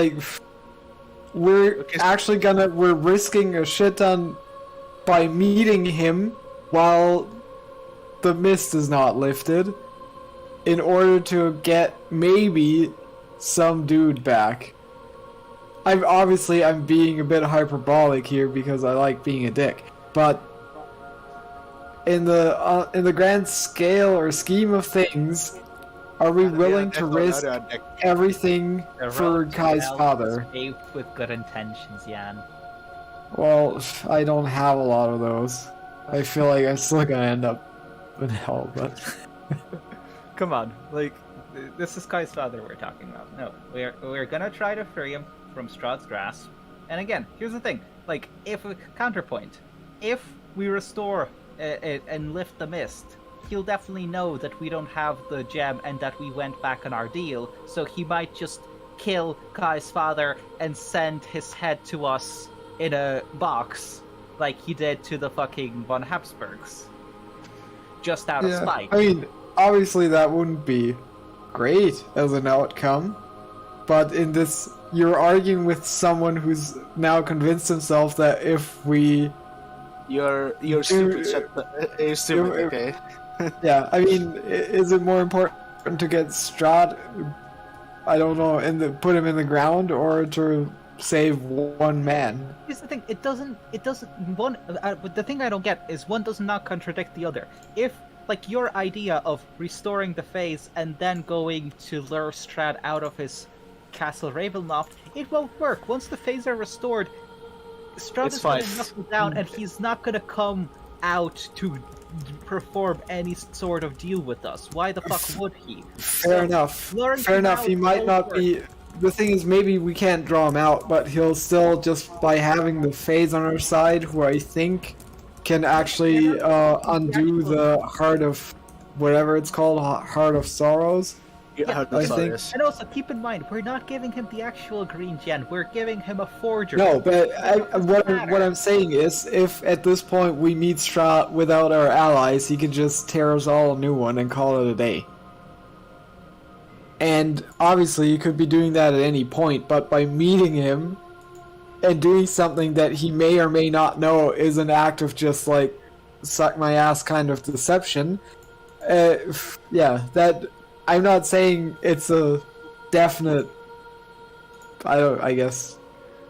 we're we're risking a shit ton by meeting him while the mist is not lifted in order to get maybe some dude back. I'm being a bit hyperbolic here because I like being a dick, but in the grand scale or scheme of things, are we willing to risk everything for Kai's father? With good intentions, Jan. Well, I don't have a lot of those. I feel like I'm still gonna end up in hell, but Come on, like, this is Kai's father we're talking about. No, we're gonna try to free him from Strahd's grasp. And again, here's the thing: like, if counterpoint, if we restore it and lift the mist, he'll definitely know that we don't have the gem and that we went back on our deal. So he might just kill Kai's father and send his head to us in a box, like he did to the fucking von Habsburgs, just out of spite. I mean, obviously that wouldn't be great as an outcome, but in this, you're arguing with someone who's now convinced himself that if we... You're stupid, you're stupid, okay? Yeah, I mean, is it more important to get Strahd, I don't know, put him in the ground, or to save one man? Here's the thing, it doesn't, one, the thing I don't get is one does not contradict the other. If, like, your idea of restoring the phase and then going to lure Strahd out of his castle Ravenloft, it won't work. Once the phase are restored, Strahd is going to knuckle down and he's not going to come out to perform any sort of deal with us. Why the fuck would he? Fair enough. He might not be... The thing is, maybe we can't draw him out, but he'll still, just by having the phase on our side, who I think can actually undo the Heart of... whatever it's called, Heart of Sorrows. Yeah, I think. And also, keep in mind, we're not giving him the actual green gem, we're giving him a forger. No, but what I'm saying is, if at this point we meet Strahd without our allies, he can just tear us all a new one and call it a day. And obviously, you could be doing that at any point, but by meeting him and doing something that he may or may not know is an act of just like suck my ass kind of deception, that. I'm not saying it's a definite, I guess,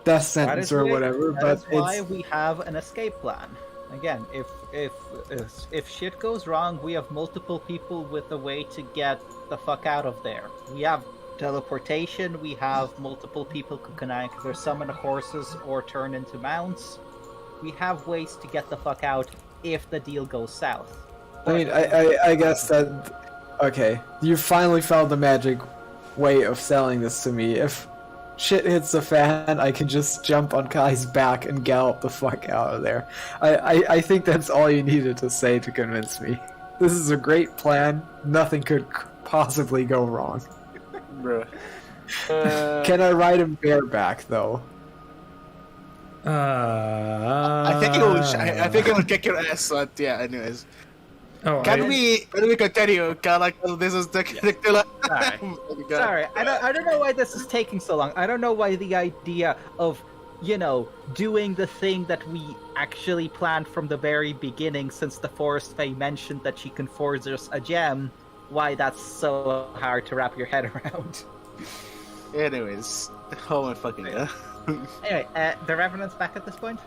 death sentence or whatever, but that's why we have an escape plan. Again, if shit goes wrong, we have multiple people with a way to get the fuck out of there. We have teleportation, we have multiple people who can either summon horses or turn into mounts. We have ways to get the fuck out if the deal goes south. I mean, I guess that... Okay, you finally found the magic way of selling this to me. If shit hits the fan, I can just jump on Kai's back and gallop the fuck out of there. I think that's all you needed to say to convince me. This is a great plan. Nothing could possibly go wrong. Bruh. Can I ride him bareback, though? I think it will kick your ass, but yeah, anyways. Can we continue? This is the Sorry, I don't know why this is taking so long. I don't know why the idea of, doing the thing that we actually planned from the very beginning, since the Forest Fae mentioned that she can forge us a gem, why that's so hard to wrap your head around. Anyways, oh my fucking god. Anyway, the Revenant's back at this point?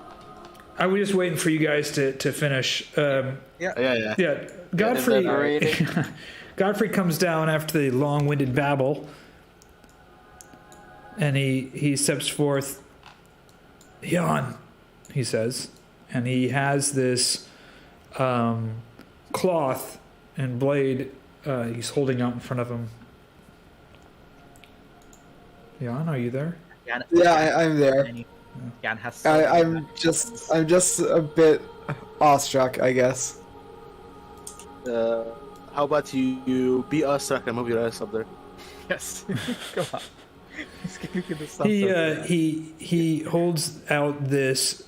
I was just waiting for you guys to finish. Yeah. Godfrey comes down after the long-winded babble, and he steps forth. Herjann, he says, and he has this cloth and blade he's holding out in front of him. Herjann, are you there? Yeah, I'm there. Jan has I'm just a bit awestruck, I guess. How about you be awestruck and move your ass up there? Yes. Come on. He holds out this.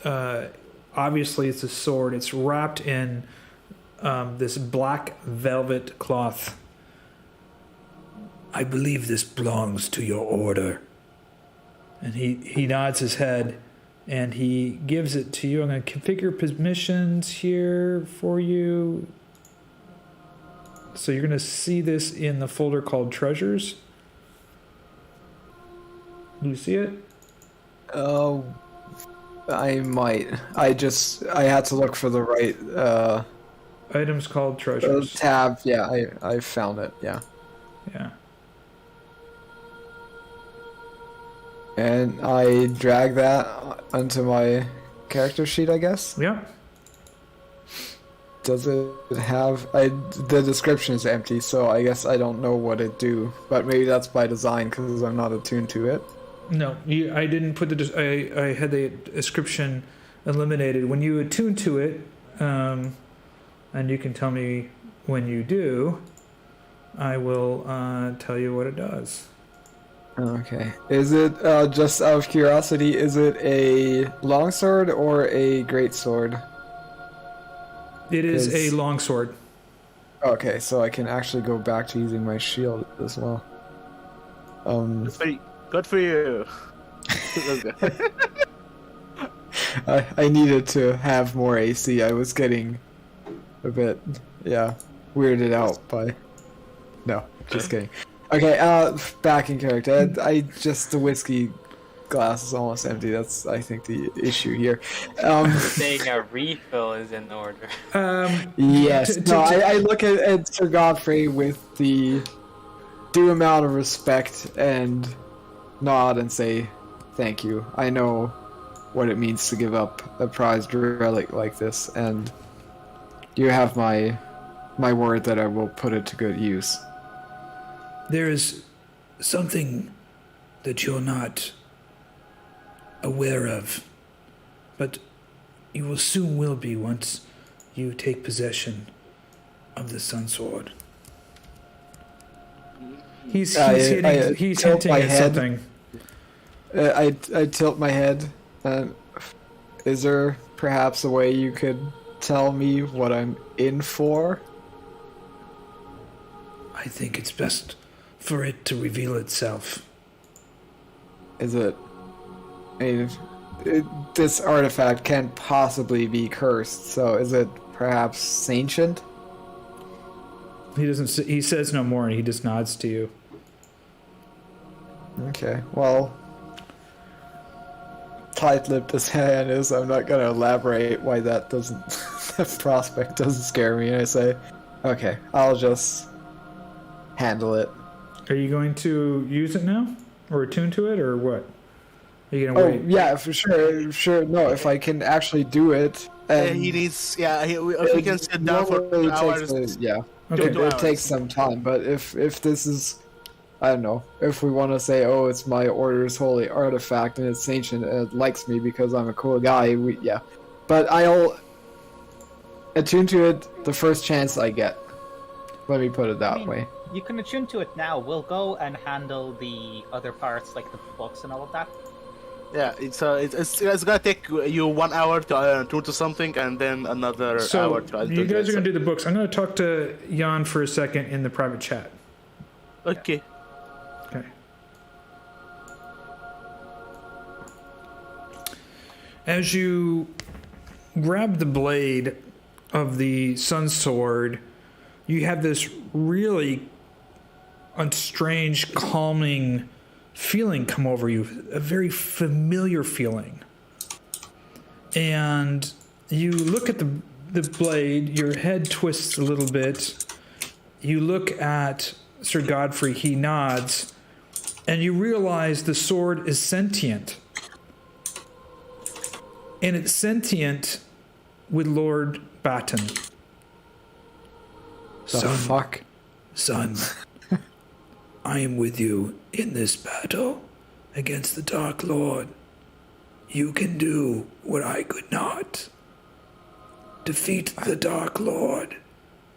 Obviously, it's a sword. It's wrapped in this black velvet cloth. I believe this belongs to your order. And he nods his head, and he gives it to you. I'm going to configure permissions here for you. So you're going to see this in the folder called Treasures. Do you see it? I might. I had to look for the right Items called Treasures. tab. Yeah, I found it. Yeah. Yeah. And I drag that onto my character sheet, I guess. Yeah. Does it have... the description is empty, so I guess I don't know what it do. But maybe that's by design, because I'm not attuned to it. No, I didn't put I had the description eliminated. When you attune to it, and you can tell me when you do, I will tell you what it does. Okay. Is it, just out of curiosity, is it a longsword or a greatsword? It is a longsword. Okay, so I can actually go back to using my shield as well. Good for you. I needed to have more AC. I was getting a bit, weirded out by... No, just kidding. Okay, back in character. The whiskey glass is almost empty. That's, I think, the issue here. Saying a refill is in order. Yes. I look at Sir Godfrey with the due amount of respect and nod and say, thank you. I know what it means to give up a prized relic like this, and you have my word that I will put it to good use. There is something that you're not aware of, but you will soon will be once you take possession of the Sun Sword. He's hinting at something. I tilt my head. Is there perhaps a way you could tell me what I'm in for? I think it's best for it to reveal itself. Is it... this artifact can't possibly be cursed, so is it perhaps sentient? He doesn't. He says no more, and he just nods to you. Okay, well, tight-lipped as Herjann is, I'm not gonna elaborate why that doesn't... that prospect doesn't scare me. I say, okay, I'll just handle it. Are you going to use it now, or attune to it, or what? Are you gonna wait? Oh yeah, for sure. No, if I can actually do it. He needs. Yeah, if we can sit down for 2 hours. Okay, it takes some time, but if this is, I don't know, if we want to say, oh, it's my order's holy artifact and it's ancient and it likes me because I'm a cool guy, but I'll attune to it the first chance I get. Let me put it that way. You can attune to it now. We'll go and handle the other parts, like the books and all of that. Yeah, it's gonna take you 1 hour to attune to something, and then another hour to attune. You guys are gonna do the books. I'm gonna talk to Jan for a second in the private chat. Okay. Okay. As you grab the blade of the Sun Sword, you have this really strange, calming feeling come over you, a very familiar feeling. And you look at the blade, your head twists a little bit. You look at Sir Godfrey, he nods, and you realize the sword is sentient. And it's sentient with Lord Batten. Son, I am with you in this battle against the Dark Lord. You can do what I could not. Defeat the Dark Lord.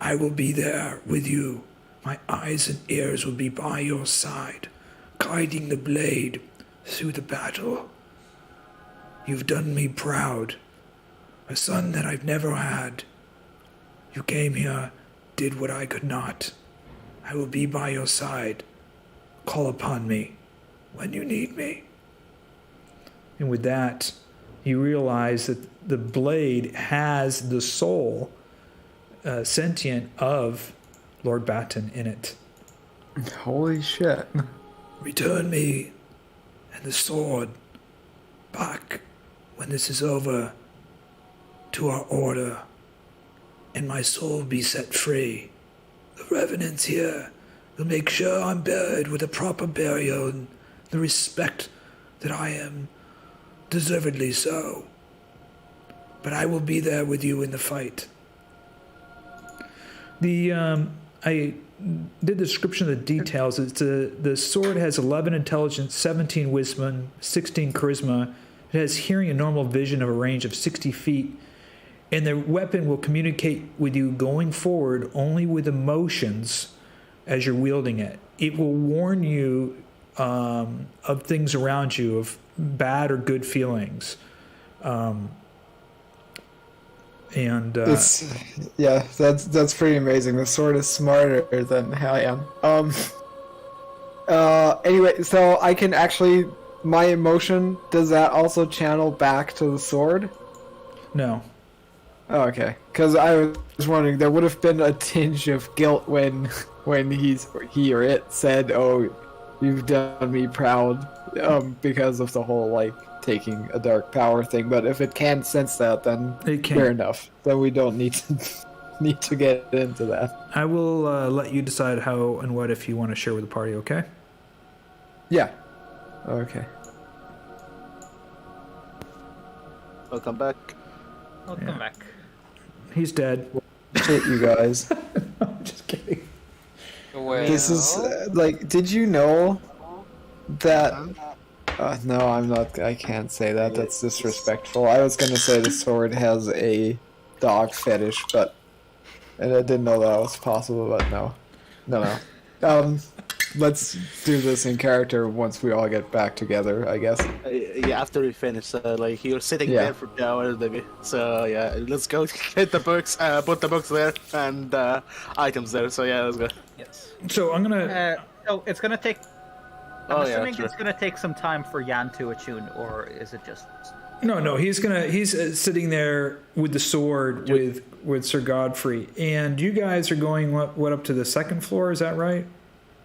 I will be there with you. My eyes and ears will be by your side, guiding the blade through the battle. You've done me proud. A son that I've never had. You came here, did what I could not. I will be by your side. Call upon me when you need me. And with that, you realize that the blade has the soul sentient of Lord Batten in it. Holy shit. Return me and the sword back when this is over to our order, and my soul be set free. The revenants here will make sure I'm buried with a proper burial and the respect that I am deservedly so. But I will be there with you in the fight. I did the description of the details. It's the sword has 11 intelligence, 17 wisdom, 16 charisma. It has hearing and normal vision of a range of 60 feet. And the weapon will communicate with you going forward only with emotions as you're wielding it. It will warn you of things around you, of bad or good feelings. That's pretty amazing. The sword is smarter than I am. Anyway, so I can actually, my emotion, does that also channel back to the sword? No. Oh, okay. Because I was wondering, there would have been a tinge of guilt when he or it said, "Oh, you've done me proud," because of the whole like taking a dark power thing. But if it can't sense that, then fair enough. Then we don't need to get into that. I will let you decide how and what if you want to share with the party. Okay. Yeah. Okay. Welcome back. Welcome back. He's dead. Shit, you guys. I'm just kidding. Well, This is like, did you know that? No, I'm not. I can't say that. That's disrespectful. I was gonna say the sword has a dog fetish, and I didn't know that was possible. But no. Let's do this in character once we all get back together, I guess. Yeah, after we finish, like you're sitting there for hours, maybe. So yeah, let's go get the books, put the books there and items there. So yeah, let's go. Yes. So I'm gonna. So it's gonna take. I'm assuming it's gonna take some time for Jan to attune, or is it just? No. He's sitting there with the sword with Sir Godfrey, and you guys are going what up to the second floor? Is that right?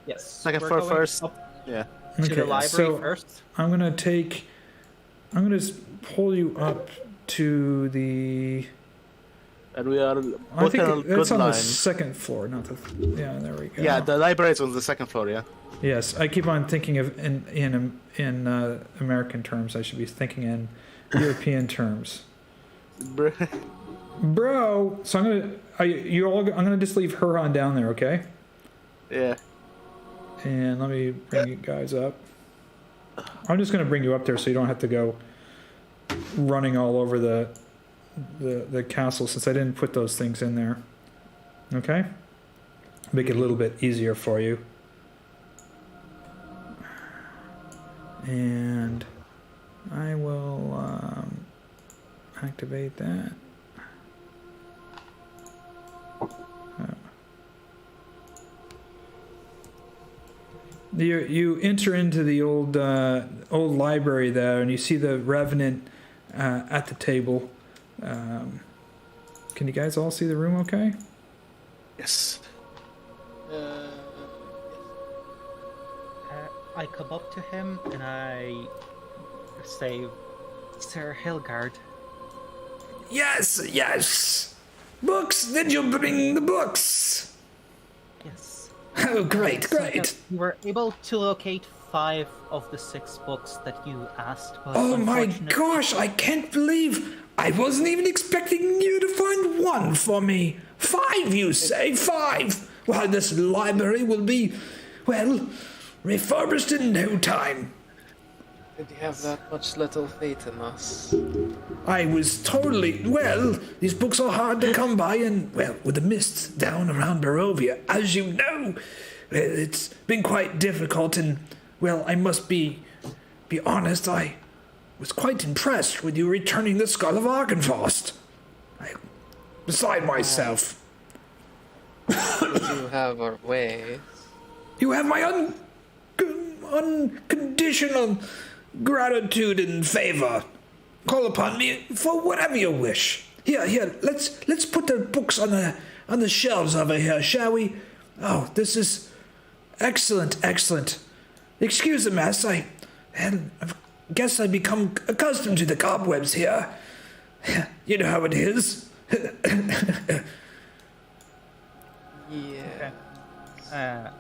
Yes. Second floor first. Yeah. To the library first. I'm gonna pull you up to the. And we are. I think that's on line. the second floor, not the. Yeah, there we go. Yeah, the library is on the second floor. Yeah. Yes, I keep on thinking of in American terms. I should be thinking in European terms. Bro, so I'm gonna just leave Herjann down there, okay? Yeah. And let me bring you guys up. I'm just gonna bring you up there so you don't have to go running all over the castle since I didn't put those things in there. Okay? Make it a little bit easier for you. And I will activate that. You enter into the old library there, and you see the Revenant at the table. Can you guys all see the room okay? Yes. I come up to him and I say, "Sir Hilgard." Yes. Books? Did you bring the books? Yes. Oh, great. We were able to locate 5 of the 6 books that you asked, but Oh my gosh, I can't believe I wasn't even expecting you to find one for me. 5, you say? 5? Well, this library will be, refurbished in no time. Did you have that much little faith in us? I was totally, these books are hard to come by, and, with the mists down around Barovia, as you know, it's been quite difficult, and, I must be honest, I was quite impressed with you returning the Skull of Argynvost. I'm beside myself. You have our ways. You have my unconditional gratitude and favor. Call upon me for whatever you wish. Here, let's put the books on the shelves over here, shall we? Oh, this is excellent. Excuse the mess, I guess I become accustomed to the cobwebs here. You know how it is. Yeah.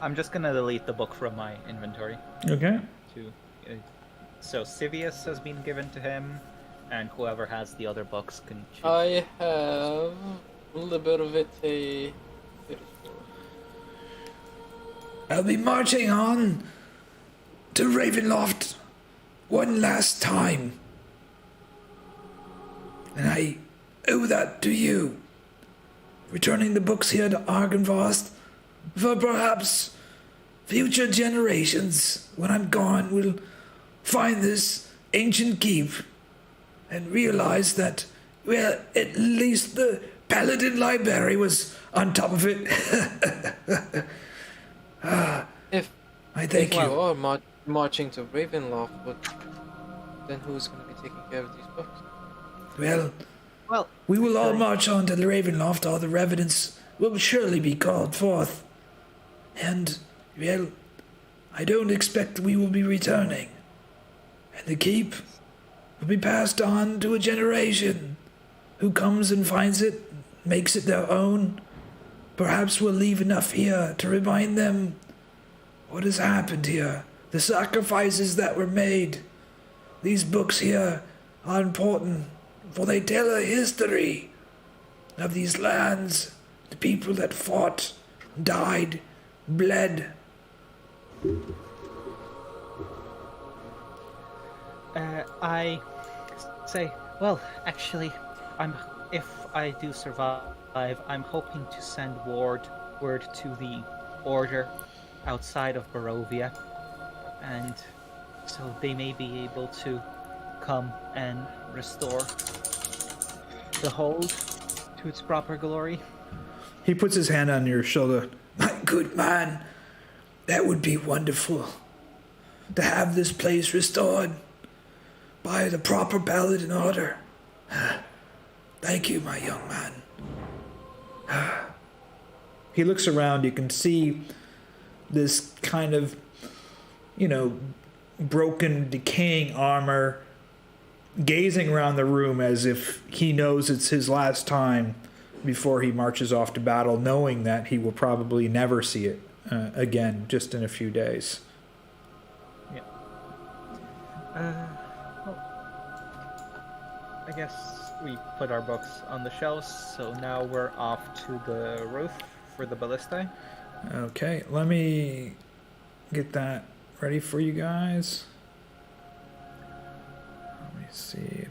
I'm just gonna delete the book from my inventory. Okay. So Sivius has been given to him, and whoever has the other books can choose. I have Barovia. I'll be marching on to Ravenloft one last time. And I owe that to you. Returning the books here to Argynvost for perhaps future generations, when I'm gone, will find this ancient keep and realize that, well, at least the Paladin library was on top of it. If I thank we you. are marching to Ravenloft, but then who's going to be taking care of these books? Well, we will all march on to the Ravenloft. All the revenants will surely be called forth. And, well, I don't expect we will be returning. And the keep will be passed on to a generation who comes and finds it, makes it their own. Perhaps we'll leave enough here to remind them what has happened here, the sacrifices that were made. These books here are important, for they tell a history of these lands, the people that fought, died, bled. I say, well, actually, if I do survive, I'm hoping to send word to the Order outside of Barovia, and so they may be able to come and restore the hold to its proper glory. He puts his hand on your shoulder. My good man, that would be wonderful, to have this place restored by the proper Paladin order. Thank you, my young man. He looks around. You can see this kind of, broken, decaying armor, gazing around the room as if he knows it's his last time before he marches off to battle, knowing that he will probably never see it again, just in a few days. Yeah. I guess we put our books on the shelves, so now we're off to the roof for the ballistae. Okay, let me get that ready for you guys. Let me see if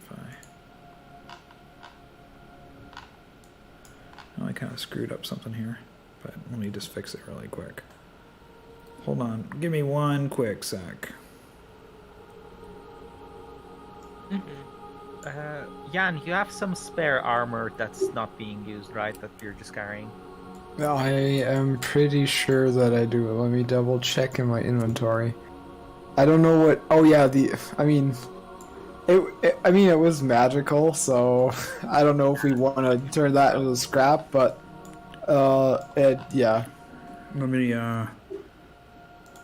I kind of screwed up something here, but let me just fix it really quick. Hold on, give me one quick sec. Jan, you have some spare armor that's not being used, right? That you're just carrying. I am pretty sure that I do. Let me double check in my inventory. I don't know what. Oh yeah, it was magical, so I don't know if we want to turn that into scrap, but yeah. Let me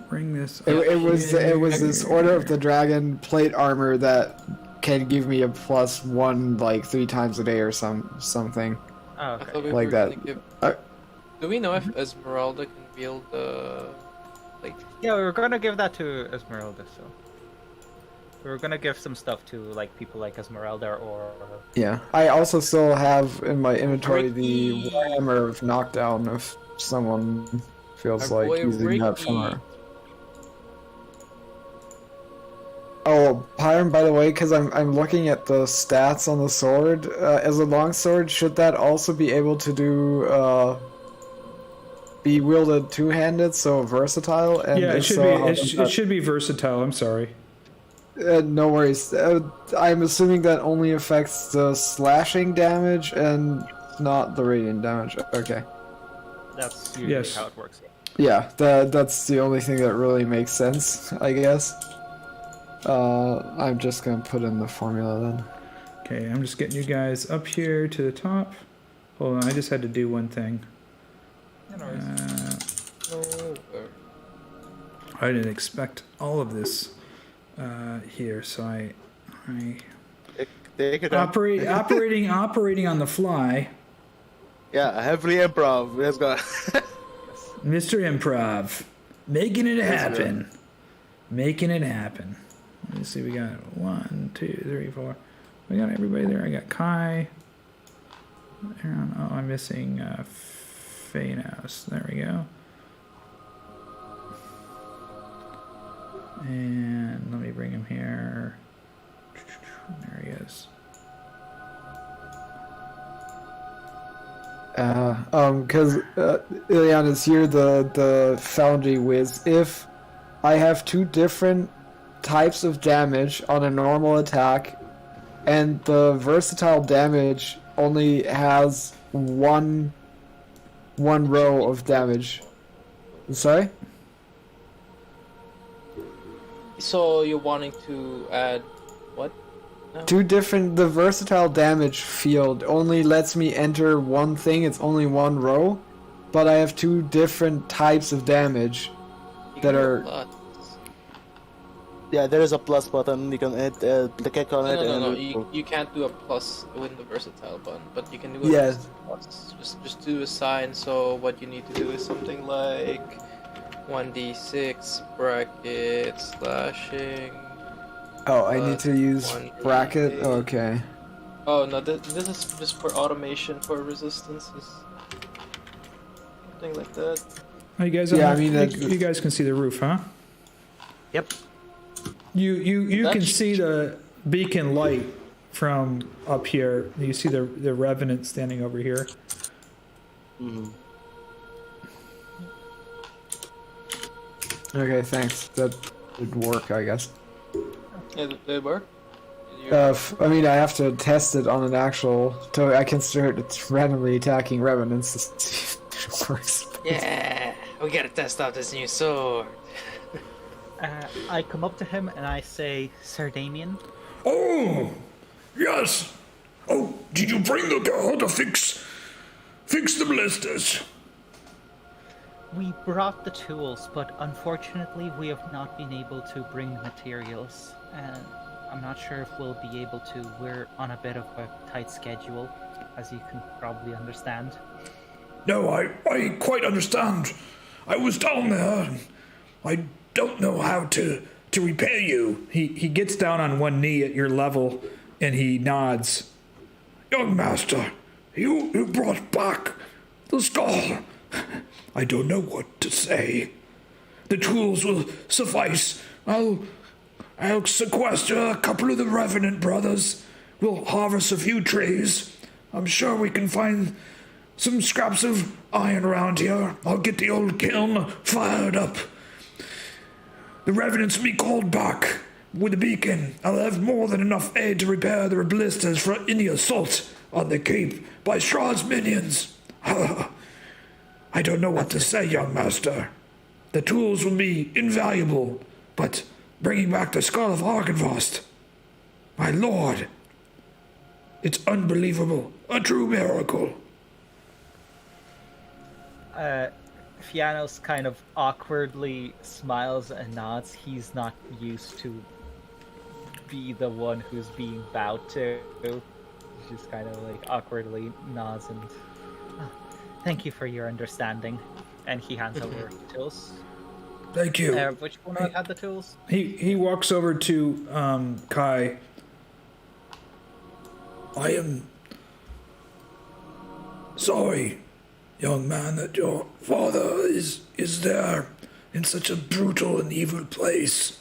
bring this. It was this Order of the Dragon plate armor that can give me a +1 like 3 times a day or something. Oh, I thought okay. we Like were that. gonna give... Do we know if Esmeralda can wield the plate? Yeah, we were gonna give that to Esmeralda, so we were gonna give some stuff to like people like Esmeralda or. Yeah, I also still have in my inventory the Warhammer of Knockdown if someone feels Our like boy using that Ricky. for. Oh, Pyron, by the way, because I'm looking at the stats on the sword. As a longsword, should that also be able to do be wielded two-handed, so versatile? And Yeah, it if should so, be. how It, does it that- should be versatile. I'm sorry. No worries. I'm assuming that only affects the slashing damage and not the radiant damage. Okay. That's usually Yes. how it works. Yeah, that's the only thing that really makes sense, I guess. I'm just gonna put in the formula then. Okay, I'm just getting you guys up here to the top. Hold on, I just had to do one thing. I didn't expect all of this here, so I Take it up. operating on the fly. Yeah, heavily improv. Let's go. Mr. Improv, making it happen. Making it happen. Let's see, we got 1, 2, 3, 4. We got everybody there. I got Kai. Oh, I'm missing Fiannos. There we go. And let me bring him here. There he is. Because Ileanys, you're the foundry whiz. If I have 2 different types of damage on a normal attack, and the versatile damage only has one row of damage. Sorry? So you're wanting to add what? No. 2 different. The versatile damage field only lets me enter one thing. It's only 1 row, but I have 2 different types of damage that are. Yeah, there is a plus button. You can click on it. No. You can't do a plus with the versatile button, but you can do a plus. Just do a sign. So what you need to do is something like 1d6 bracket slashing. Oh, I need to use bracket? Okay. Oh no, this is just for automation for resistances. Something like that. Oh, you guys, Yeah, I mean, you guys can see the roof, huh? Yep. You can see the beacon light from up here. You see the revenant standing over here. Mm-hmm. Okay, thanks. That would work, I guess. Yeah, did it work? I mean, I have to test it on an actual. So I can start randomly attacking revenants to see if it works. Yeah, we gotta test out this new sword. I come up to him and I say, Sir Damien. Oh, yes. Oh, did you bring the girl to fix the blisters? We brought the tools, but unfortunately we have not been able to bring materials. And I'm not sure if we'll be able to. We're on a bit of a tight schedule, as you can probably understand. No, I quite understand. I was down there, and I don't know how to repair you. He gets down on one knee at your level, and he nods. Young master, you brought back the skull. I don't know what to say. The tools will suffice. I'll sequester a couple of the Revenant brothers. We'll harvest a few trees. I'm sure we can find some scraps of iron around here. I'll get the old kiln fired up. The Revenants will be called back with the beacon. I'll have more than enough aid to repair the blisters for any assault on the keep by Strahd's minions. I don't know what to say, young master. The tools will be invaluable, but bringing back the skull of Argynvost, my lord, it's unbelievable, a true miracle. Fiannos kind of awkwardly smiles and nods. He's not used to be the one who's being bowed to. He just kind of like awkwardly nods and thank you for your understanding. And he hands over the tools. Thank you. Which one of you had the tools? He walks over to Kai. I am sorry, young man, that your father is there in such a brutal and evil place.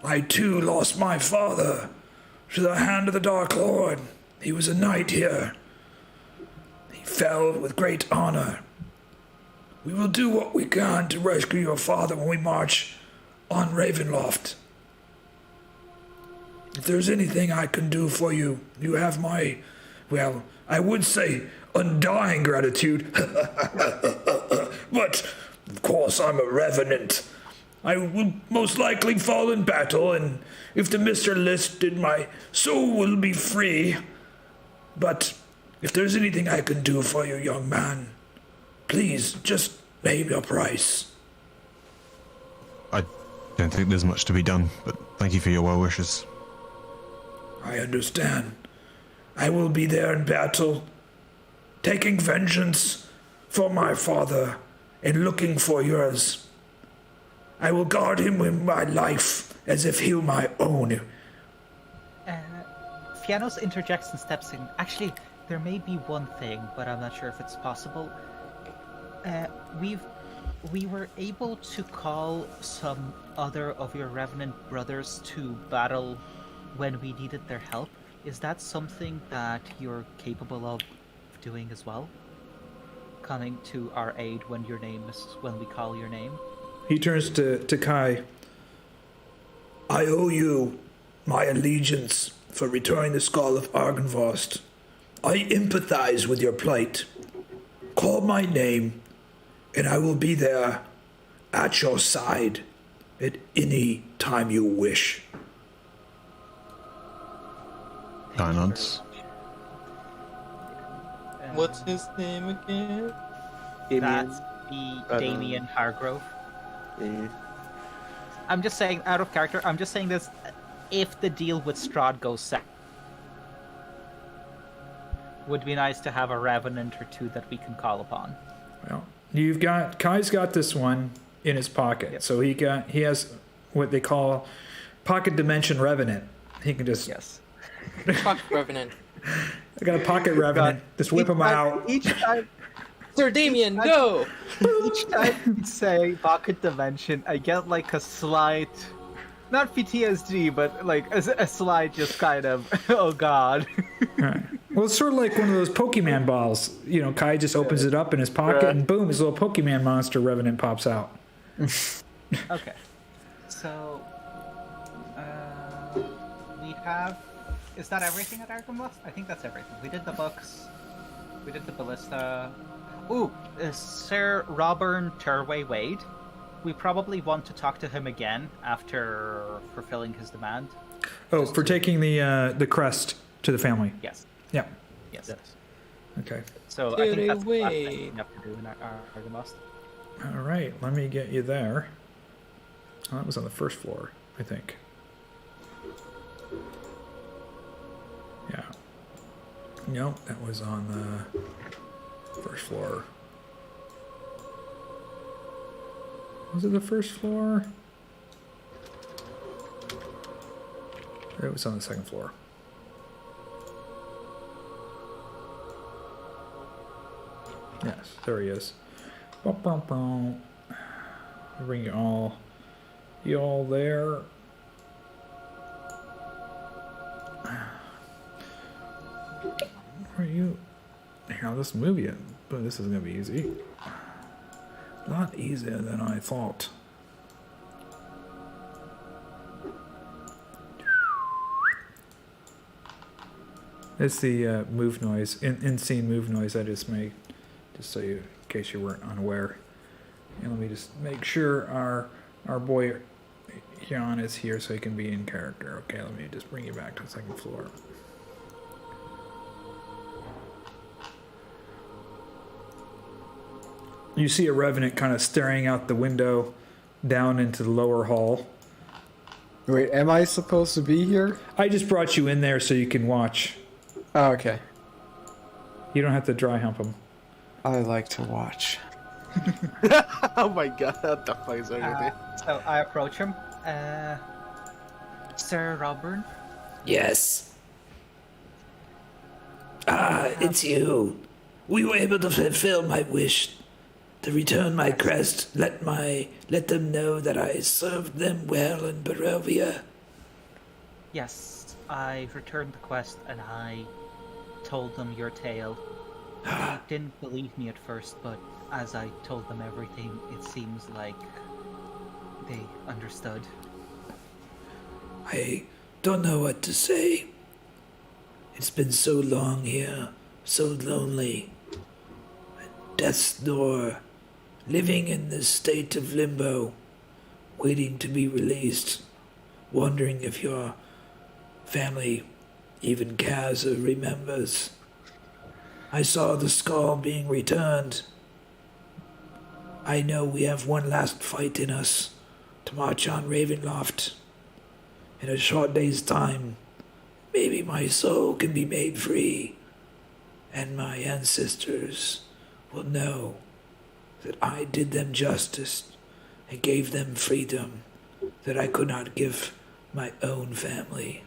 I too lost my father to the hand of the Dark Lord. He was a knight here. He fell with great honor. We will do what we can to rescue your father when we march on Ravenloft. If there's anything I can do for you, you have my, well, I would say undying gratitude. But, of course, I'm a revenant. I will most likely fall in battle, and if the Mr. listed, my soul will be free. But if there's anything I can do for you, young man, please just name your price. I don't think there's much to be done, but thank you for your well wishes. I understand. I will be there in battle, taking vengeance for my father and looking for yours. I will guard him with my life as if he were my own. Fiannos interjects and steps in. Actually, there may be one thing, but I'm not sure if it's possible. We were able to call some other of your Revenant brothers to battle when we needed their help. Is that something that you're capable of doing as well? Coming to our aid when we call your name? He turns to Kai. I owe you my allegiance for returning the skull of Argynvost. I empathize with your plight. Call my name, and I will be there at your side at any time you wish. Kai nods. What's his name again? That's Damien Hargrove. Yeah. I'm just saying, out of character, I'm just saying this, if the deal with Strahd goes south, would be nice to have a Revenant or two that we can call upon. Well, Kai's got this one in his pocket, yep. So he has what they call pocket dimension Revenant. He can just Pocket Revenant. I got a pocket Revenant. Just whip him out. Each time, Sir Damien, go! Each time you say pocket dimension, I get like a slight, not PTSD, but like a slight just kind of, oh god. Right. Well, it's sort of like one of those Pokemon balls. You know, Kai just opens it up in his pocket, and boom, his little Pokemon monster Revenant pops out. Okay. So, we have... Is that everything at Argynvost? I think that's everything. We did the books. We did the ballista. Ooh, Sir Robern Turway Wade. We probably want to talk to him again after fulfilling his demand. Oh, for taking the crest to the family. Yes. Yeah. Yes. Okay. So I think that's the last thing we have to do in Argynvost. All right, let me get you there. Oh, that was on the first floor, I think. Yeah. No, that was on the first floor. Was it the first floor? It was on the second floor. Yes, there he is. Bring you all there. Where are you? Here, I'll just move you. But this is gonna be easy. A lot easier than I thought. It's the move noise, in-scene move noise I just made, just so you, in case you weren't unaware. And let me just make sure our boy Herjann is here so he can be in character. Okay, let me just bring you back to the second floor. You see a Revenant kind of staring out the window down into the lower hall. Wait, am I supposed to be here? I just brought you in there so you can watch. Oh, okay. You don't have to dry hump him. I like to watch. Oh my god, what the fuck is everything? So I approach him. Sir Robern? Yes. It's you. We were able to fulfill my wish to return my crest. Let them know that I served them well in Barovia. Yes, I returned the quest and I told them your tale. They didn't believe me at first, but as I told them everything, it seems like they understood. I don't know what to say. It's been so long here, so lonely. At death's door, living in this state of limbo. waiting to be released, wondering if your family, even Khyraezul, remembers. I saw the skull being returned. I know we have one last fight in us to march on Ravenloft. In a short day's time, maybe my soul can be made free, and my ancestors will know that I did them justice and gave them freedom that I could not give my own family.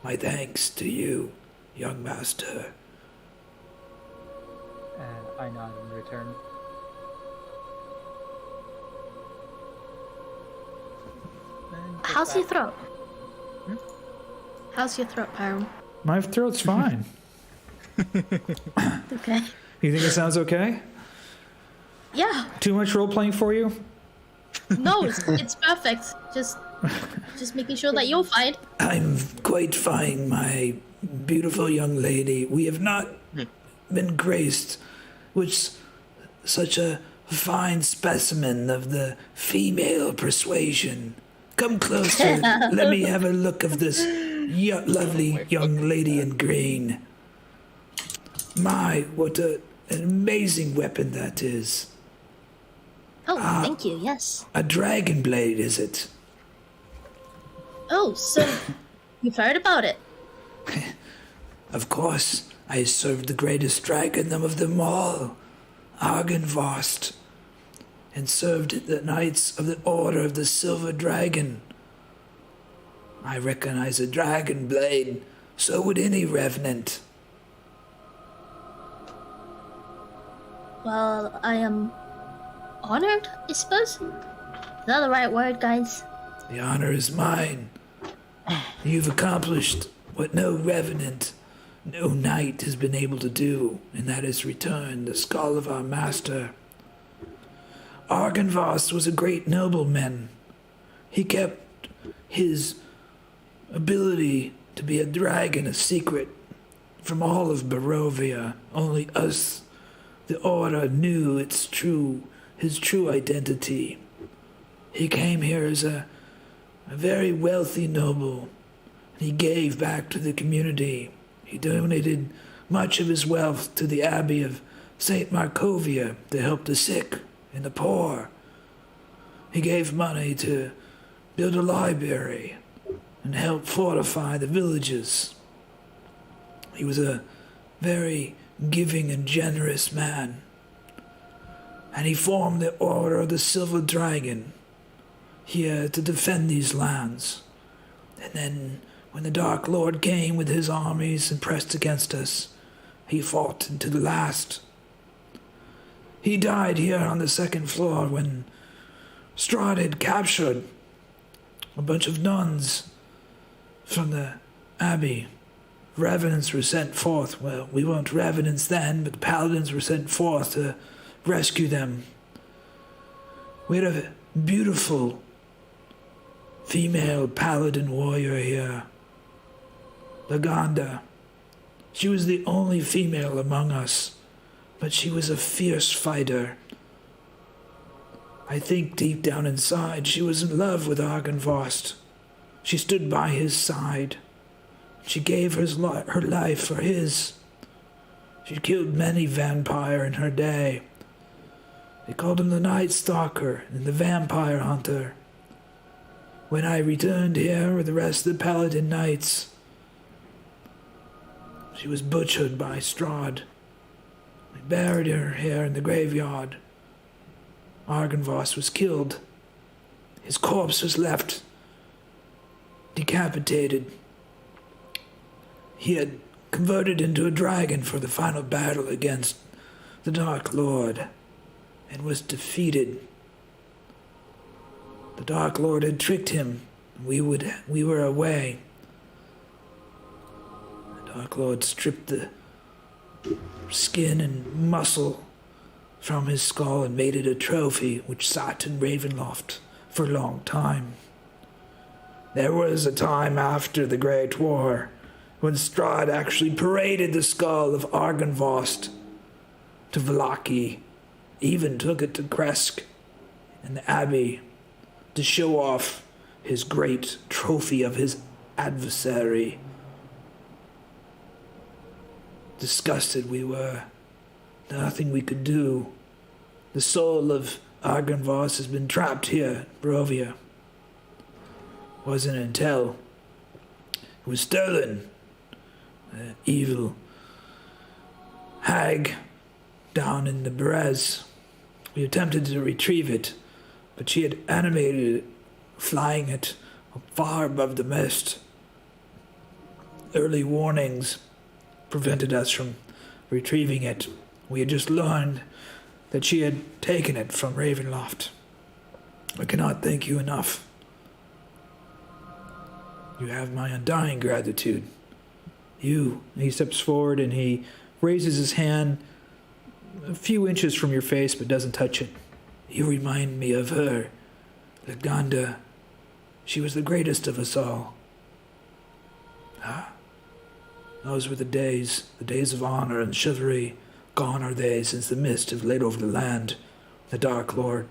My thanks to you, young master. I nod in return. How's your throat? How's your throat, Pyro? My throat's fine. Okay. You think it sounds okay? Yeah. Too much role playing for you? No, it's perfect. Just making sure that you're fine. I'm quite fine, my beautiful young lady. We have not been graced with such a fine specimen of the female persuasion. Come closer. Let me have a look of this lovely young lady in green. My, what an amazing weapon that is. Oh, thank you, yes. A dragon blade, is it? Oh, so you've heard about it? Of course, I served the greatest dragon of them all, Argynvost, and served the Knights of the Order of the Silver Dragon. I recognize a dragon blade, so would any revenant. Well, I am honored, I suppose? Is that the right word, guys? The honor is mine. You've accomplished what no revenant, no knight has been able to do, and that is return the skull of our master. Argynvost was a great nobleman. He kept his ability to be a dragon a secret from all of Barovia. Only us, the Order, knew his true identity. He came here as a very wealthy noble, and he gave back to the community. He donated much of his wealth to the Abbey of St. Markovia to help the sick and the poor. He gave money to build a library and help fortify the villages. He was a very giving and generous man. And he formed the Order of the Silver Dragon here to defend these lands. And then, when the Dark Lord came with his armies and pressed against us, he fought into the last. He died here on the second floor when Strahd had captured a bunch of nuns from the Abbey. Revenants were sent forth. Well, we weren't revenants then, but the Paladins were sent forth to rescue them. We had a beautiful female Paladin warrior here, Laganda. She was the only female among us, but she was a fierce fighter. I think deep down inside she was in love with Argynvost. She stood by his side. She gave her life for his. She killed many vampire in her day. They called him the Night Stalker and the Vampire Hunter. When I returned here with the rest of the Paladin Knights, she was butchered by Strahd. We buried her here in the graveyard. Argynvost was killed. His corpse was left decapitated. He had converted into a dragon for the final battle against the Dark Lord and was defeated. The Dark Lord had tricked him. We were away. The Dark Lord stripped the skin and muscle from his skull and made it a trophy which sat in Ravenloft for a long time. There was a time after the Great War when Strahd actually paraded the skull of Argynvost to Vallaki, even took it to Kresk and the Abbey. to show off his great trophy of his adversary. Disgusted we were. Nothing we could do. The soul of Argynvost has been trapped here, Barovia. Wasn't until it was stolen. The evil hag down in the Berez. We attempted to retrieve it, but she had animated it, flying it far above the mist. Early warnings prevented us from retrieving it. We had just learned that she had taken it from Ravenloft. I cannot thank you enough. You have my undying gratitude. He steps forward and he raises his hand a few inches from your face but doesn't touch it. You remind me of her, Laganda. She was the greatest of us all. Those were the days of honor and chivalry. Gone are they since the mist have laid over the land. The Dark Lord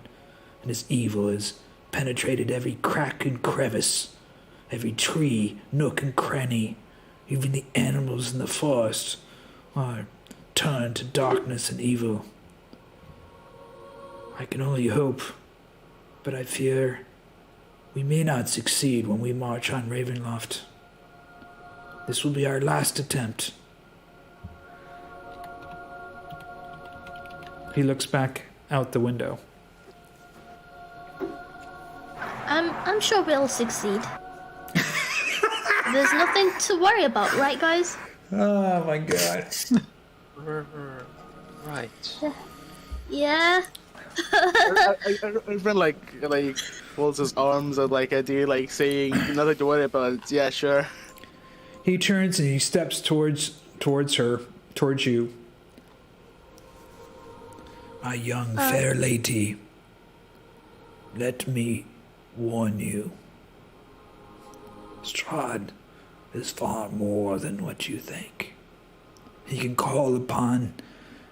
and his evil has penetrated every crack and crevice, every tree, nook and cranny. Even the animals in the forest are turned to darkness and evil. I can only hope, but I fear we may not succeed when we march on Ravenloft. This will be our last attempt. He looks back out the window. I'm sure we'll succeed. There's nothing to worry about, right, guys? Oh my god. Right. Yeah. Ervan like folds his arms and like idea, like saying nothing to worry about. Yeah, sure. He turns and he steps towards you. My young fair lady, let me warn you. Strahd is far more than what you think. He can call upon,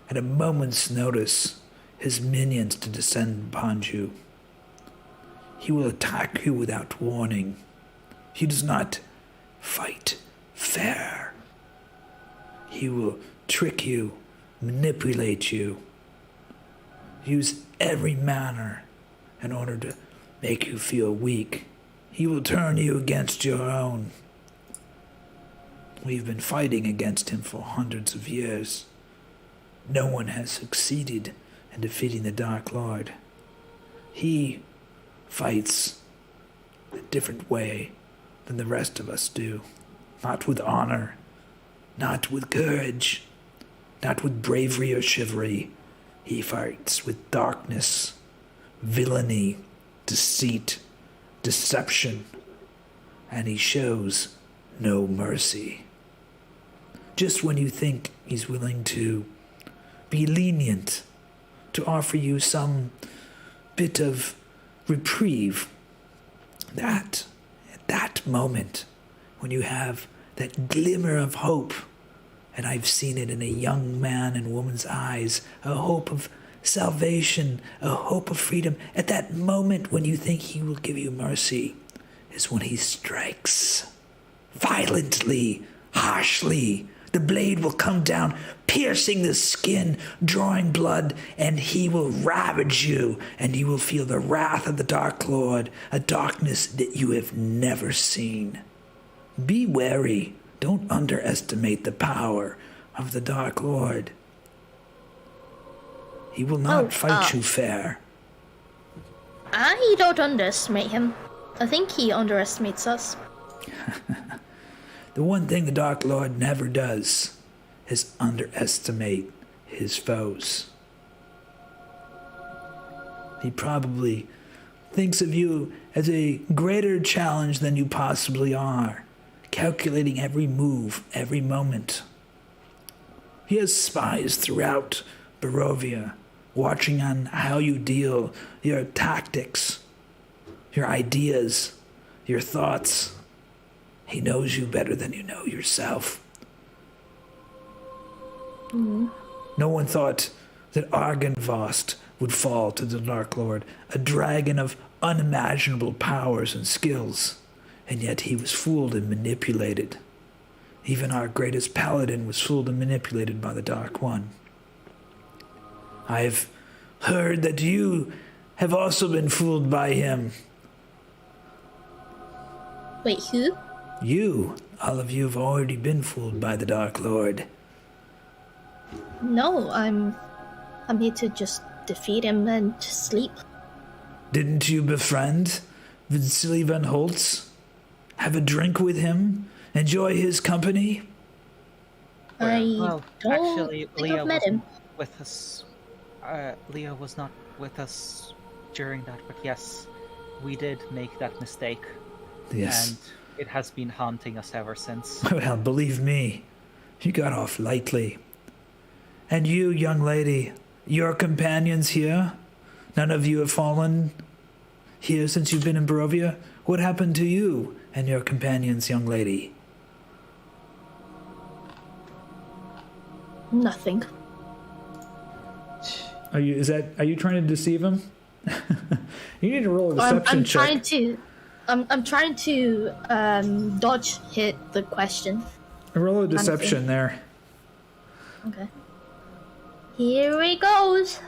at a moment's notice, his minions to descend upon you. He will attack you without warning. He does not fight fair. He will trick you, manipulate you, use every manner in order to make you feel weak. He will turn you against your own. We've been fighting against him for hundreds of years. No one has succeeded in defeating the Dark Lord. He fights a different way than the rest of us do. Not with honor, not with courage, not with bravery or chivalry. He fights with darkness, villainy, deceit, deception, and he shows no mercy. Just when you think he's willing to be lenient, to offer you some bit of reprieve, at that moment, when you have that glimmer of hope, and I've seen it in a young man and woman's eyes, a hope of salvation, a hope of freedom, at that moment when you think he will give you mercy, is when he strikes violently, harshly. The blade will come down, piercing the skin, drawing blood, and he will ravage you, and you will feel the wrath of the Dark Lord, a darkness that you have never seen. Be wary. Don't underestimate the power of the Dark Lord. He will not fight you fair. I don't underestimate him. I think he underestimates us. The one thing the Dark Lord never does is underestimate his foes. He probably thinks of you as a greater challenge than you possibly are, calculating every move, every moment. He has spies throughout Barovia, watching on how you deal, your tactics, your ideas, your thoughts. He knows you better than you know yourself. Mm. No one thought that Argynvost would fall to the Dark Lord, a dragon of unimaginable powers and skills, and yet he was fooled and manipulated. Even our greatest paladin was fooled and manipulated by the Dark One. I've heard that you have also been fooled by him. Wait, who? You, all of you have already been fooled by the Dark Lord. No, I'm here to just defeat him and just sleep. Didn't you befriend Vasily van Holtz? Have a drink with him? Enjoy his company? Well, don't actually, think Liea I've met him. wasn't with us. Liea was not with us during that, but yes, we did make that mistake. Yes. And it has been haunting us ever since. Well, believe me, you got off lightly. And you, young lady, your companions here? None of you have fallen here since you've been in Barovia? What happened to you and your companions, young lady? Nothing. Are you trying to deceive him? You need to roll a deception I'm check. I'm trying to dodge hit the question. Roll a deception there. Okay. Here he goes.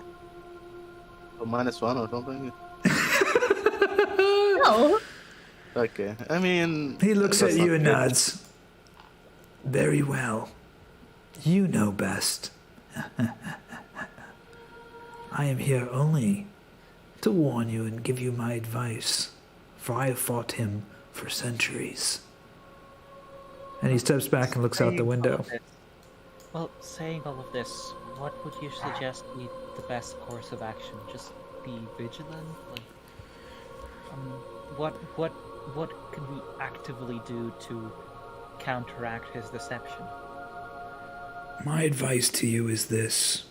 A -1 or something? No. Okay. I mean... He looks at that's you not and good. nods. Very well. You know best. I am here only to warn you and give you my advice, for I have fought him for centuries. And he steps back and looks out the window. Well, saying all of this, what would you suggest be the best course of action? Just be vigilant? Like, what can we actively do to counteract his deception? My advice to you is this.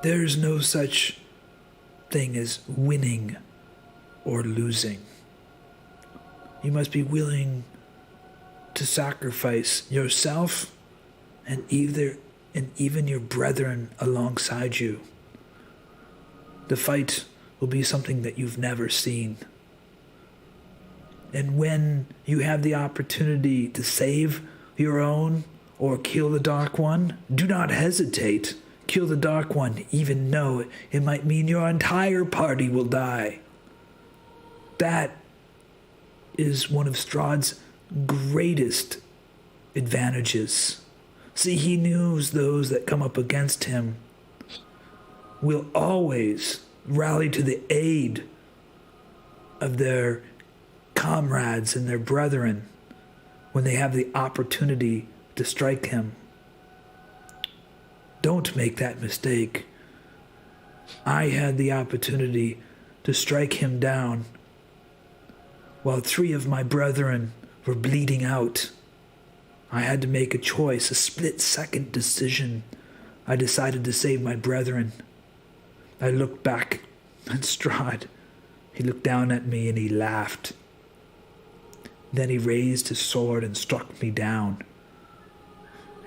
There is no such thing as winning or losing. You must be willing to sacrifice yourself and even your brethren alongside you. The fight will be something that you've never seen. And when you have the opportunity to save your own or kill the Dark One, do not hesitate. Kill the Dark One, even though it might mean your entire party will die. That is one of Strahd's greatest advantages. See, he knows those that come up against him will always rally to the aid of their comrades and their brethren when they have the opportunity to strike him. Don't make that mistake. I had the opportunity to strike him down while 3 of my brethren were bleeding out. I had to make a choice, a split-second decision. I decided to save my brethren. I looked back at Strahd. He looked down at me and he laughed. Then he raised his sword and struck me down.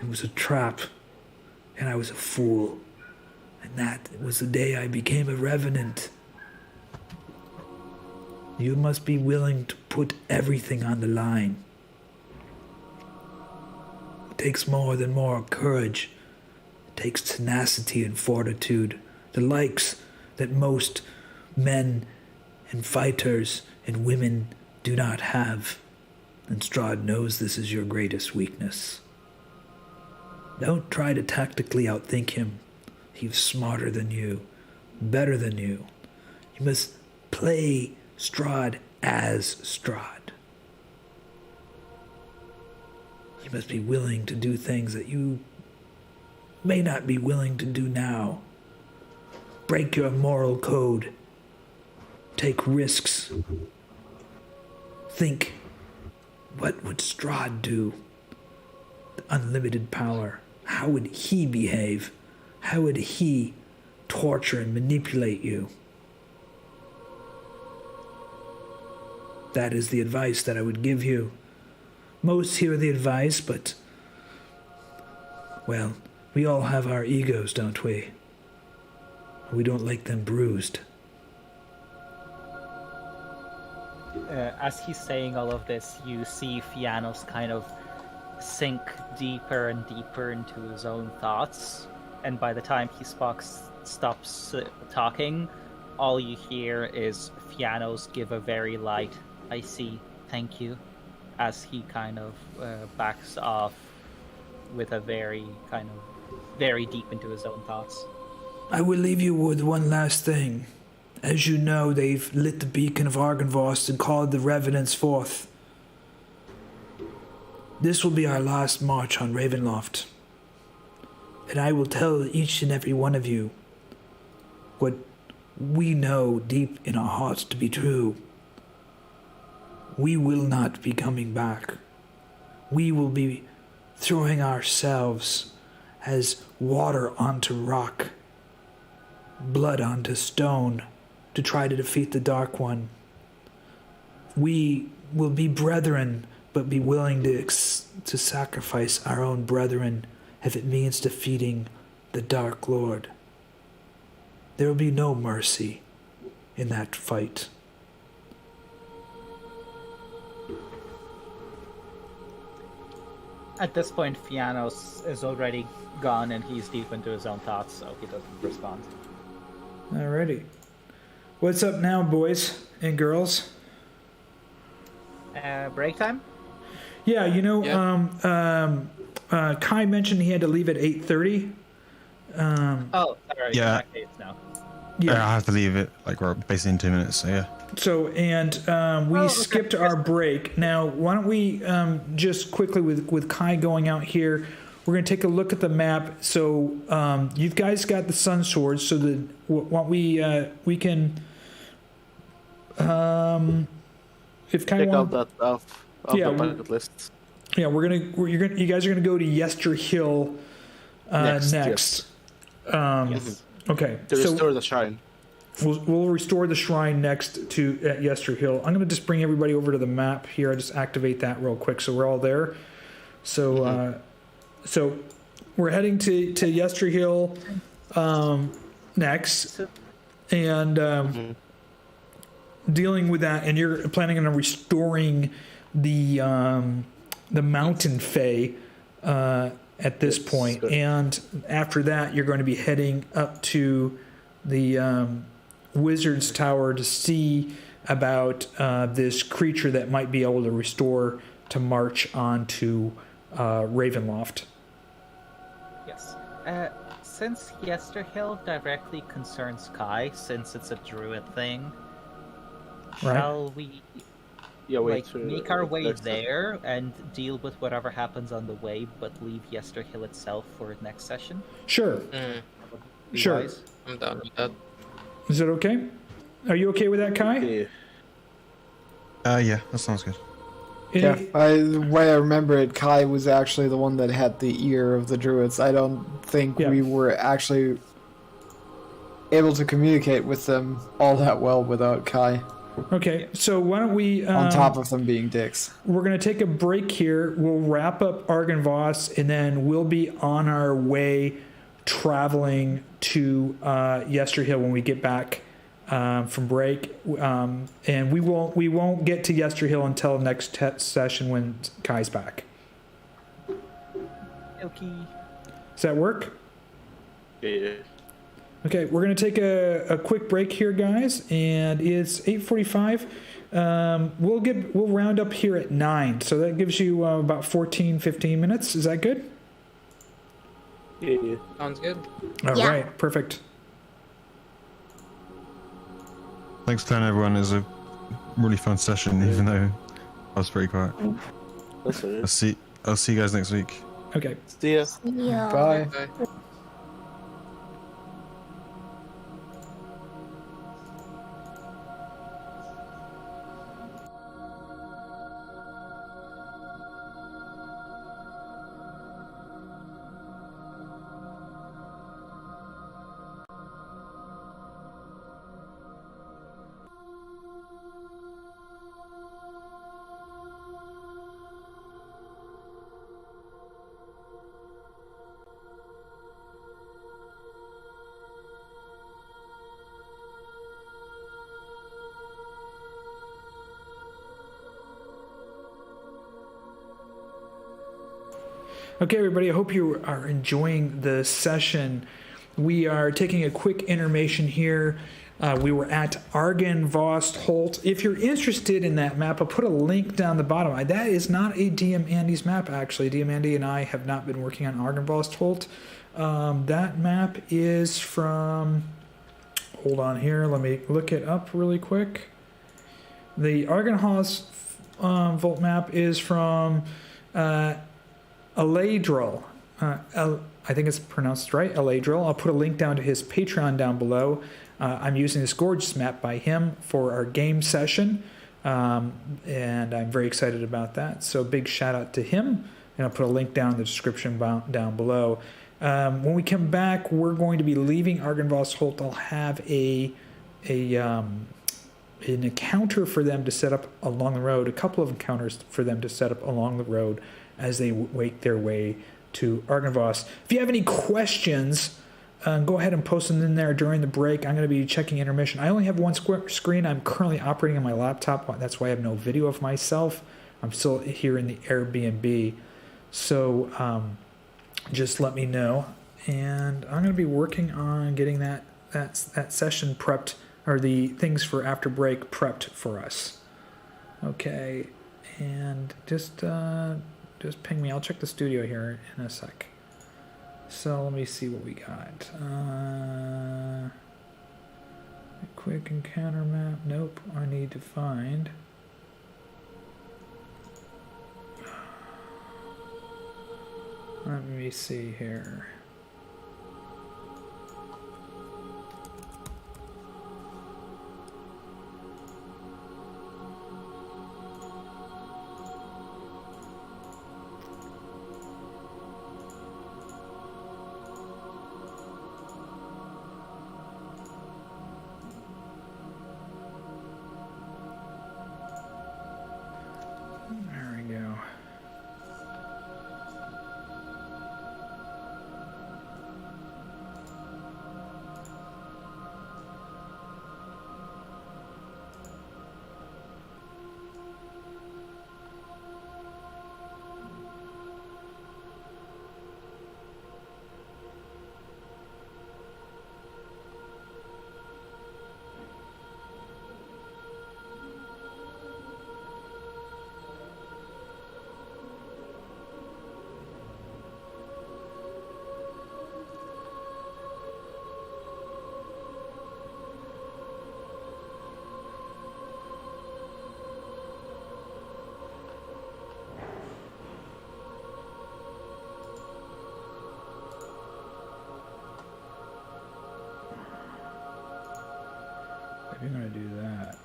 It was a trap, and I was a fool. And that was the day I became a revenant. You must be willing to put everything on the line. It takes more than moral courage. It takes tenacity and fortitude, the likes that most men and fighters and women do not have. And Strahd knows this is your greatest weakness. Don't try to tactically outthink him. He's smarter than you, better than you. You must play Strahd as Strahd. You must be willing to do things that you may not be willing to do now. Break your moral code. Take risks. Think, what would Strahd do? The unlimited power. How would he behave? How would he torture and manipulate you? That is the advice that I would give you. Most hear the advice, but, well, we all have our egos, don't we? We don't like them bruised. as he's saying all of this, you see Fiannos kind of sink deeper and deeper into his own thoughts, and by the time he stops talking, all you hear is Fiannos give a very light, "I see, thank you," as he kind of backs off with a very deep into his own thoughts. I will leave you with one last thing. As you know, they've lit the beacon of Argynvost and called the revenants forth. This will be our last march on Ravenloft. And I will tell each and every one of you what we know deep in our hearts to be true. We will not be coming back. We will be throwing ourselves as water onto rock, blood onto stone, to try to defeat the Dark One. We will be brethren, but be willing to sacrifice our own brethren if it means defeating the Dark Lord. There will be no mercy in that fight. At this point, Fiannos is already gone and he's deep into his own thoughts, so he doesn't respond. Alrighty. What's up now, boys and girls? Break time? Yeah, you know, Kai mentioned he had to leave at 8:30. Oh, sorry. Yeah. In that case, no. Yeah, I have to leave it like basically in 2 minutes. So yeah. So, and we skipped our break. Now, why don't we just quickly, with Kai going out here, we're going to take a look at the map. So, you guys got the Sun Swords, so that what we can, if Kai Take wants, out that off the bucket list. Yeah, you guys are gonna go to Yester Hill next. Yes. Yes. Okay. To restore the shrine. We'll restore the shrine next at Yester Hill. I'm gonna just bring everybody over to the map here. I just activate that real quick, so we're all there. So, so we're heading to Yester Hill next, and dealing with that. And you're planning on restoring the Mountain Fae at this point. And after that, you're going to be heading up to the Wizard's Tower to see about this creature that might be able to restore to march on to Ravenloft. Yes. Since Yesterhill directly concerns Kai, since it's a druid thing, shall we make our way there and deal with whatever happens on the way, but leave Yesterhill itself for next session? Sure. Sure. Wise? I'm down with that. Is that okay? Are you okay with that, Kai? Yeah, that sounds good. Yeah, the way I remember it, Kai was actually the one that had the ear of the druids. I don't think we were actually able to communicate with them all that well without Kai. Okay, so why don't we... on top of them being dicks. We're going to take a break here. We'll wrap up Argynvost, and then we'll be on our way traveling to Yesterhill when we get back from break. And we won't get to Yesterhill until next session when Kai's back. Okay. Does that work? Yeah. Okay, we're going to take a quick break here, guys, and it's 8:45. We'll round up here at 9, so that gives you about 15 minutes. Is that good? Yeah. Sounds good. All right, perfect. Thanks for telling everyone. It was a really fun session, even though I was pretty quiet. That's all right. I'll see you guys next week. Okay. See ya. Yeah. Bye. Bye. Okay, everybody, I hope you are enjoying the session. We are taking a quick intermission here. We were at Argenvost Holt. If you're interested in that map, I'll put a link down the bottom. That is not a DM Andy's map, actually. DM Andy and I have not been working on Argenvost Holt. That map is from... Hold on here. Let me look it up really quick. The Argenvost Volt map is from Eladril. I think it's pronounced right, Eladril. I'll put a link down to his Patreon down below. I'm using this gorgeous map by him for our game session, and I'm very excited about that. So big shout out to him, and I'll put a link down in the description down below. When we come back, we're going to be leaving Argenvost Holt. I'll have an encounter for them to set up along the road, a couple of encounters for them to set up along the road as they make their way to Argenvost. If you have any questions, go ahead and post them in there during the break. I'm going to be checking intermission. I only have one screen. I'm currently operating on my laptop. That's why I have no video of myself. I'm still here in the Airbnb. So just let me know. And I'm going to be working on getting that session prepped, or the things for after break prepped for us. Okay. And just ping me. I'll check the studio here in a sec. So let me see what we got. A quick encounter map. Nope. I need to find. Let me see here. Maybe I'm going to do that.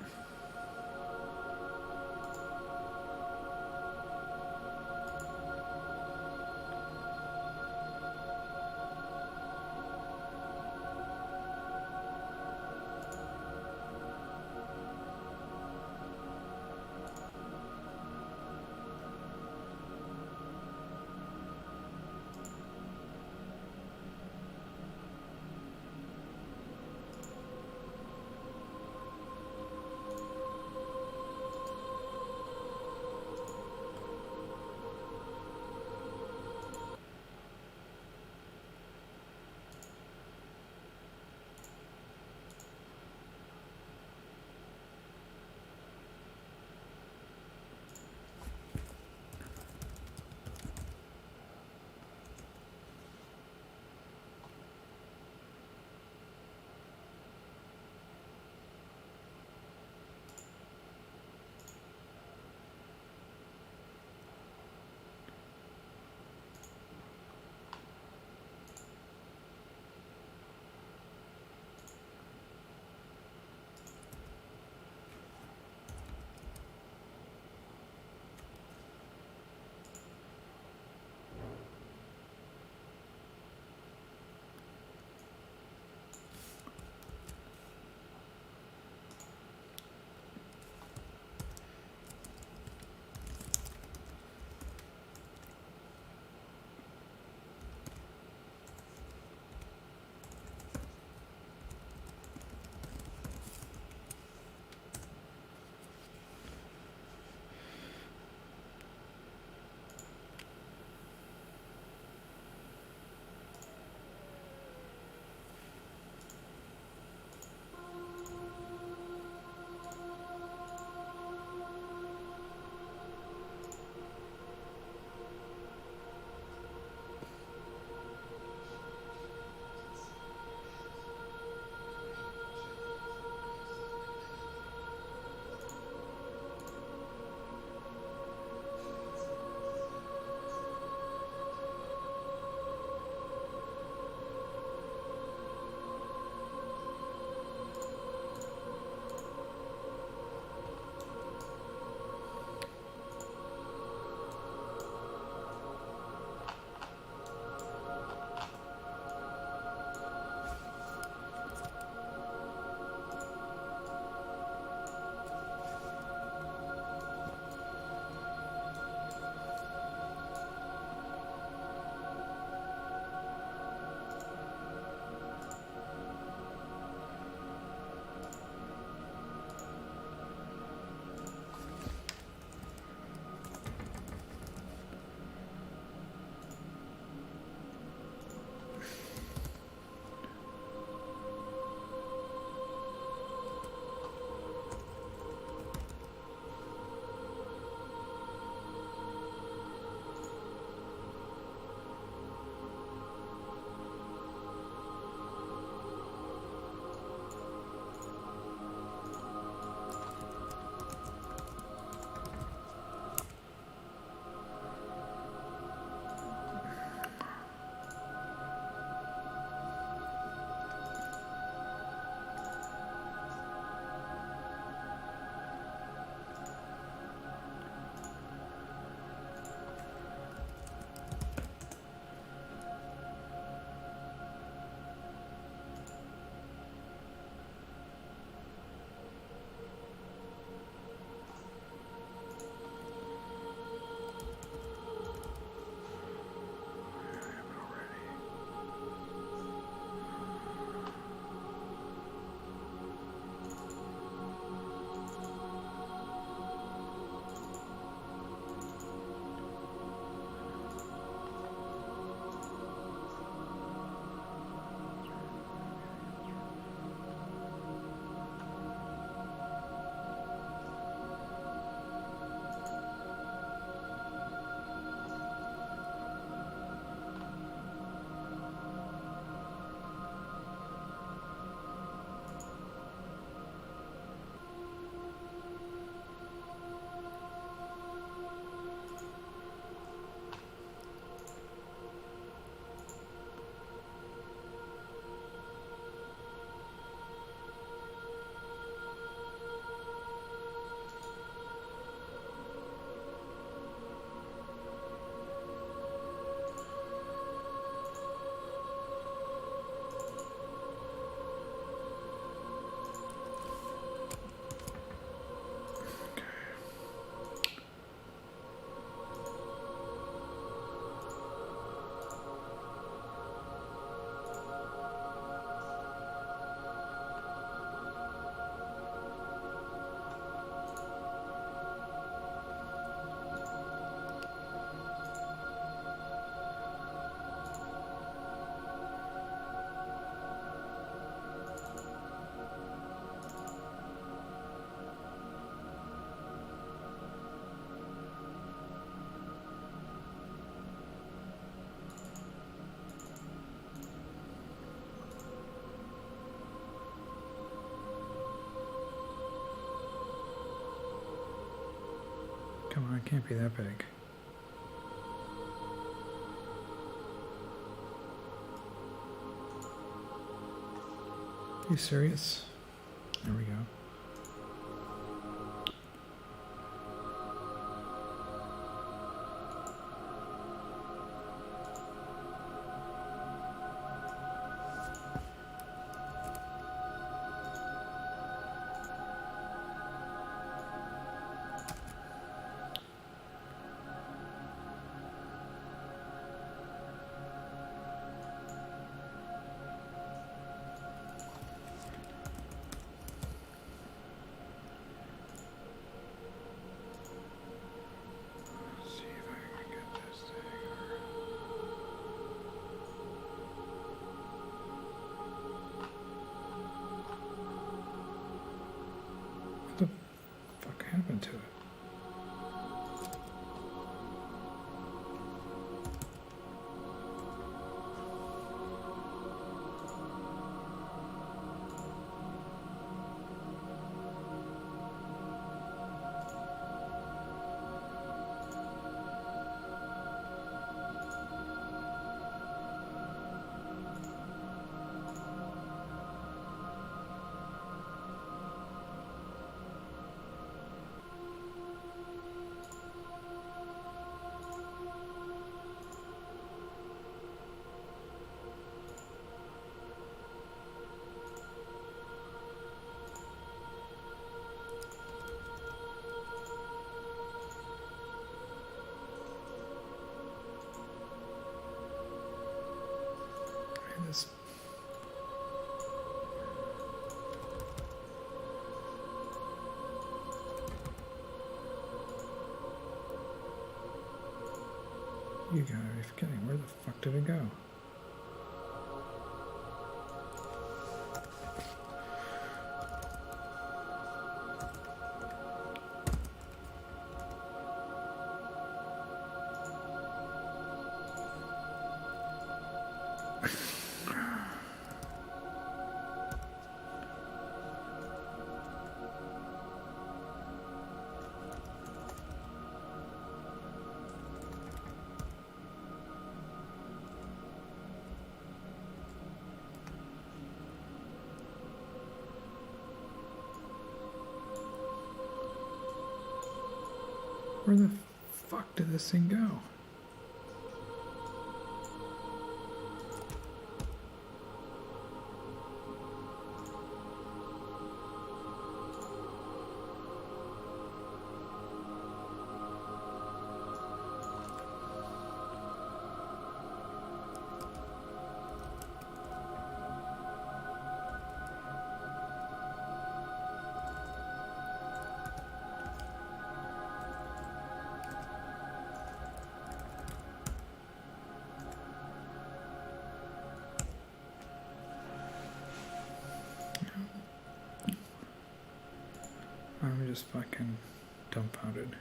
Come on, it can't be that big. Are you serious? There we go. What the fuck happened to it? This you gotta be kidding. Where the fuck did it go? Where the fuck did this thing go? I'm just fucking dumbfounded.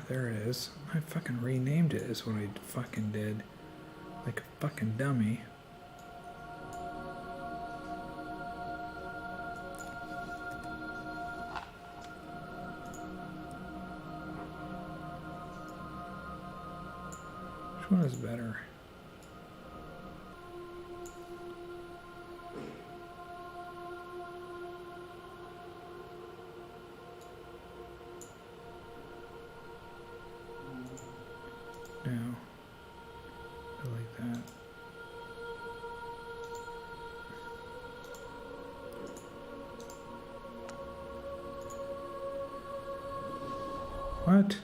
There it is. I fucking renamed it is what I fucking did. Like a fucking dummy. Which one is better? Now, I like that. What?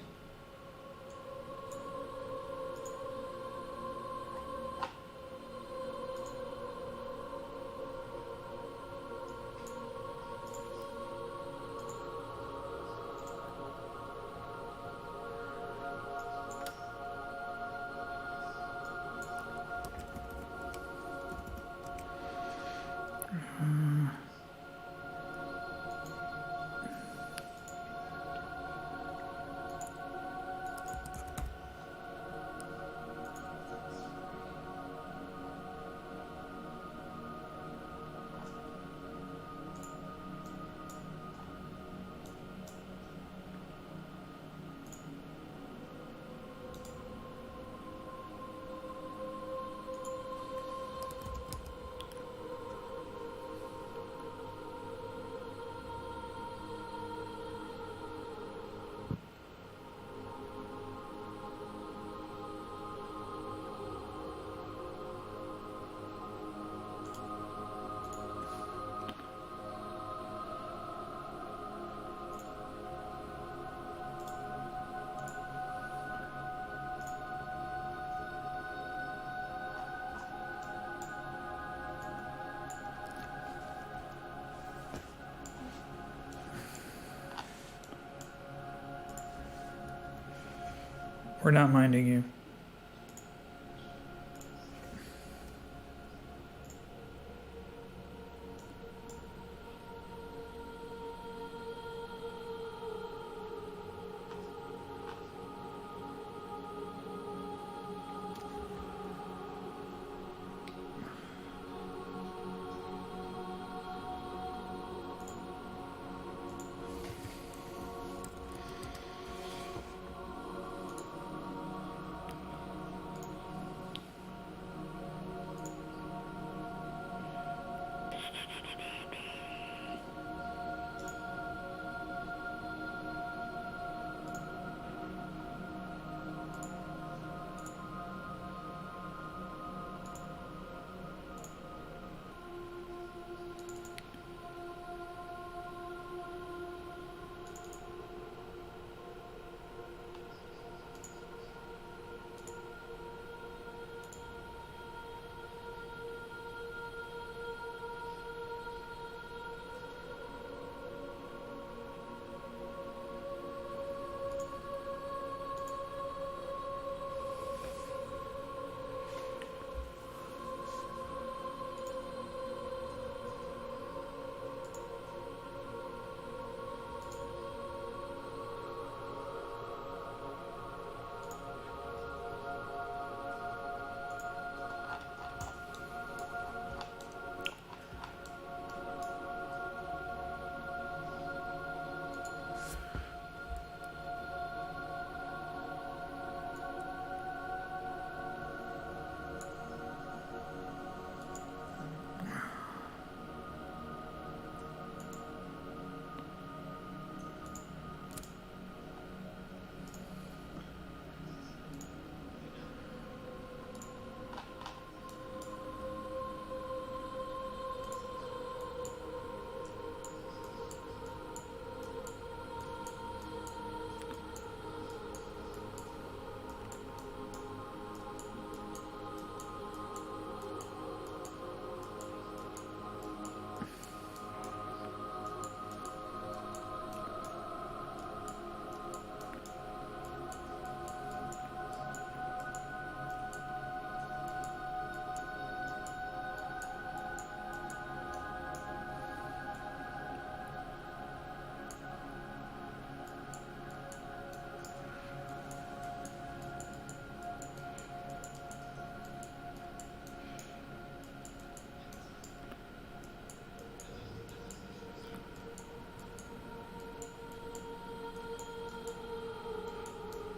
We're not minding you.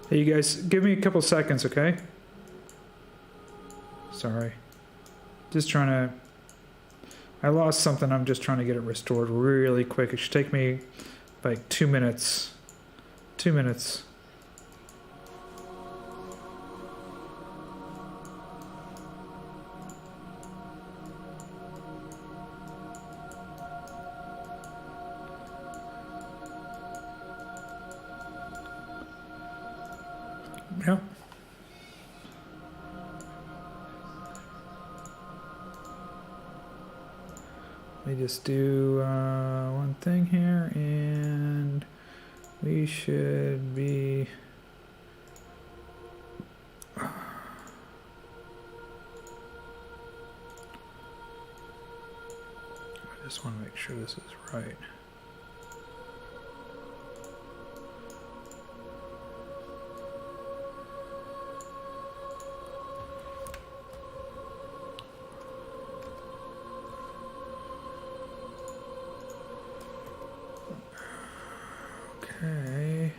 Hey, you guys, give me a couple seconds, okay? Sorry. Just trying to... I lost something. I'm just trying to get it restored really quick. It should take me like 2 minutes. 2 minutes. Yeah. Let me just do one thing here, and we should be... I just want to make sure this is right. Okay.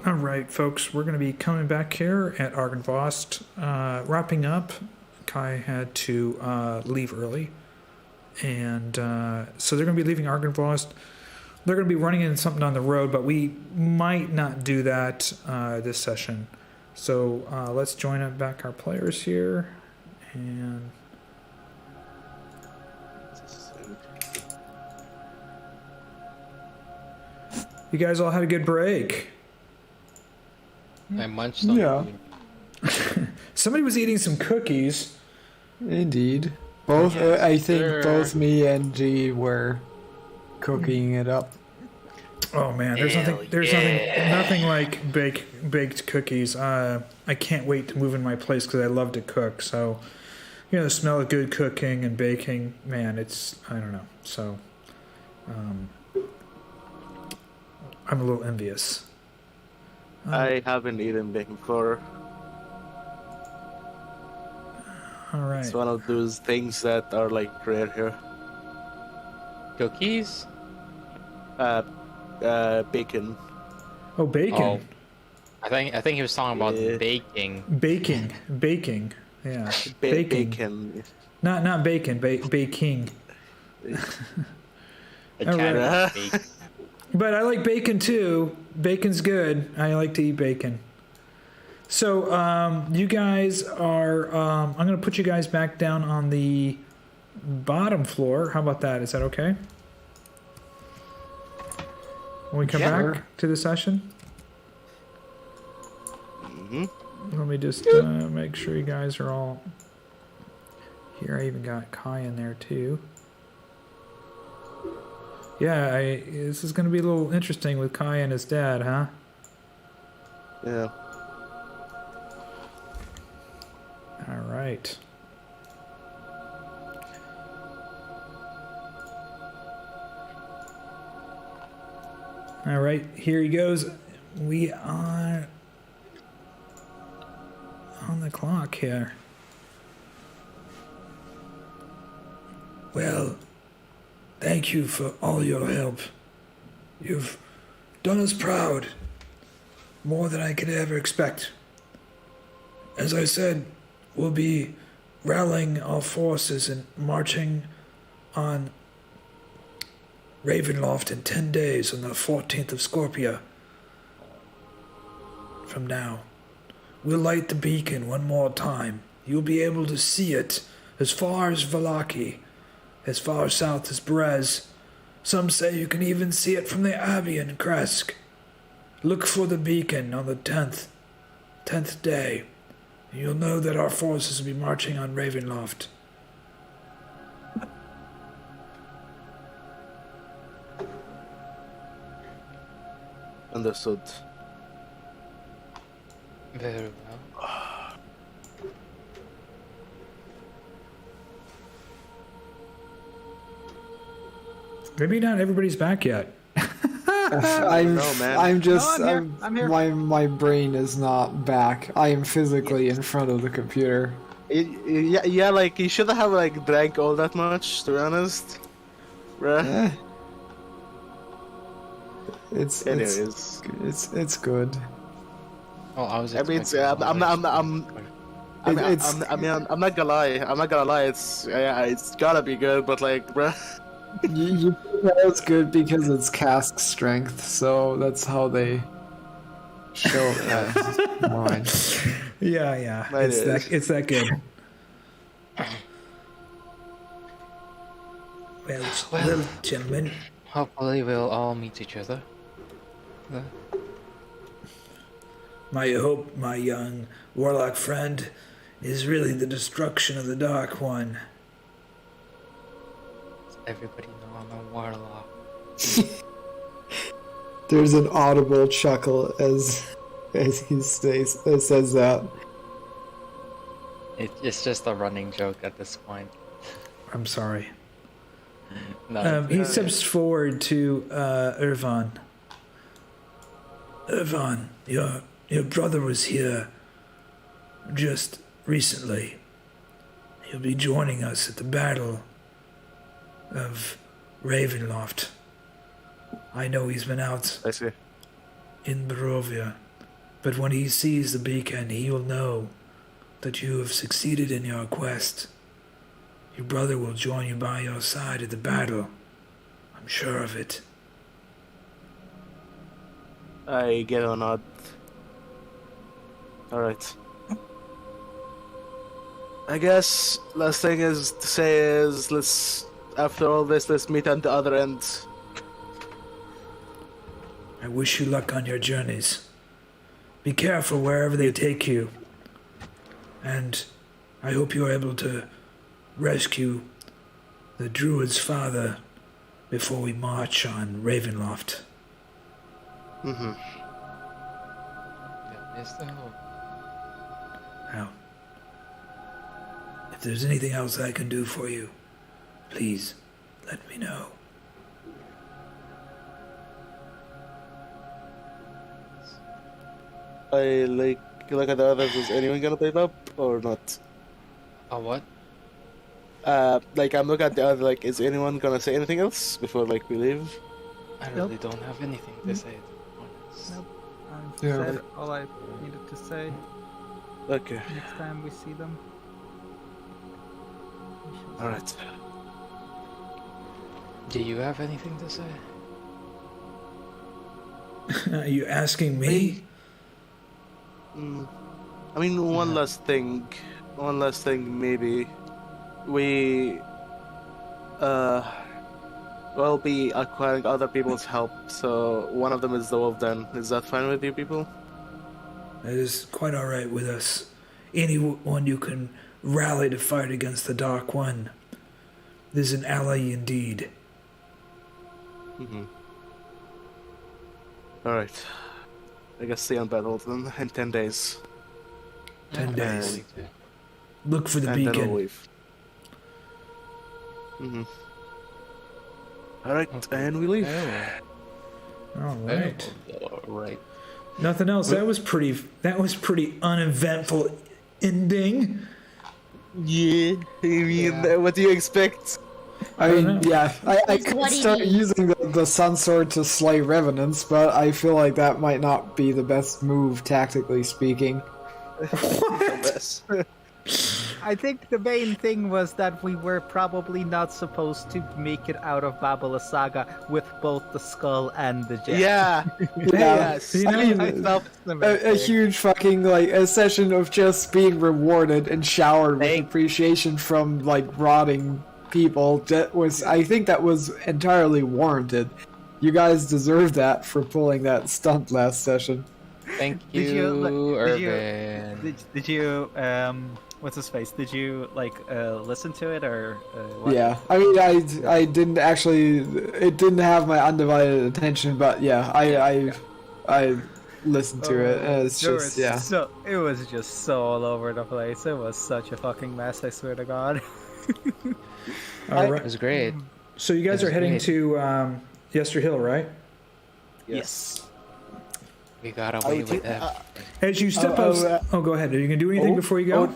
All right, folks, we're going to be coming back here at Argynvost, wrapping up. Kai had to leave early, and so they're going to be leaving Argynvost. They're going to be running into something on the road, but we might not do that this session. So let's join up back our players here, and you guys all had a good break. I munched something. Yeah. Somebody was eating some cookies. Indeed. Both, Yes, I think sir. both me and G were cooking it up. Oh man, there's nothing like baked cookies. I can't wait to move in my place because I love to cook. So, you know, the smell of good cooking and baking, man, I don't know. So, I'm a little envious. I haven't eaten bacon before. All right. It's one of those things that are like rare here. Cookies? Bacon. Oh, bacon. Oh. I think he was talking about Yeah. baking. Baking. Yeah. Baking. Bacon. Not bacon. Baking. I All can't right. bake. But I like bacon too. Bacon's good. I like to eat bacon. So you guys are. I'm going to put you guys back down on the bottom floor. How about that? Is that okay? When we come back to the session? Mm-hmm. Let me just make sure you guys are all here. I even got Kai in there too. Yeah, this is going to be a little interesting with Kai and his dad, huh? Yeah. All right. All right, here he goes. We are on the clock here. Well, thank you for all your help. You've done us proud. More than I could ever expect. As I said, we'll be rallying our forces and marching on Ravenloft in 10 days on the 14th of Scorpia. From now, we'll light the beacon one more time. You'll be able to see it as far as Vallaki, as far south as Brez. Some say you can even see it from the Abbey in Kresk. Look for the beacon on the 10th day. And you'll know that our forces will be marching on Ravenloft. Understood. Very well. Maybe not everybody's back yet. I'm just. No, I'm here. My brain is not back. I am physically in front of the computer. Yeah, like you shouldn't have like drank all that much, to be honest. Bruh. Eh. It's Anyways, it's good. Oh, I was. I mean, expecting I'm something. I'm not gonna lie. I'm not gonna lie. It's gotta be good, but like, bruh. You know it's good because it's cask strength, so that's how they show wine. Yeah. It It's that good. Well, gentlemen, Hopefully, we'll all meet each other. my hope, my young warlock friend, is really the destruction of the Dark One. Everybody know I'm a warlock. There's an audible chuckle as he says that. It's just a running joke at this point. I'm sorry. No, He steps forward to Ervan. Ervan, your brother was here just recently. He'll be joining us at the Battle of Ravenloft. I know he's been out I see. in Barovia. But when he sees the beacon, he will know that you have succeeded in your quest. Your brother will join you by your side at the battle. I'm sure of it. I get a nod. Alright. I guess last thing is to say is after all this, let's meet at the other end. I wish you luck on your journeys. Be careful wherever they take you. And I hope you are able to rescue the Druid's father before we march on Ravenloft. Mm-hmm. Yeah, Mr. Hope. Now, if there's anything else I can do for you, please let me know. I look at the others. Is anyone gonna pipe up or not? A what? I'm looking at the other. Is anyone gonna say anything else before we leave? I really don't have anything to say. Nope. I've Yeah. said all I needed to say. Okay. Next time we see them. All right. Do you have anything to say? Are you asking me? I mean, one last thing. Maybe we will be acquiring other people's help. So one of them is the wolf. Then is that fine with you people? That is quite all right with us. Anyone you can rally to fight against the Dark One is an ally indeed. Mm-hmm. All right. I guess see you on battle then in 10 days. 10 days. Look for the And then I'll beacon. leave. Mm-hmm. All right, and we leave. All right. Right. Nothing else. That was pretty uneventful ending. Yeah, I mean, what do you expect? I don't mean, know. yeah, I It's could what he start needs. using the Sun Sword to slay revenants, but I feel like that might not be the best move, tactically speaking. I think the main thing was that we were probably not supposed to make it out of Baba Lysaga with both the skull and the gem. Yeah. Yes. You know, I mean, I felt the a mistake. huge fucking a session of just being rewarded and showered with appreciation from rotting people. I think that was entirely warranted. You guys deserve that for pulling that stunt last session. Thank Did you, you- Ervan. Did you what's his face? Did you listen to it or what? Yeah, I mean, I didn't actually. It didn't have my undivided attention, but yeah, I listened to it. And it's There just was it was just so all over the place. It was such a fucking mess. I swear to God. All It right. was great. So you guys That's are heading great. to Yester Hill, right? Yes. We got Are we away with ta- that. As you step out. Oh, go ahead. Are you gonna do anything before you go?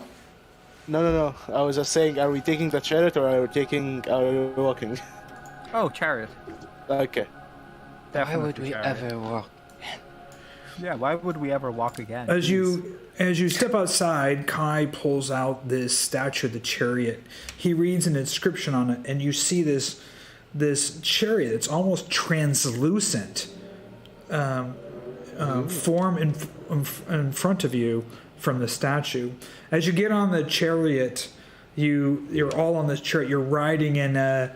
No. I was just saying, are we taking the chariot or are we walking? Oh, chariot. Okay. Why Definitely would we chariot. ever walk? Yeah, why would we ever walk again? As Jeez. you step outside, Kai pulls out this statue of the chariot. He reads an inscription on it, and you see this chariot. It's almost translucent. Form in front of you from the statue. As you get on the chariot, you're all on this chariot. You're riding in a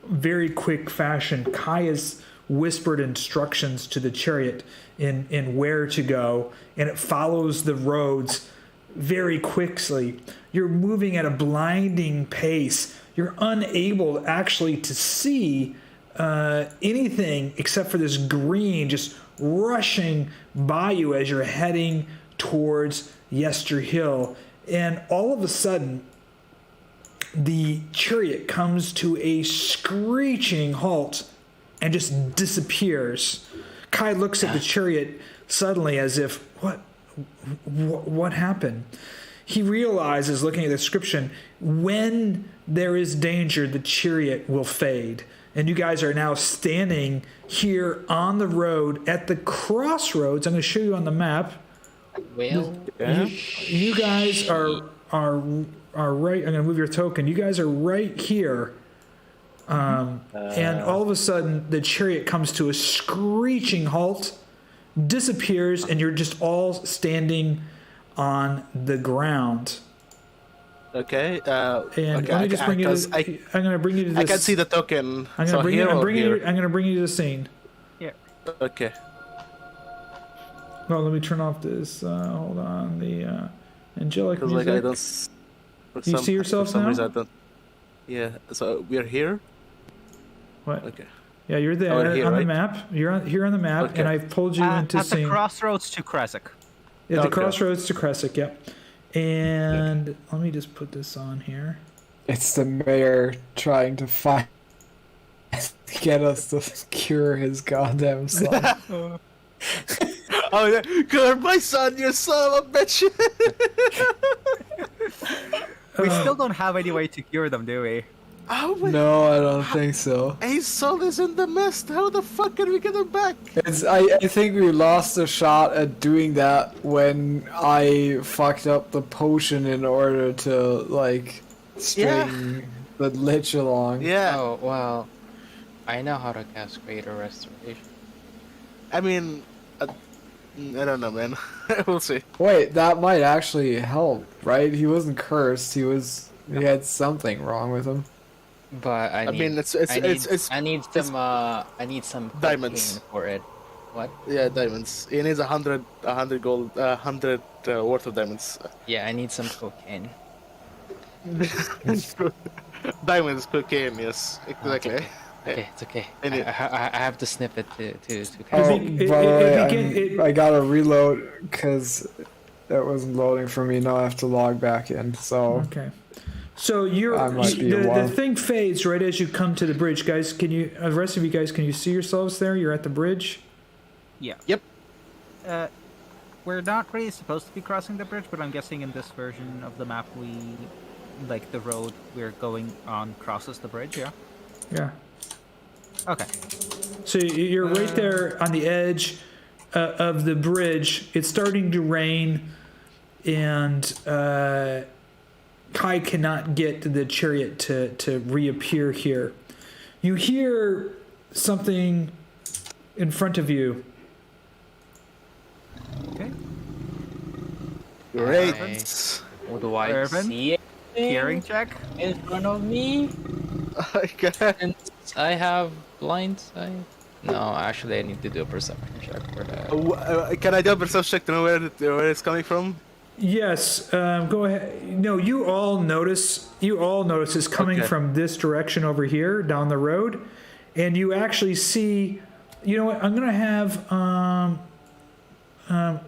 very quick fashion. Kai has whispered instructions to the chariot in where to go, and it follows the roads very quickly. You're moving at a blinding pace. You're unable actually to see anything except for this green just rushing by you as you're heading towards Yester Hill. And all of a sudden, the chariot comes to a screeching halt and just disappears. Kai looks at the chariot suddenly as if, what happened? He realizes, looking at the description, when there is danger, the chariot will fade. and you guys are now standing here on the road at the crossroads. I'm going to show you on the map. Well, You guys are right. I'm going to move your token. You guys are right here. And all of a sudden, the chariot comes to a screeching halt, disappears, and you're just all standing on the ground. Okay. And okay, let me just bring you. I'm going to bring you to this. I can see the token. I'm going to bring you to the scene. Yeah. Okay. Well, let me turn off this. Hold on. The angelic Because music. like I don't. You see yourselves for some now? reason I don't. Yeah. So we're here. What? Okay. Yeah, you're there we're here, on the right? map. You're here on the map, Okay. and I've pulled you into at the scene. crossroads to Khyraezul. Yeah, the Okay. crossroads to Crescent. Yep. And let me just put this on here. It's the mayor trying to find get us to cure his goddamn son. Oh yeah, God, my son, you son of a bitch! We still don't have any way to cure them, do we? Oh my! No, I don't think so. His soul is in the mist. How the fuck can we get him back? I think we lost a shot at doing that when I fucked up the potion in order to like string the lich along. Yeah. oh well, I know how to cast Greater Restoration. I mean, I don't know, man. We'll see. Wait, that might actually help, right? He wasn't cursed. He had something wrong with him. But I mean, need, it's I need some diamonds cocaine for it. What? Yeah, diamonds. He needs 100 gold, 100 worth of diamonds. Yeah, I need some cocaine. Diamonds, cocaine, yes, exactly. Okay, it's okay. And it- I have to snip it to Oh, If you- by the if you way, get- I gotta reload because that wasn't loading for me. Now I have to log back in. So Okay. So you're I might be a the while. thing fades right as you come to the bridge, guys. Can you? The rest of you guys, can you see yourselves there? You're at the bridge. Yeah. Yep. We're not really supposed to be crossing the bridge, but I'm guessing in this version of the map, like the road we're going on crosses the bridge. Yeah. Yeah. Okay. So you're right there on the edge of the bridge. It's starting to rain, and Kai cannot get the chariot to reappear here. You hear something in front of you. Okay. Great. Do I Ervan? see it Hearing check. in front of me? Okay. And I have blind sight. No, actually, I need to do a perception check for that. Can I do a perception check to know where it's coming from? Yes, go ahead. No, you all notice it's coming Okay. from this direction over here down the road, and you actually see. You know what? I'm gonna have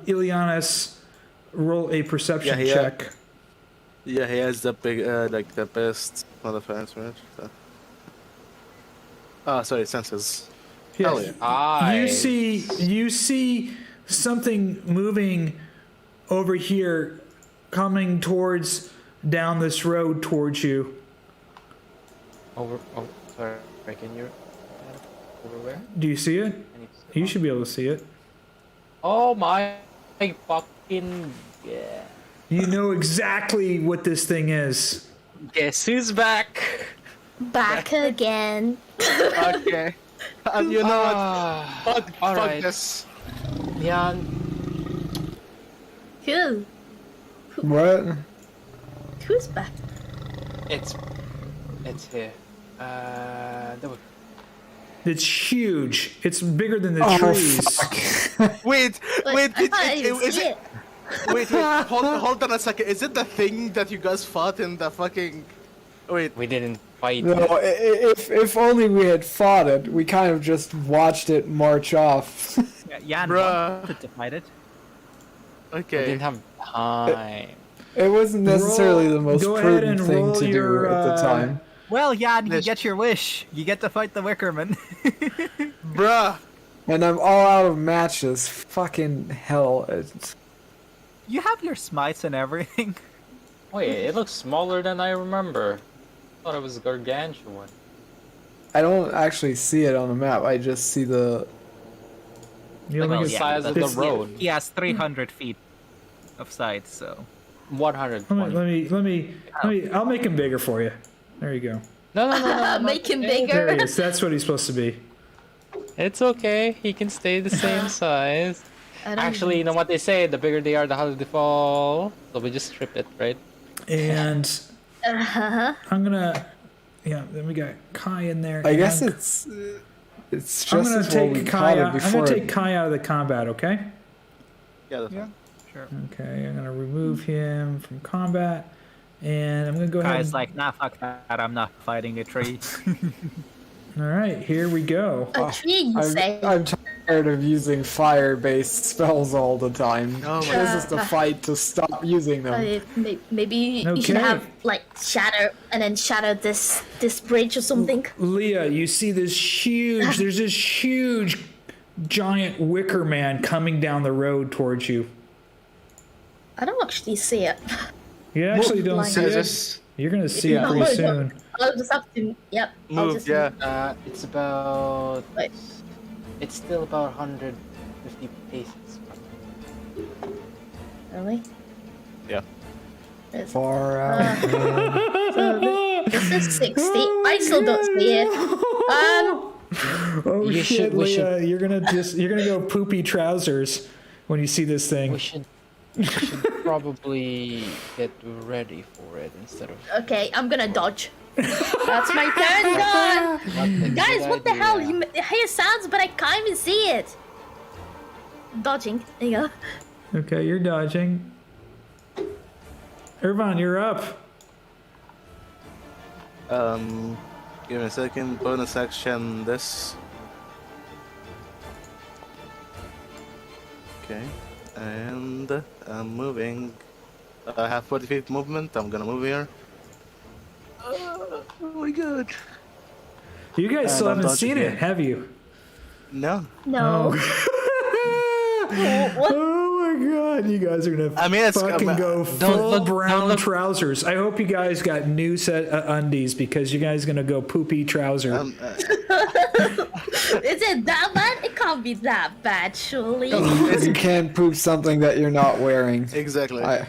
Ileanys roll a perception Yeah. check. Yeah, he has the big, like the best modifiers, right? So. Oh, sorry, senses. Hell yeah. You see something moving over here, coming towards down this road towards you. Oh, sorry. Can you? Over where? Do you see it? I need to- You should be able to see it. Oh my fucking yeah! You know exactly what this thing is. Guess who's back? Back again. Okay. And you know what? Fuck alright. this. Yeah. Who? what? Who's back? It's here. It's huge. It's bigger than the Oh, trees. fuck. Wait, But wait, I thought I didn't is see it? it. Wait, hold on a second. Is it the thing that you guys fought in the fucking? Wait, We didn't fight. No, if only we had fought it. We kind of just watched it march off. Jan Bruh. wanted to fight it. We okay. didn't have time. It wasn't necessarily the most Go ahead and prudent thing roll to your, do at the time. Well, Jan, you This- get your wish. You get to fight the Wickerman. Bruh. And I'm all out of matches. Fucking hell. You have your smites and everything. Wait, it looks smaller than I remember. I thought it was gargantuan. I don't actually see it on the map. I just see the. You don't Well, think the it's size of the this- road. He has 300 feet of sight, so 120. Let me. I'll make him bigger for you. There you go. No. Make him not- There bigger. he is. That's what he's supposed to be. It's okay. He can stay the same size. Actually, you know what they say? The bigger they are, the harder they fall. So we just strip it, right? And Uh-huh. I'm gonna. Yeah. Then we got Kai in there. I guess and it's I'm just gonna as well we take caught Kai it out. I'm before. gonna take Kai out of the combat. Okay. Yeah, that's fine. sure. Okay. I'm gonna remove him from combat, and I'm gonna go ahead. Guy's like, nah, fuck that. I'm not fighting a tree. All right. Here we go. A tree, you say? I'm tired of using fire-based spells all the time. Oh my This is the fight to stop using them. Maybe you should Okay. have like shatter and then shatter this bridge or something. Leah, you see this huge. There's this huge, giant wicker man coming down the road towards you. I don't actually see it. You actually don't blind. see Yeah, it. just You're gonna see it No, pretty no. soon. I'll just have to. Yep. I'll move, just yeah. It's about. Wait. It's still about 150 paces. Really? Yeah. It's- Far out. So this is 60. I still don't see it. Oh You shit, should- we Leah! You're gonna go poopy trousers when you see this thing. We should probably get ready for it instead of. Okay, I'm gonna dodge. That's my turn done. Guys, what the hell? You hear sounds, but I can't even see it. Dodging. There you go. Okay, you're dodging. Ervan, you're up. Give me a second. Bonus action. This. Okay, and I'm moving. I have 40 feet movement. I'm gonna move here. Oh my god. You guys still I'm haven't dodging seen here. it, have you? No. No. What? Oh my god, you guys are gonna I mean, it's- fucking go full don't brown look- trousers. I hope you guys got new set of undies because you guys gonna go poopy trouser. Is it that bad? It can't be that bad, surely. You can't poop something that you're not wearing. Exactly. Damn.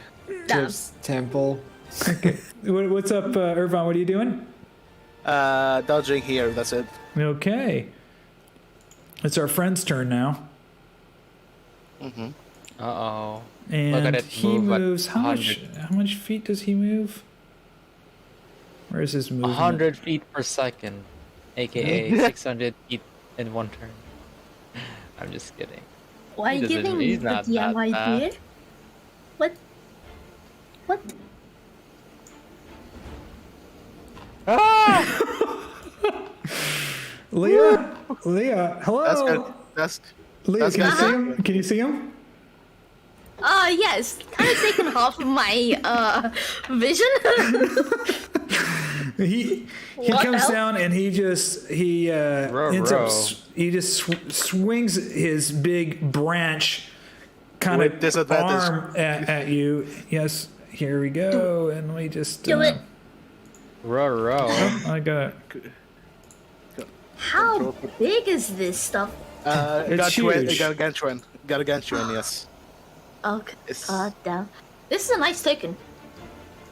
Tips temple. What's up, Ervan? What are you doing? Dodging here. That's it. Okay. It's our friend's turn now. Uh-oh. And Look at it he move like moves. How much feet does he move? Where is his movement? 100 feet per second, aka 600 feet in one turn. I'm just kidding. Why are you He doesn't- giving me he's the not DM that idea? bad. What? What? Leah, hello. That's good. That's. Leah, that's can you good. see him? Can you see him? Yes. Kind of taken half of my vision. He What comes else? down and he ends up row. he just swings his big branch kind With of disadvantage. arm at you. Yes, here we go, and we just Kill it. Row. I got How big is this stuff? It's Got huge. Got a Gantruan. Got a Gantruan. Yes. Okay. It's- Damn. This is a nice token.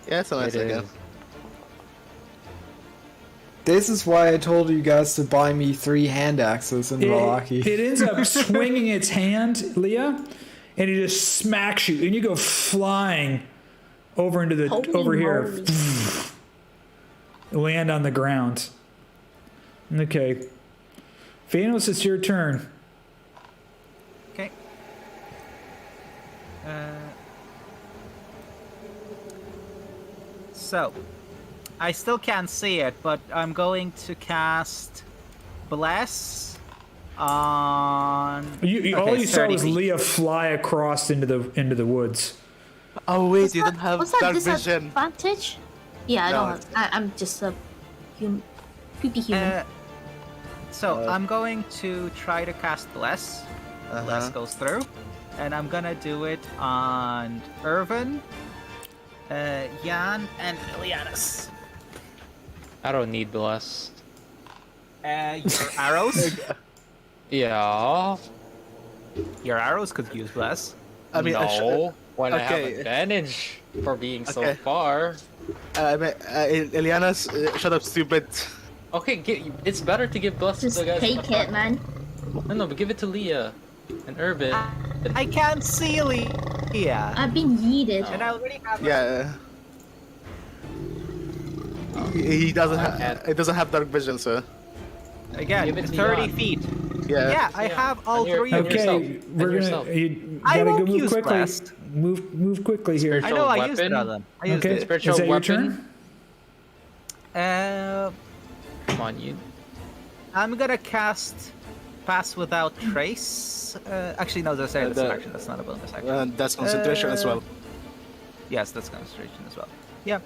Yeah, it's a nice It again. is. This is why I told you guys to buy me 3 hand axes in Milwaukee. it ends up swinging its hand, Leah, and it just smacks you, and you go flying over into the Holy over here. moly. Land on the ground. Okay. Fiannos, it's your turn. Okay. So, I still can't see it, but I'm going to cast Bless on. All you saw 30 was feet. Leah fly across into the woods. Oh wait, you don't have What's that dark vision. disadvantage? Yeah, I No, don't have. I'm just a poopy human. So I'm going to try to cast Bless. Bless goes through, and I'm gonna do it on Ervan, Jan, and Ileanys. I don't need blessed. Your arrows? Yeah. Your arrows could use bless. I mean, no. When I have okay. advantage for being so Okay. far. Ileanys, shut up, stupid. Okay, it's better to give bless to Just the guys. take it, man. No, but give it to Liea and Ervan. I can't see Liea. I've been yeeted. And I already have. Yeah. He doesn't have. It doesn't have dark vision, so. Again, Give it to 30 Jan. feet. Yeah. Yeah, I have all And you're- three of and them. Okay, yourself. we're And gonna. yourself. You I gotta go won't move use quickly. blast. Move quickly here. I know, I Spiritual used it on weapon. them. I used Okay, it. Spiritual is that your weapon. turn? Come on, you. I'm gonna cast Pass Without Trace. Actually, no, that's an action. That's not a bonus action. That's concentration as well. Yes, that's concentration as well. Yeah.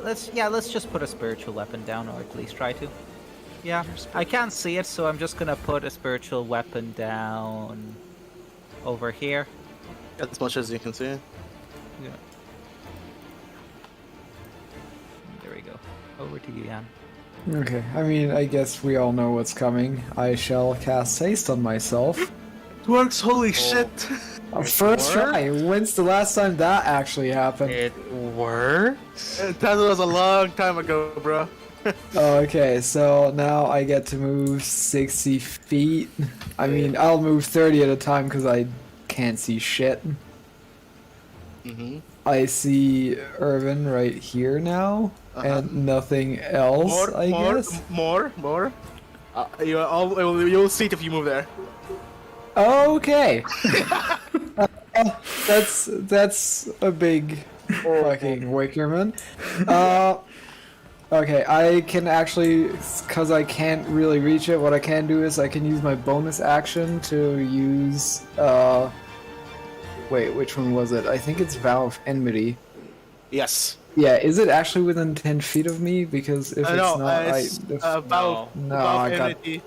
Let's just put a spiritual weapon down, or at least try to. Yeah. I can't see it, so I'm just gonna put a spiritual weapon down over here. As much as you can see. Yeah. There we go. Over to you, Jan. Okay, I mean, I guess we all know what's coming. I shall cast Haste on myself. It works, holy shit! First try. When's the last time that actually happened? It works. That was a long time ago, bro. Okay, so now I get to move 60 feet. I mean, I'll move 30 at a time because I can't see shit. Mm-hmm. I see Ervan right here now, and nothing else, I guess. More. You'll see it if you move there. Okay. That's a big fucking Wickerman. Okay, I can actually, because I can't really reach it, what I can do is I can use my bonus action to use, wait, which one was it? I think it's Vow of Enmity. Yes. Yeah, is it actually within 10 feet of me? Because if it's No, not, it's Vow I got... Enmity.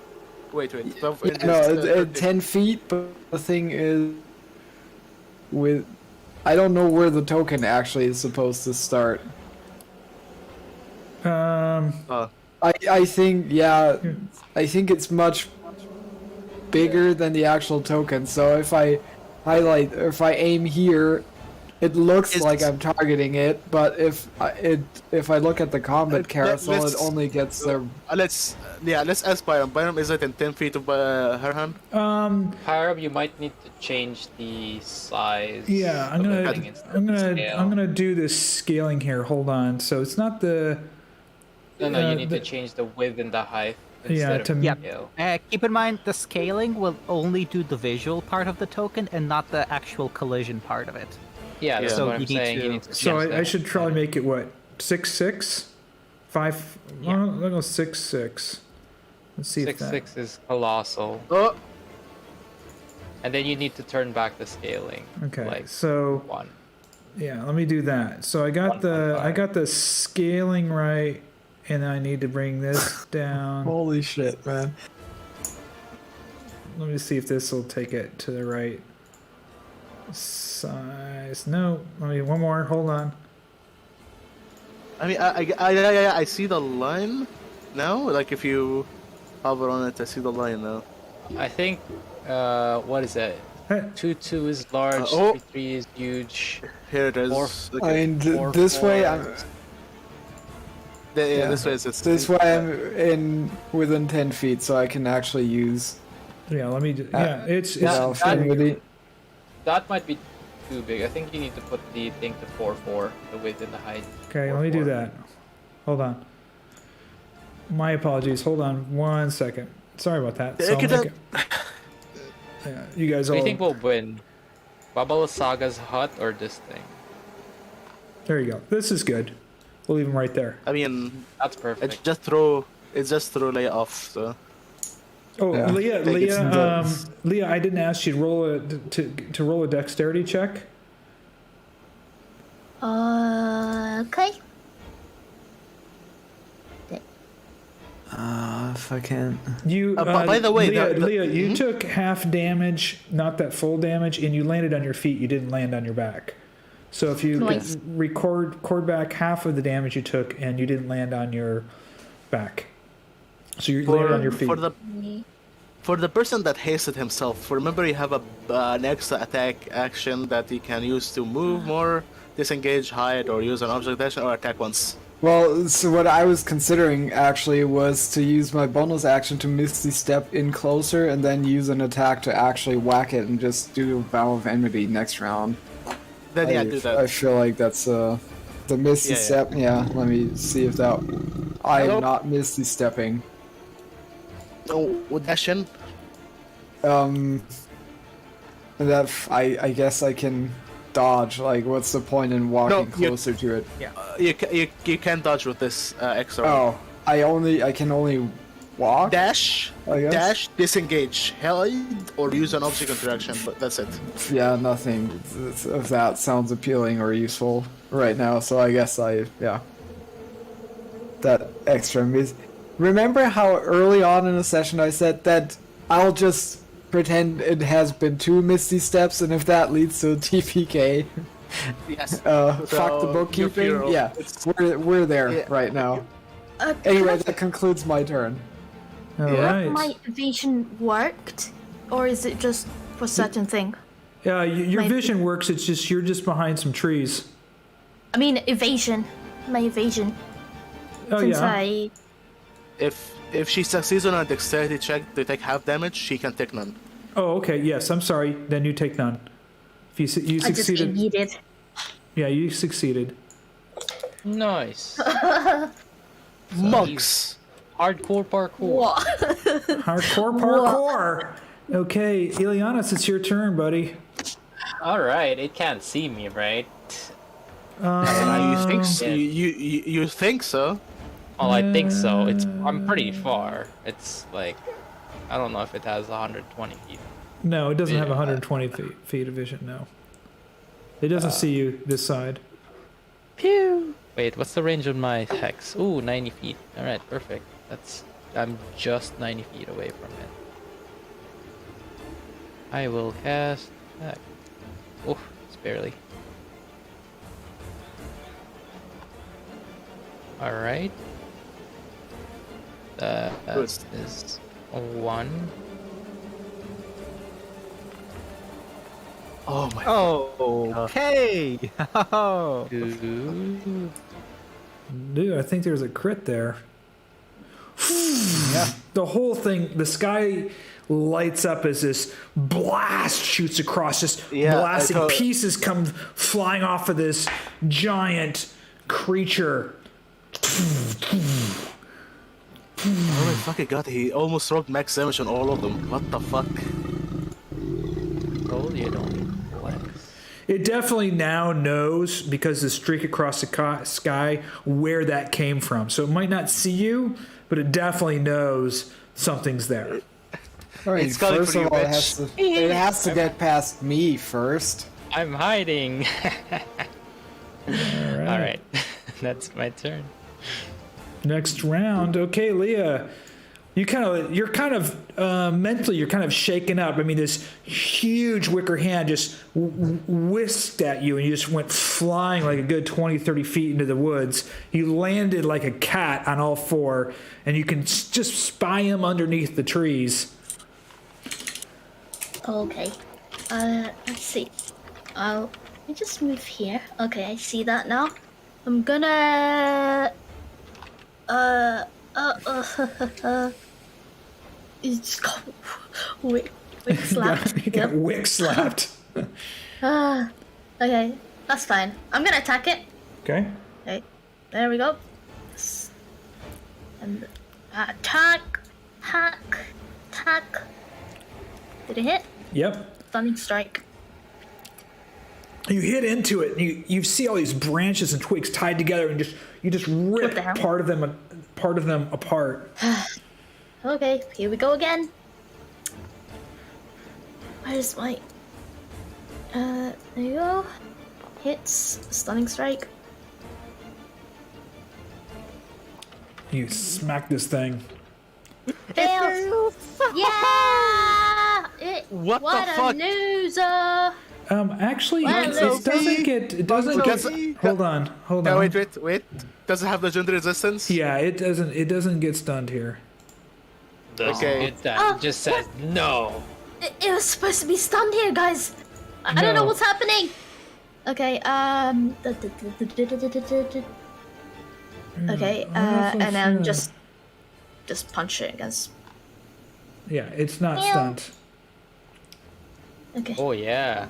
Wait. Vow of Yeah, Enmity no, is, it's 10 feet, but the thing is, with... I don't know where the token actually is supposed to start. I think, yeah, I think it's much bigger than the actual token, so if I highlight, if I aim here, it looks like I'm targeting it, but if I look at the combat carousel, it only gets there. Let's ask Byram. Byram, is it in 10 feet of Herjann? Hiram, you might need to change the size. Yeah, I'm of everything instead of the scale. gonna do this scaling here. Hold on. So it's not the. No, you need to change the width and the height. Instead to of Yep. scale. Keep in mind, the scaling will only do the visual part of the token and not the actual collision part of it. Yeah, that's So what I'm you need saying. to- You need to So change I that. should probably make it what 6'6", 5. Yeah. Well, I'll go 6'6". Let's see if that. 6'6" is colossal, Oh, and then you need to turn back the scaling. Okay, Like so 1. yeah, let me do that. So I got the scaling right, and I need to bring this down. Holy shit, man. Let me see if this will take it to the right size. No, let me one more. Hold on. I mean, I see the line now. Like if you hover on it, I see the line now. I think. What is that? Hey. 2-2 is large. Oh. 3-3 is huge. Here it is. Four- I mean, Four, this way four. I'm. Yeah, this way it's This way I'm in within 10 feet, so I can actually use. Yeah, let me. Yeah, it's Vow of that- Enmity. That might be too big. I think you need to put the thing to 4-4, the width and the height. okay. Let me do 4-4. that. Hold on. My apologies. Hold on 1 second. Sorry about that. So I'll Take it make it- yeah, you guys What do all. you think will win? Baba Lysaga's hut or this thing? There you go. This is good. We'll leave him right there. I mean, That's perfect. it's just throw Leia off. So Oh, Yeah. Liea, I didn't ask you to roll a dexterity check. Okay. If I can. You, by the way, Liea, you took half damage, not that full damage, and you landed on your feet. You didn't land on your back. So if you Nice. record back half of the damage you took, and you didn't land on your back. So you're landing on your feet. For the person that hasted himself, remember you have an extra attack action that you can use to move more, disengage, hide, or use an object action, or attack once. Well, so what I was considering actually was to use my bonus action to Misty Step in closer and then use an attack to actually whack it and just do Vow of Enmity next round. Then yeah, do that. I feel like that's the Misty Step. Yeah, let me see if that. I am not Misty Stepping. Oh, with Ashen? That I guess I can dodge. Like, what's the point in walking closer to it? Yeah. You can dodge with this extra. Oh, I can only walk. Dash, I guess? dash, disengage, hide, or use an object interaction. But that's it. Yeah, nothing of that sounds appealing or useful right now. So I guess that extra miss. Remember how early on in the session I said that I'll just pretend it has been 2 Misty Steps, and if that leads to a TPK, yes. Fuck the bookkeeping. Yeah, we're there right now. Anyway, that concludes my turn. All right. My evasion worked, or is it just for certain thing? Yeah, your vision works. It's just you're just behind some trees. I mean evasion. My evasion. Oh Since yeah. If she succeeds on a dexterity check to take half damage, she can take none. Oh, okay. Yes, I'm sorry. Then you take none. If you succeeded. I just needed. Yeah, you succeeded. Nice. Monks. Hardcore parkour. What? Hardcore parkour. Okay, Ileanys, it's your turn, buddy. All right, it can't see me, right? You think so? You think so? Well, I think so. I'm pretty far. It's like, I don't know if it has 120 feet. No, it doesn't have 120 feet of vision. No, it doesn't see you this side. Pew. Wait, what's the range of my hex? Ooh, 90 feet. All right, perfect. I'm just 90 feet away from it. I will cast hex. Oh, it's barely. All right. That is a 1. Oh my. Oh, okay. Oh. 2. Dude, I think there's a crit there. Yeah. The whole thing, the sky lights up as this blast shoots across, just blasting pieces come flying off of this giant creature. Oh my fucking god, he almost rolled max damage on all of them. What the fuck? Oh, you don't flex. It definitely now knows, because the streak across the sky, where that came from. So it might not see you, but it definitely knows something's there. All right, It's coming first for of you, all, bitch. it has to get past me first. I'm hiding. All right. All right. That's my turn. Next round. Okay, Liea. You're kind of mentally, you're kind of shaken up. I mean, this huge wicker hand just whisked at you, and you just went flying like a good 20, 30 feet into the woods. You landed like a cat on all 4, and you can just spy him underneath the trees. Okay. Let's see. Let me just move here. Okay, I see that now. I'm gonna... It's got wick slapped. You got wick slapped. Okay, that's fine. I'm gonna attack it. Okay. Okay, there we go. And attack. Did it hit? Yep. Stunning strike. You hit into it, and you see all these branches and twigs tied together, and you just rip part of them apart. Okay, here we go again. Where's my... there you go. Hits. Stunning strike. You smack this thing. Fails! Yeah! What the fuck? a loser! Actually, Well, it doesn't get. Hold on. No, wait. Does it have legendary resistance? Yeah, it doesn't get stunned here. Okay. It just says no. It was supposed to be stunned here, guys. I don't know what's happening. Okay, okay, and then just punch it against. Yeah, it's not stunned. Okay. Oh yeah.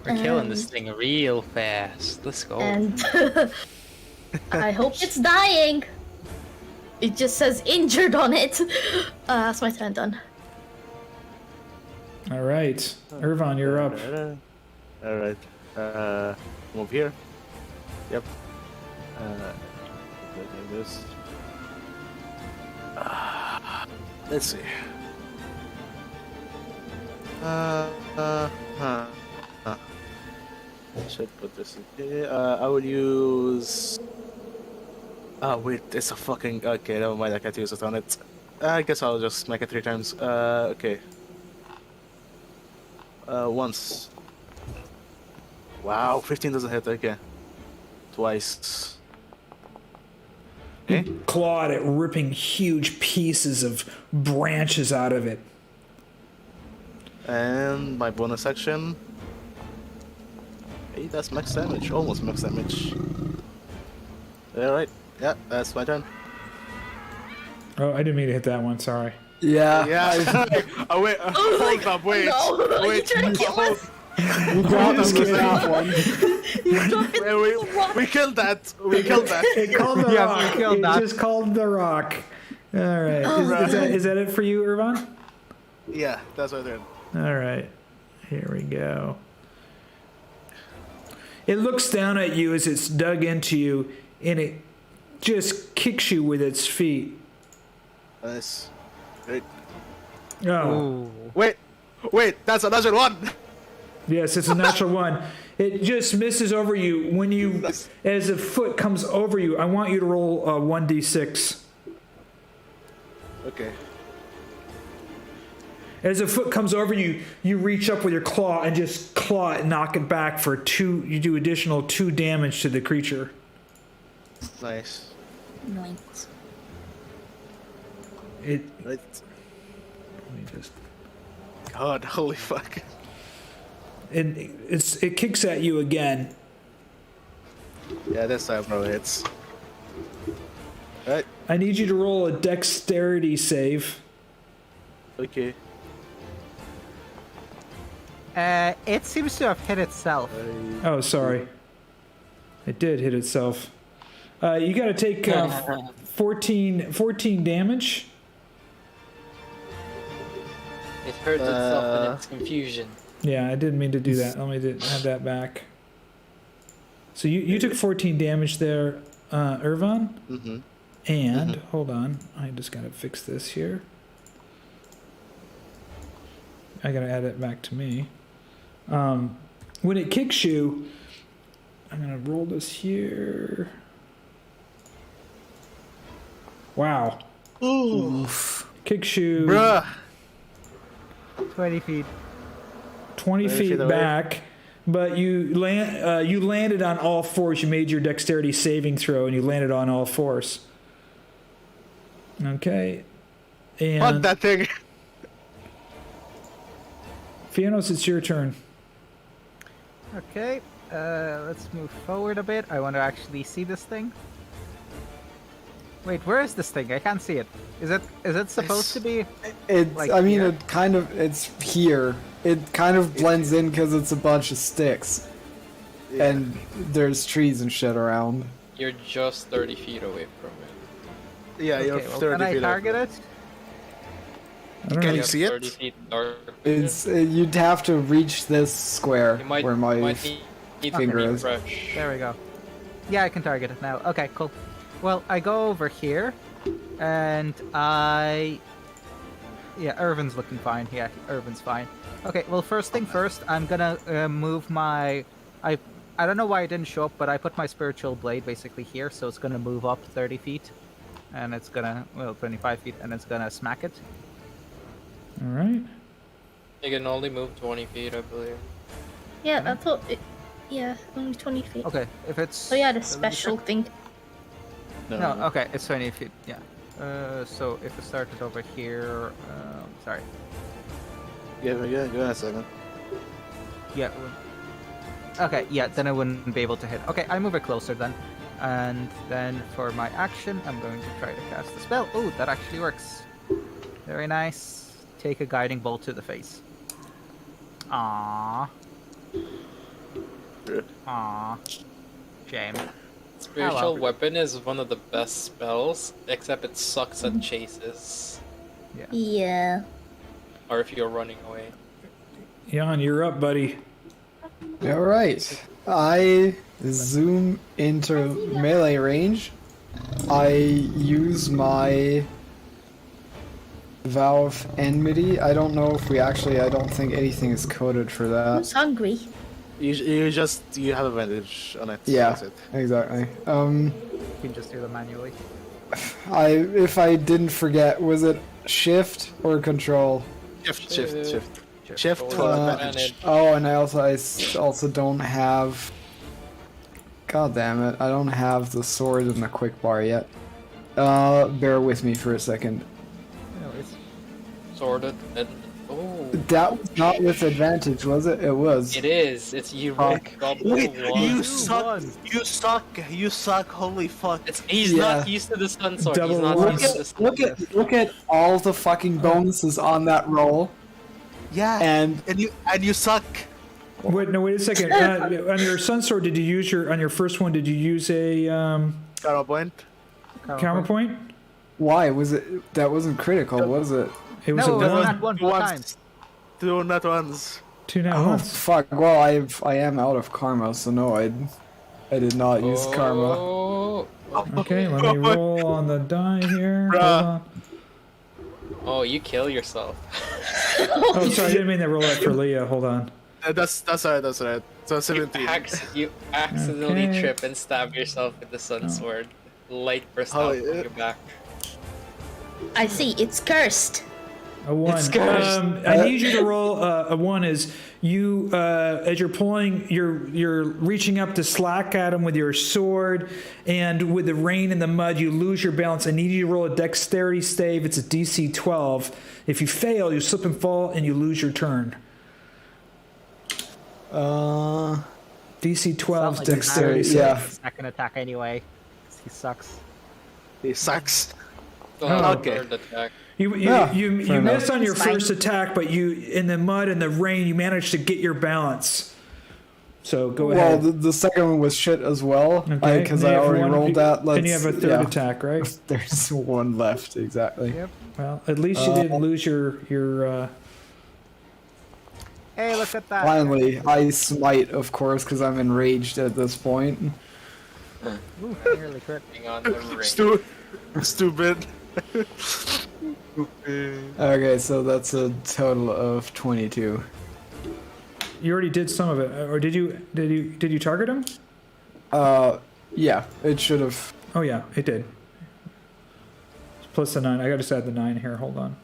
We're killing this thing real fast. Let's go. And I hope it's dying. It just says injured on it. That's my turn done. All right, Ervan, you're up. All right. Move here. Yep. This. Let's see. Should put this in here. I will use. Oh wait, it's a fucking. Okay, never mind. I can't use it on it. I guess I'll just make it 3 times. Okay. Once. Wow, 15 doesn't hit. Okay. Twice. Okay. Claw at it, ripping huge pieces of branches out of it. And my bonus action. Hey, that's max damage. Almost max damage. Alright. Yeah, that's my turn. Oh, I didn't mean to hit that one. Sorry. Yeah. Yeah. Oh, wait. Hold up. Wait. No, Wait. you trying to kill us? We got him with that one. We killed that. We killed that. It called the rock. killed It that. just called the rock. All right. Is that it for you, Ervan? Yeah, that's my turn. All right. Here we go. It looks down at you as it's dug into you, and it just kicks you with its feet. Nice. Great. Oh. Wait, that's a natural one. Yes, it's a natural one. It just misses over you. When you, as a foot comes over you, I want you to roll 1d6. Okay. As a foot comes over you, you reach up with your claw and just claw it, knock it back for 2. You do additional 2 damage to the creature. Nice. Nice. It. Right. Let me just. God, holy fuck. It kicks at you again. Yeah, this time probably hits. Right. I need you to roll a dexterity save. Okay. It seems to have hit itself. Oh, sorry. It did hit itself. You got to take 14 damage. It hurt itself in its confusion. Yeah, I didn't mean to do that. Let me have that back. So you took 14 damage there, Ervan. Mm-hmm. And hold on, I just gotta fix this here. I gotta add it back to me. When it kicks you, I'm gonna roll this here. Wow. Oof. Kicks you Bruh. 20 feet. 20 feet away. back, but you landed on all fours. You made your dexterity saving throw, and you landed on all fours. Okay. And Fuck that thing. Fiannos, it's your turn. Okay, let's move forward a bit. I want to actually see this thing. Wait, where is this thing? I can't see it. Is it supposed to be? It's. Like I mean, here? it kind of. It's here. It kind of blends in because it's a bunch of sticks, and there's trees and shit around. You're just 30 feet away from it. Yeah, you're Okay, well, 30 can I feet target it? Can you have see 30 it? feet dark. It's. You'd have to reach this square You might, where my need to finger is. refresh. There we go. Yeah, I can target it now. Okay, cool. Well, I go over here, and I... Yeah, Ervan's looking fine. Yeah, Ervan's fine. Okay, well, first thing first, I'm gonna move my... I don't know why it didn't show up, but I put my spiritual blade basically here, so it's gonna move up 30 feet. And it's gonna... Well, 25 feet, and it's gonna smack it. All right. You can only move 20 feet, I believe. Yeah, I thought it. Yeah, only 20 feet. Okay, if it's... So yeah, the special thing. No, okay, it's 20 feet, yeah. So if I started over here, sorry. Give me a second. Yeah. Okay, yeah, then I wouldn't be able to hit. Okay, I move it closer then. And then for my action, I'm going to try to cast the spell. Oh, that actually works. Very nice. Take a guiding bolt to the face. Aww. Aww. Shame. Spiritual weapon is one of the best spells, except it sucks at chases. Yeah. Or if you're running away. Jan, you're up, buddy. All right. I zoom into melee range. I use my Vow of Enmity. I don't know if I don't think anything is coded for that. Who's hungry? You have advantage on it. Yeah, That's it. exactly. You can just do them manually. If I didn't forget, was it shift or control? Shift for advantage. Oh, and I also don't have. God damn it! I don't have the sword and the quick bar yet. Bear with me for a second. Sorted and oh. That was not with advantage, was it? It was. It is. It's you roll double one. You suck! Holy fuck! He's not used to the sun sword. Double He's not one. used to the sun sword. Look at all the fucking bonuses on that roll. Yeah. And you suck. Wait a second. On your sun sword, did you use on your first one? Did you use a Karma point. karma point? Why was it? That wasn't critical, was it? It was No, a it was one. not one more times. Two nat ones. Two now. Oh Once. fuck! Well, I am out of karma, so no, I did not use karma. Oh. Okay, let me roll on the die here. Hold on. Oh, you kill yourself. Oh, sorry, I didn't mean to roll that for Leah. Hold on. That's right. So 17. You accidentally Okay. trip and stab yourself with the sun sword. Light burst Oh, out yeah. from your back. I see. It's cursed. A one. It's cursed. I need you to roll a one. Is you as you're pulling, you're reaching up to slack at him with your sword, and with the rain and the mud, you lose your balance. I need you to roll a dexterity save. It's a DC 12. If you fail, you slip and fall, and you lose your turn. DC 12 Like dexterity he's save. yeah. Second attack anyway. He sucks. He sucks. Still have a okay. third attack. You fair missed on your It's fine. first attack, but you in the mud and the rain, you managed to get your balance. So go Well, ahead. the second one was shit as well, Okay, because then I you have already one- rolled that. And you have a third yeah. attack, right? There's one left, exactly. Yep. Well, at least you didn't lose your. Hey, look at that. Finally, I smite, of course, because I'm enraged at this point. Ooh, nearly crit. Hang on the ring. Stupid. Okay, so that's a total of 22. You already did some of it, or did you target him? Yeah, it should have. Oh yeah, it did. Plus the 9. I got to add the 9 here. Hold on.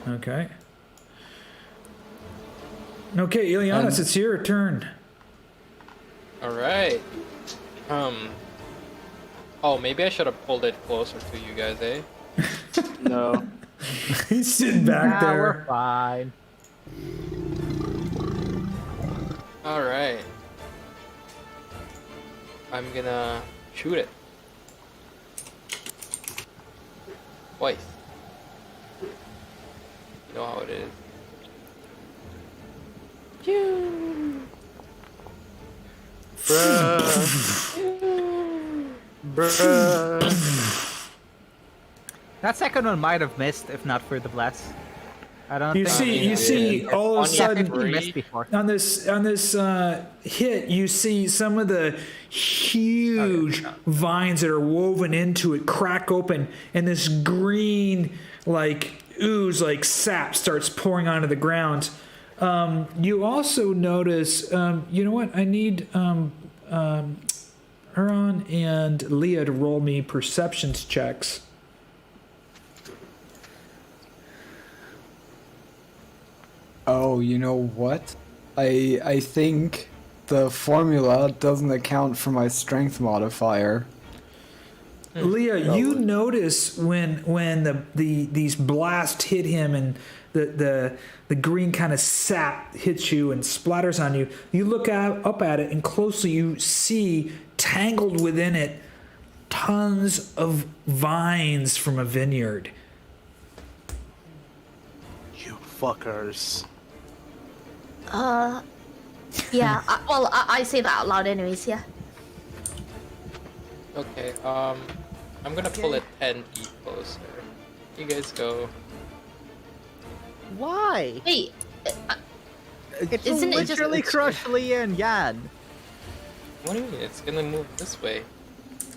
Okay. Okay, Ileanys, it's your turn. Alright. Oh, maybe I should have pulled it closer to you guys, eh? No. He's sitting back We're there. fine. Alright. I'm gonna shoot it. Twice. You know how it is. Bruh. That second one might have missed if not for the bless. I don't You think see, all of a On your sudden, he three. missed before. on this hit, you see some of the huge vines that are woven into it crack open, and this green like ooze, like sap, starts pouring onto the ground. You also notice, you know what? I need Herjann and Leea to roll me perceptions checks. Oh, you know what? I think the formula doesn't account for my strength modifier. Liea, you notice when these blasts hit him and the green kind of sap hits you and splatters on you. You look up at it and closely you see tangled within it tons of vines from a vineyard. You fuckers. Yeah. I say that out loud, anyways. Yeah. Okay, I'm gonna pull it 10 feet closer. You guys go. Why? Wait. It's Isn't it just- literally crush Liea and Jan. What do you mean? It's gonna move this way.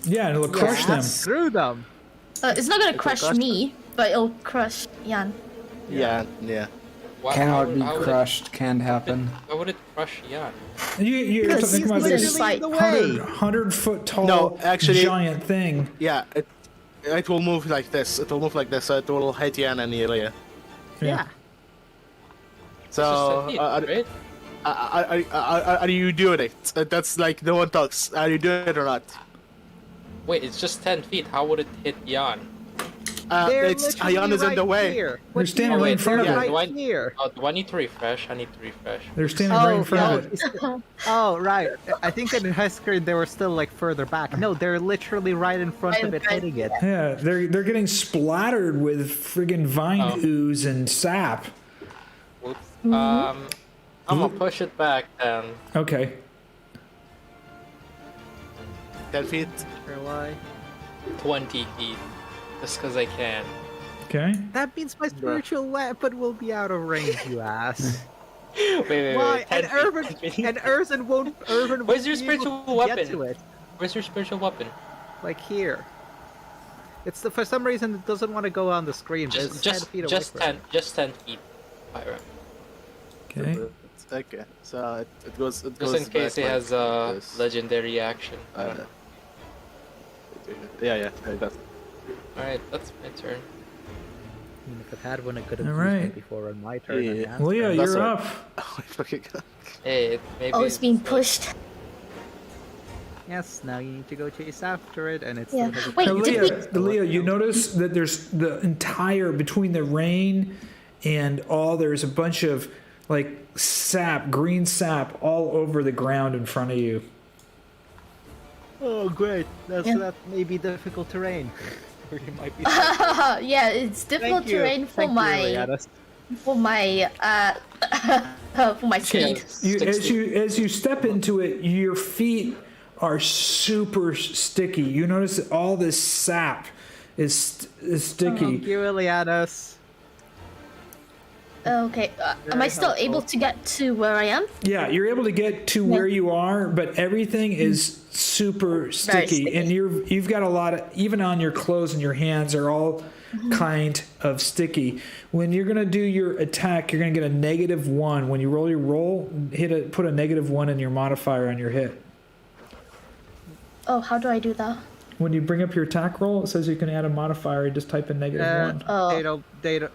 Yeah, and it'll crush them. Screw them. It's not gonna It'll crush crush me, but it'll crush Jan. Yeah. Cannot be crushed, can't happen. Why would it crush Jan? You're Because thinking about he's this literally in the way. 100-foot tall No, actually- giant thing. Yeah, it will move like this. It will move like this, so it will hit Yan and Ileanys. Yeah. So, It's just 10 feet, right? are you doing it? That's like no one talks. Are you doing it or not? Wait, it's just 10 feet. How would it hit Jan? They're It's literally Herjann is in right the way. Here. They're standing right in front of yeah, it. Right do I- here. Oh, do I need to refresh? I need to refresh. They're standing right in front of it. Oh, right. I think in high screen they were still like further back. No, they're literally right in front of it, hitting it. Yeah, they're getting splattered with friggin' vine Oh. ooze and sap. Whoops. I'm gonna push it back then. Okay. 10 feet. Or why? 20 feet. Just because I can. Okay. That means my spiritual weapon will be out of range, you ass. Wait. Why? 10 And feet, Ervan 10 feet. and Ervan won't. Where's your be able spiritual to get weapon? to it. Where's your spiritual weapon? Like here. It's for some reason it doesn't want to go on the screen. But it's 10 feet away from it. Just 10 feet. Pyra. Okay. Okay, so it goes. It Just goes in case he back has like a this. legendary action. Yeah, it does. Alright, that's my turn. I mean, if it had one, it could have All used right. it before on my turn. and Yeah. Jan's Leah, turn. That's you're right. up. Oh my fucking god. Hey, maybe. Oh, it's being pushed. Yes, now you need to go chase after it, and it's Yeah. still has Wait, Now, did Leah, you notice that there's the entire, between the rain and all, there's a bunch of like sap, green sap all over the ground in front of you. Oh, great. Yeah. That may be difficult terrain. Or you might be. Yeah, it's difficult Thank you. terrain for Thank you, my Ileanys. for my for my speed. As you step into it, your feet are super sticky. You notice that all this sap is sticky. Thank you, Ileanys. Okay, am I still able to get to where I am? Yeah, you're able to get to where you are, but everything is super sticky, sticky. and you've got a lot of, even on your clothes and your hands are all kind of sticky. When you're gonna do your attack, you're gonna get a -1. When you roll your roll, put a -1 in your modifier on your hit. Oh, how do I do that? When you bring up your attack roll, it says you can add a modifier. You just type in -1. Oh. They don't,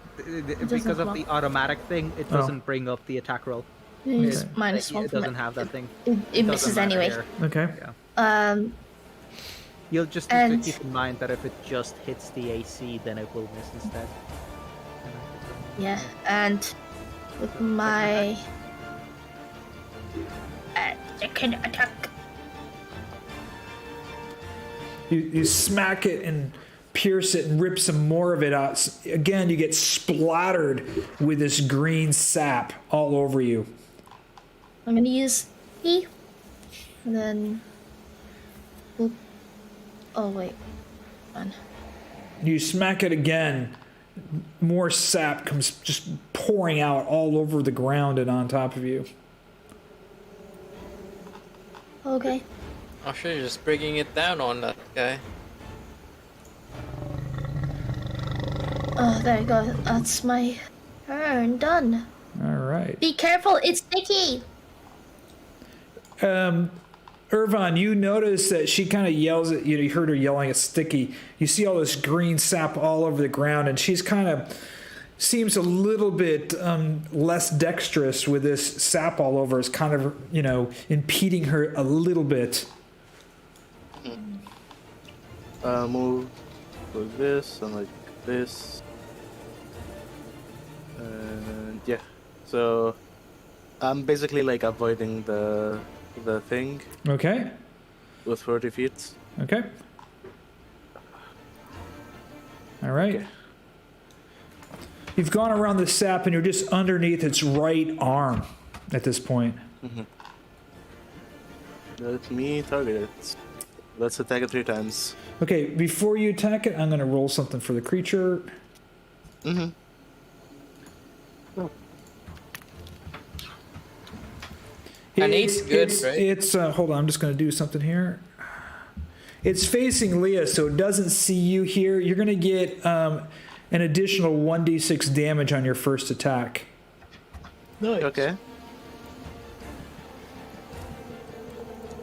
because of the automatic thing, it Oh. doesn't bring up the attack roll. It's minus It one. doesn't have that thing. It misses doesn't matter anyway. here. Okay. You'll just need And- to keep in mind that if it just hits the AC, then it will miss instead. Yeah, and with my second attack. You smack it and pierce it and rip some more of it out. Again, you get splattered with this green sap all over you. I'm gonna use E, and then. Oop. Oh wait, on. You smack it again. More sap comes just pouring out all over the ground and on top of you. Okay. I'm sure you're just bringing it down on that guy. Oh, there you go. That's my turn. Done. All right. Be careful, it's sticky. Ervan, you notice that she kind of yells at you. You heard her yelling at Sticky. You see all this green sap all over the ground, and she's kind of seems a little bit less dexterous with this sap all over. It's kind of, impeding her a little bit. Move like this and like this. And yeah. So I'm basically like avoiding the thing Okay. with 40 feet. Okay. All right. Okay. You've gone around the sap and you're just underneath its right arm at this point. Let me target it. Let's attack it 3 times. Okay, before you attack it, I'm going to roll something for the creature. Mm-hmm. An eight's good, right? It's hold on, I'm just going to do something here. It's facing Leah, so it doesn't see you here. You're going to get an additional 1d6 damage on your first attack. Nice. Okay.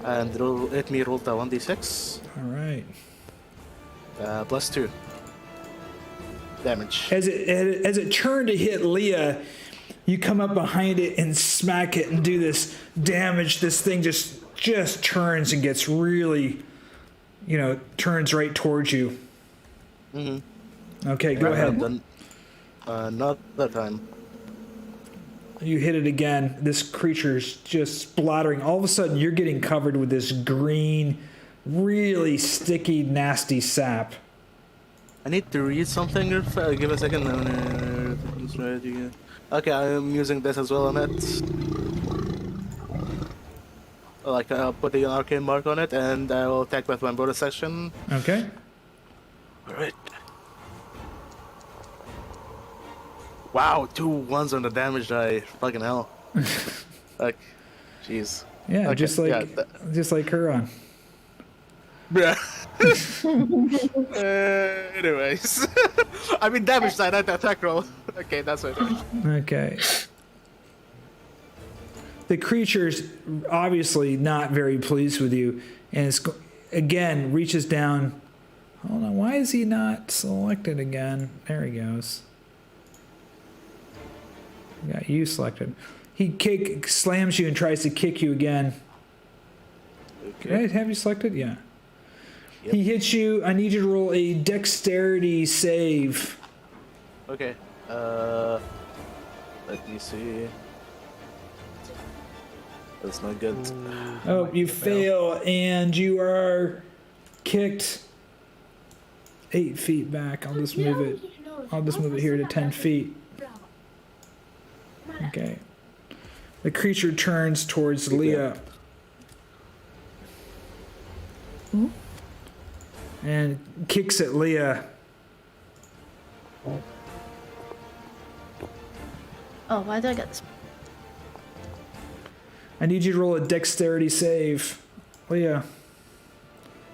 And let me roll the 1d6. All right. Plus 2 damage. As it turned to hit Leah, you come up behind it and smack it and do this damage. This thing just turns and gets really, turns right towards you. Mm-hmm. Okay, go ahead. Not that time. You hit it again. This creature's just splattering. All of a sudden, you're getting covered with this green, really sticky, nasty sap. I need to read something. Give a second. Okay, I'm using this as well on it. Like, I'll put the arcane mark on it, and I will attack with my bonus action. Okay. Alright. Wow, 2 1s on the damage die. Fucking hell. Like, jeez. Yeah, Okay, just like Herjann. Yeah. Anyways. I mean, damage die, not the attack roll. Okay, that's what it is. Okay. The creature's obviously not very pleased with you, and again reaches down. Hold on, why is he not selected again? There he goes. Got you selected. He slams you and tries to kick you again. Okay. Did I have you selected? Yeah. Yep. He hits you. I need you to roll a dexterity save. Okay. Let me see. That's not good. Oh, you fail, and you are kicked 8 feet back. I'll just move it. I'll just move it here to 10 feet. Okay. The creature turns towards Leah. And kicks at Leah. Oh, why did I get this? I need you to roll a dexterity save. Leah.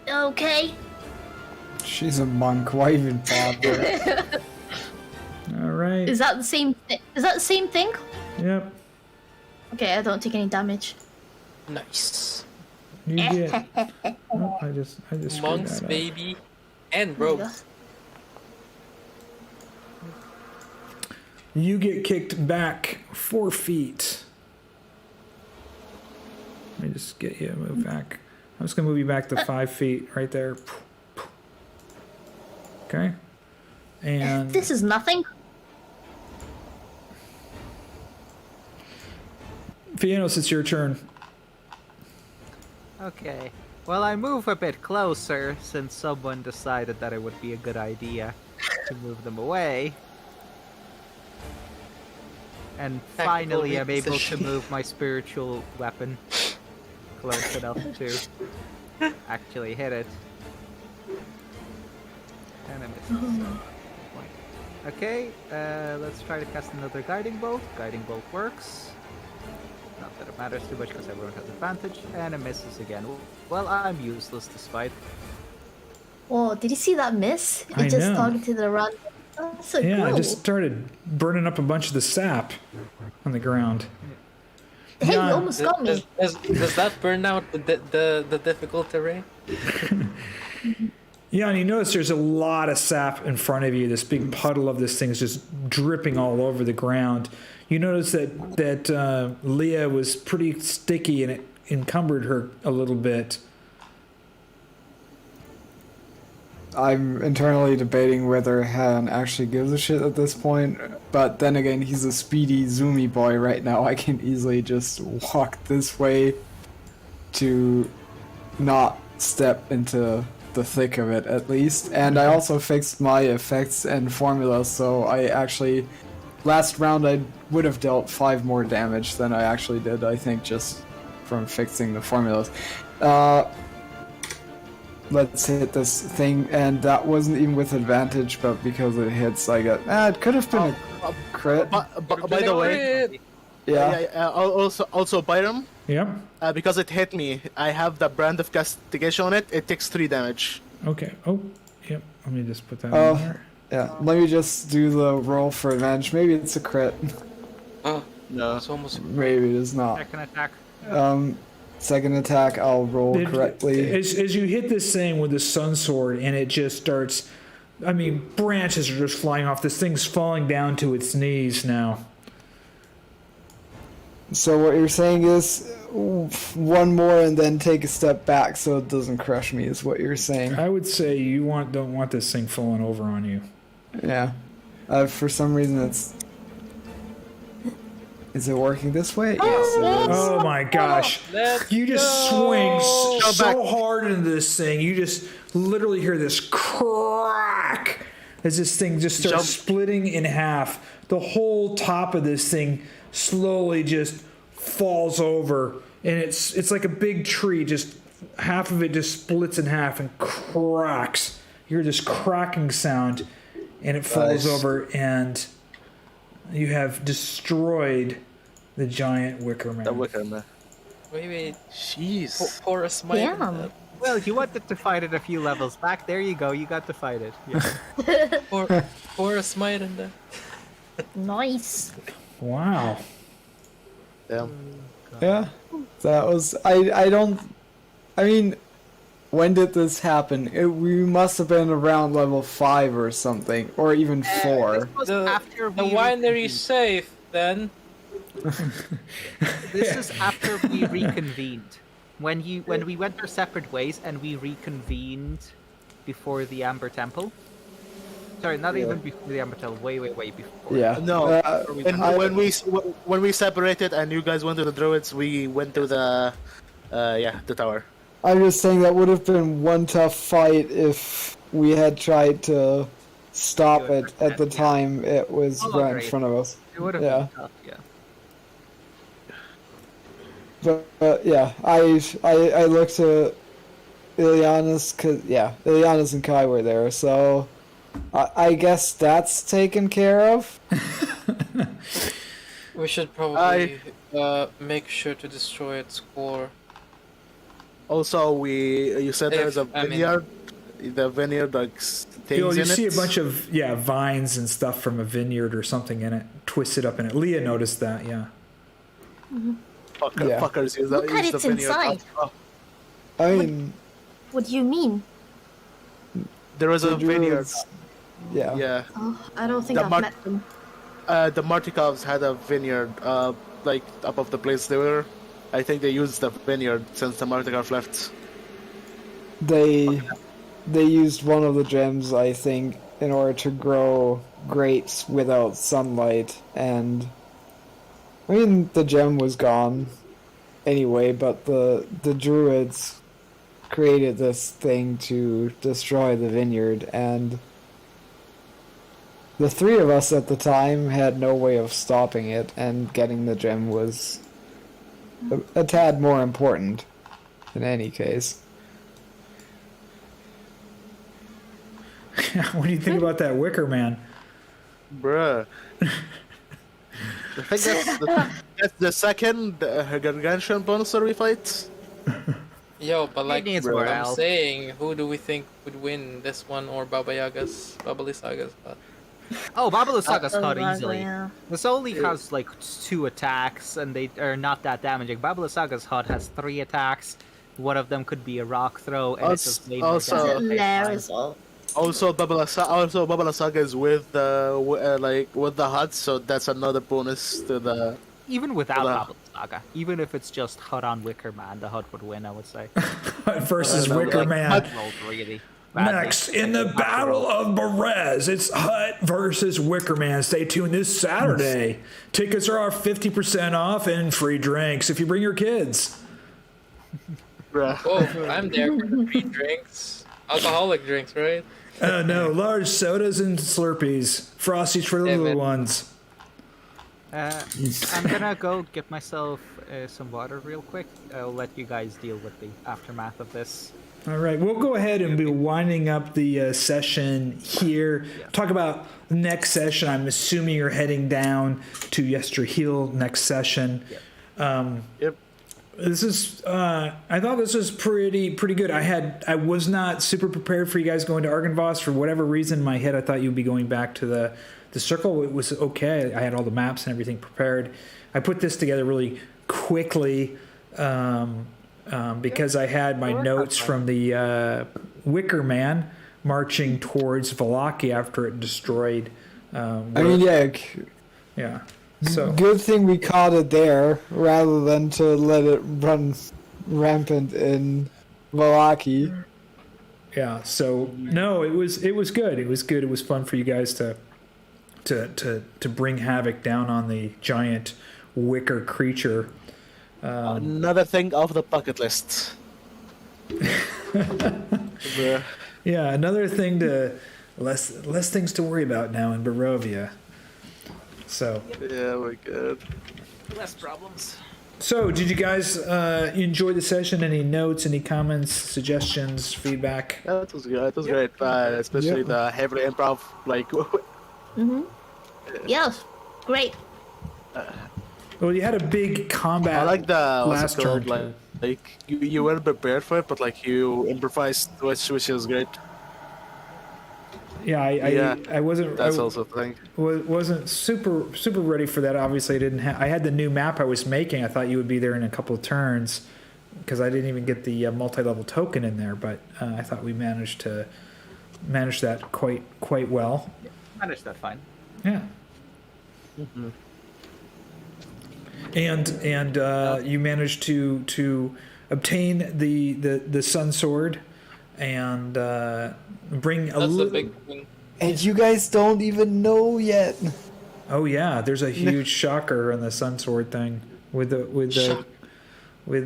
Okay. She's a monk. Why even bother? All right. Is that the same? Is that the same thing? Yep. Okay, I don't take any damage. Nice. You get. Oh, I just screwed Monks, that up. baby, and rogues. You get kicked back 4 feet. Let me just get you to move back. I'm just gonna move you back to 5 feet, right there. Okay. And This is nothing. Fiannos, it's your turn. Okay. Well, I move a bit closer since someone decided that it would be a good idea to move them away. And finally, I'm able to move my spiritual weapon close enough to actually hit it. And I miss. Okay, let's try to cast another Guiding Bolt. Guiding Bolt works. Not that it matters too much because everyone has advantage. And it misses again. Well, I'm useless despite. Oh, did you see that miss? I It just know. targeted the run. Oh, that's so Yeah, cool. I just started burning up a bunch of the sap on the ground. Hey, Jan, you almost got me. Does that burn out the difficult terrain? Yeah, and you notice there's a lot of sap in front of you. This big puddle of this thing is just dripping all over the ground. You notice that Liea was pretty sticky and it encumbered her a little bit. I'm internally debating whether Han actually gives a shit at this point, but then again, he's a speedy, zoomy boy right now. I can easily just walk this way to not step into the thick of it, at least. And I also fixed my effects and formulas, so I actually... Last round I would have dealt 5 more damage than I actually did, I think, just from fixing the formulas. Let's hit this thing, and that wasn't even with advantage, but because it hits, I got... it could have been a crit. By the way, also Byram, Yep. because it hit me, I have the brand of castigation on it. It takes 3 damage. Okay. Oh, yep. Let me just put that in there. Yeah, let me just do the roll for advantage. Maybe it's a crit. No. It's almost. Maybe it is not. Second attack. Second attack, I'll roll correctly. As you hit this thing with the sun sword, and it just starts... I mean, branches are just flying off. This thing's falling down to its knees now. So what you're saying is one more and then take a step back so it doesn't crush me, is what you're saying. I would say you don't want this thing falling over on you. Yeah. For some reason it's... Is it working this way? Yes, it is. Oh my gosh. You just swing so hard into this thing. You just literally hear this crack as this thing just starts splitting in half. The whole top of this thing slowly just falls over. And it's like a big tree. Just half of it just splits in half and cracks. You hear this cracking sound. And it falls over, and you have destroyed the giant wicker man. The wicker man. Wait. Jeez. Pour a smite. Damn. Well, you wanted to fight it a few levels back. There you go. You got to fight it. Yeah. Pour a smite in there. Nice. Wow. Damn. Yeah. That was... I mean... When did this happen? We must have been around level 5 or something, or even 4. This was after The we winery safe, then. This is after we reconvened. When we went our separate ways and we reconvened before the Amber Temple. Sorry, not even before the Amber Temple. Way before. Yeah. No. When we separated and you guys went to the Druids, we went to the tower. I'm just saying that would have been one tough fight if we had tried to stop it at the time it was right in front of us. It would have been tough, yeah. But yeah, I looked at Ileanys, Ileanys and Kai were there, so I guess that's taken care of. We should probably make sure to destroy its core. Also, you said there's a vineyard. The vineyard, like, things in it. You see a bunch of vines and stuff from a vineyard or something in it, twisted up in it. Liea noticed that, yeah. Mm-hmm. Fuckers use Look at the it's vineyard. inside. I mean, What do you mean? There was a vineyard. Yeah. Yeah. Oh, I don't think I've met them. The Martikovs had a vineyard, like above the place they were. I think they used the vineyard since the Martikov left. They used one of the gems, I think, in order to grow grapes without sunlight, and I mean the gem was gone anyway, but the Druids created this thing to destroy the vineyard, and the 3 of us at the time had no way of stopping it, and getting the gem was a tad more important in any case. What do you think about that wicker man? Bruh. I think that's the second gargantuan monster we fight. Yo, but like needs what more I'm help. saying, who do we think would win, this one or Baba Lysaga's hut? Oh, Baba Lysaga's hut Baba, easily. yeah. This only has like 2 attacks, and they are not that damaging. Baba Lysaga's hut has 3 attacks, One of them could be a rock throw, and it's just way more Also- damage. Khyraezul. Also, Baba Lysaga is with with the hut, so that's another bonus to the. Even without Well, Baba Lysaga, even if it's just hut on Wicker Man, the hut would win, I would say. Versus no, Wicker like, Man. Hut rolled really badly. Next, in the Like, hut Battle roll. of Berez, it's Hut versus Wicker Man. Stay tuned this Saturday. Tickets are off 50% off and free drinks if you bring your kids. Bruh. Oh, I'm there for the free drinks. Alcoholic drinks, right? No, large sodas and Slurpees. Frosties for the little Evan. ones. I'm gonna go get myself some water real quick. I'll let you guys deal with the aftermath of this. All right, we'll go ahead and be winding up the session here. Talk about next session. I'm assuming you're heading down to Yesterhill next session. Yep. This is I thought this was pretty good. I was not super prepared for you guys going to Argynvost for whatever reason. In my head I thought you'd be going back to the circle. It was okay. I had all the maps and everything prepared. I put this together really quickly because I had my notes from the Wicker Man marching towards Vallaki after it destroyed I mean, yeah. yeah. So Good thing we caught it there rather than to let it run rampant in Vallaki. yeah, so no, it was good. It was good. It was fun for you guys to bring havoc down on the giant wicker creature. Another thing off the bucket list. Bruh. Yeah, another thing to less things to worry about now in Barovia. So Yeah, we're good. Less problems. So, did you guys enjoy the session? Any notes, any comments, suggestions, feedback? Yeah, that was good. It was great, especially the heavily improv. Like, Yes, great. Well, you had a big combat I like the last what's it called, turn. like you weren't prepared for it, but like you improvised, which is great. Yeah, I wasn't. That's I also the thing. wasn't super ready for that. Obviously, I didn't. I had the new map I was making. I thought you would be there in a couple of turns because I didn't even get the multi-level token in there. But I thought we managed that quite well. Managed that fine. Yeah. Mm-hmm. And you managed to obtain the sun sword and bring a That's the little. big thing. And you guys don't even know yet. Oh yeah, there's a huge shocker on the sun sword thing with I guess we'll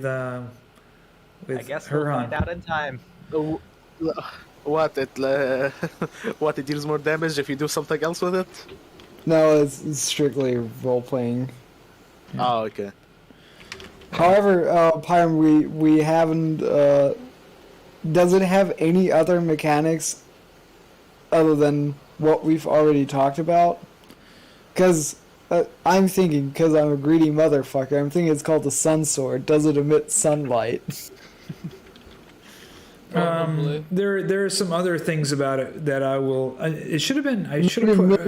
Herjann. find out in time. What it deals more damage if you do something else with it? No, it's strictly role playing. Oh, okay. However, Pyram, we haven't. Does it have any other mechanics other than what we've already talked about? Because I'm thinking, because I'm a greedy motherfucker, I'm thinking it's called the Sun Sword. Does it emit sunlight? Probably. There are some other things about it that I will. It should have been. I should have put.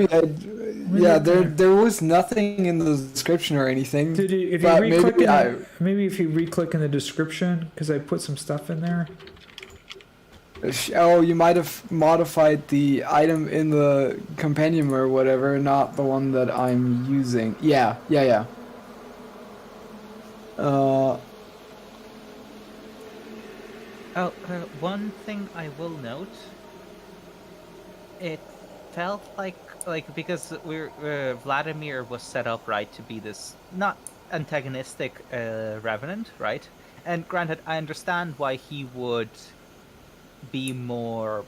There was nothing in the description or anything. Did you, if you but re-click maybe if you re-click in the description because I put some stuff in there. Oh, you might have modified the item in the compendium or whatever, not the one that I'm using. Yeah. One thing I will note. It felt like because Vladimir was set up right to be this not antagonistic revenant, right? And granted, I understand why he would be more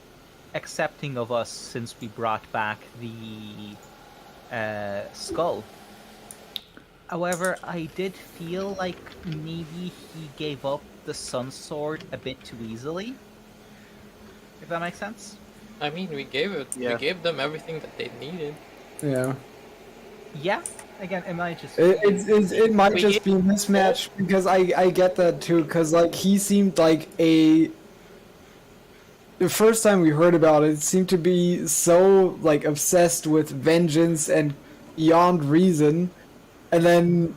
accepting of us since we brought back the skull. However, I did feel like maybe he gave up the Sun Sword a bit too easily. If that makes sense. I mean, we gave them everything that they needed. Yeah. Yeah. Again, it might just. It might just be a mismatch because I get that too because like he seemed like the first time we heard about it seemed to be so like obsessed with vengeance and beyond reason, and then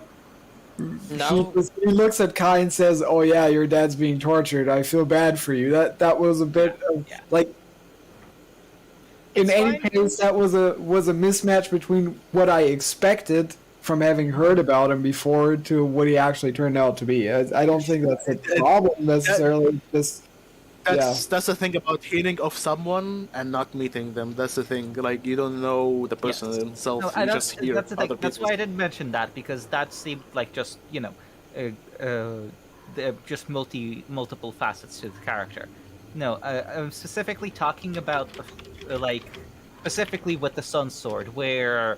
Now, he looks at Kai and says, "Oh yeah, your dad's being tortured. I feel bad for you." That was a bit of, like. In It's any fine. case, that was a mismatch between what I expected from having heard about him before to what he actually turned out to be. I don't think that's a problem necessarily. That's the thing about hearing of someone and not meeting them. That's the thing. Like you don't know the person himself. No, You just hear that's the thing. other That's people. why I didn't mention that, because that seemed like just just multiple facets to the character. No, I'm specifically talking about specifically with the Sun Sword, where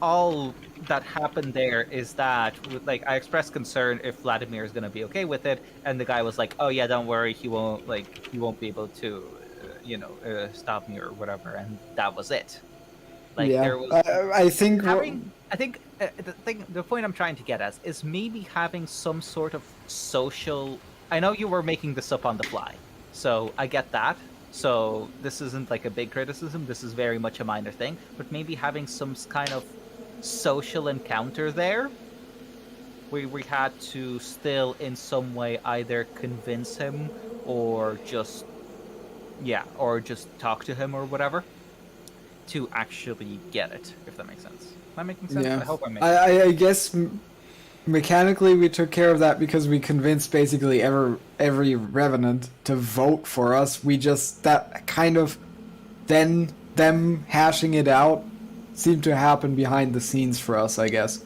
all that happened there is that I expressed concern if Vladimir is going to be okay with it, and the guy was like, "Oh yeah, don't worry, he won't be able to stop me or whatever," and that was it. There was I think the point I'm trying to get at is maybe having some sort of social. I know you were making this up on the fly, so I get that. So this isn't like a big criticism. This is very much a minor thing, but maybe having some kind of social encounter there, where we had to still in some way either convince him or just talk to him or whatever to actually get it, if that makes sense. Am I making sense? Yeah. I hope I'm making I guess mechanically we took care of that because we convinced basically every revenant to vote for us. We just, that kind of, then them hashing it out seemed to happen behind the scenes for us, I guess.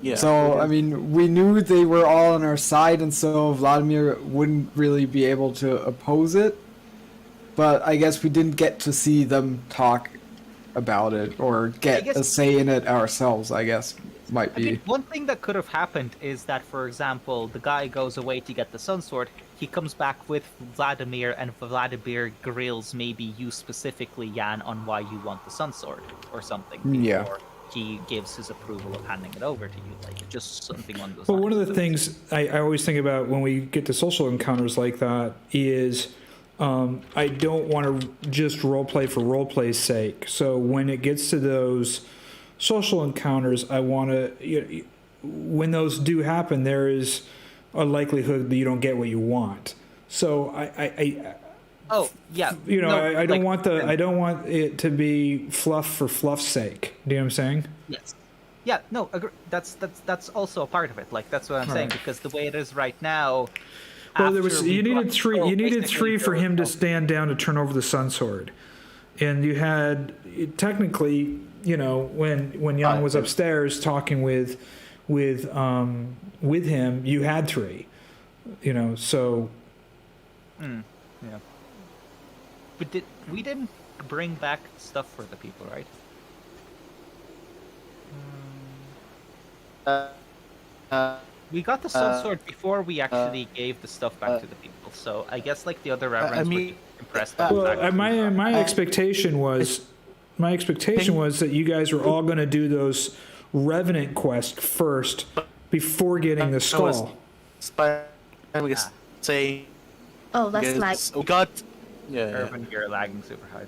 Yeah. So, I mean, we knew they were all on our side, and so Vladimir wouldn't really be able to oppose it. But I guess we didn't get to see them talk about it or get a say in it ourselves, I guess. Might I be. think one thing that could have happened is that, for example, the guy goes away to get the Sun Sword, he comes back with Vladimir, and Vladimir grills maybe you specifically, Jan, on why you want the Sun Sword, or something. Yeah. Or he gives his approval of handing it over to you, just something on those Well, lines. one of the things I always think about when we get to social encounters like that is I don't want to just roleplay for roleplay's sake. So when it gets to those social encounters, I want to, when those do happen, there is a likelihood that you don't get what you want. So I don't want it to be fluff for fluff's sake. Do you know what I'm saying? Yes. Yeah, no, agree. That's also a part of it. That's what I'm saying, because the way it is right now. Well, you needed three for him to stand down to turn over the Sun Sword, and you had technically, when Jan was upstairs talking with him, you had three, so. Yeah. But we didn't bring back stuff for the people, right? We got the Sun Sword before we actually gave the stuff back to the people, so I guess the other reverends were impressed by the fact that my expectation was that you guys were all going to do those Revenant quest first before getting the skull. Say. Oh, that's like. We got. Ervan, you're lagging super hard.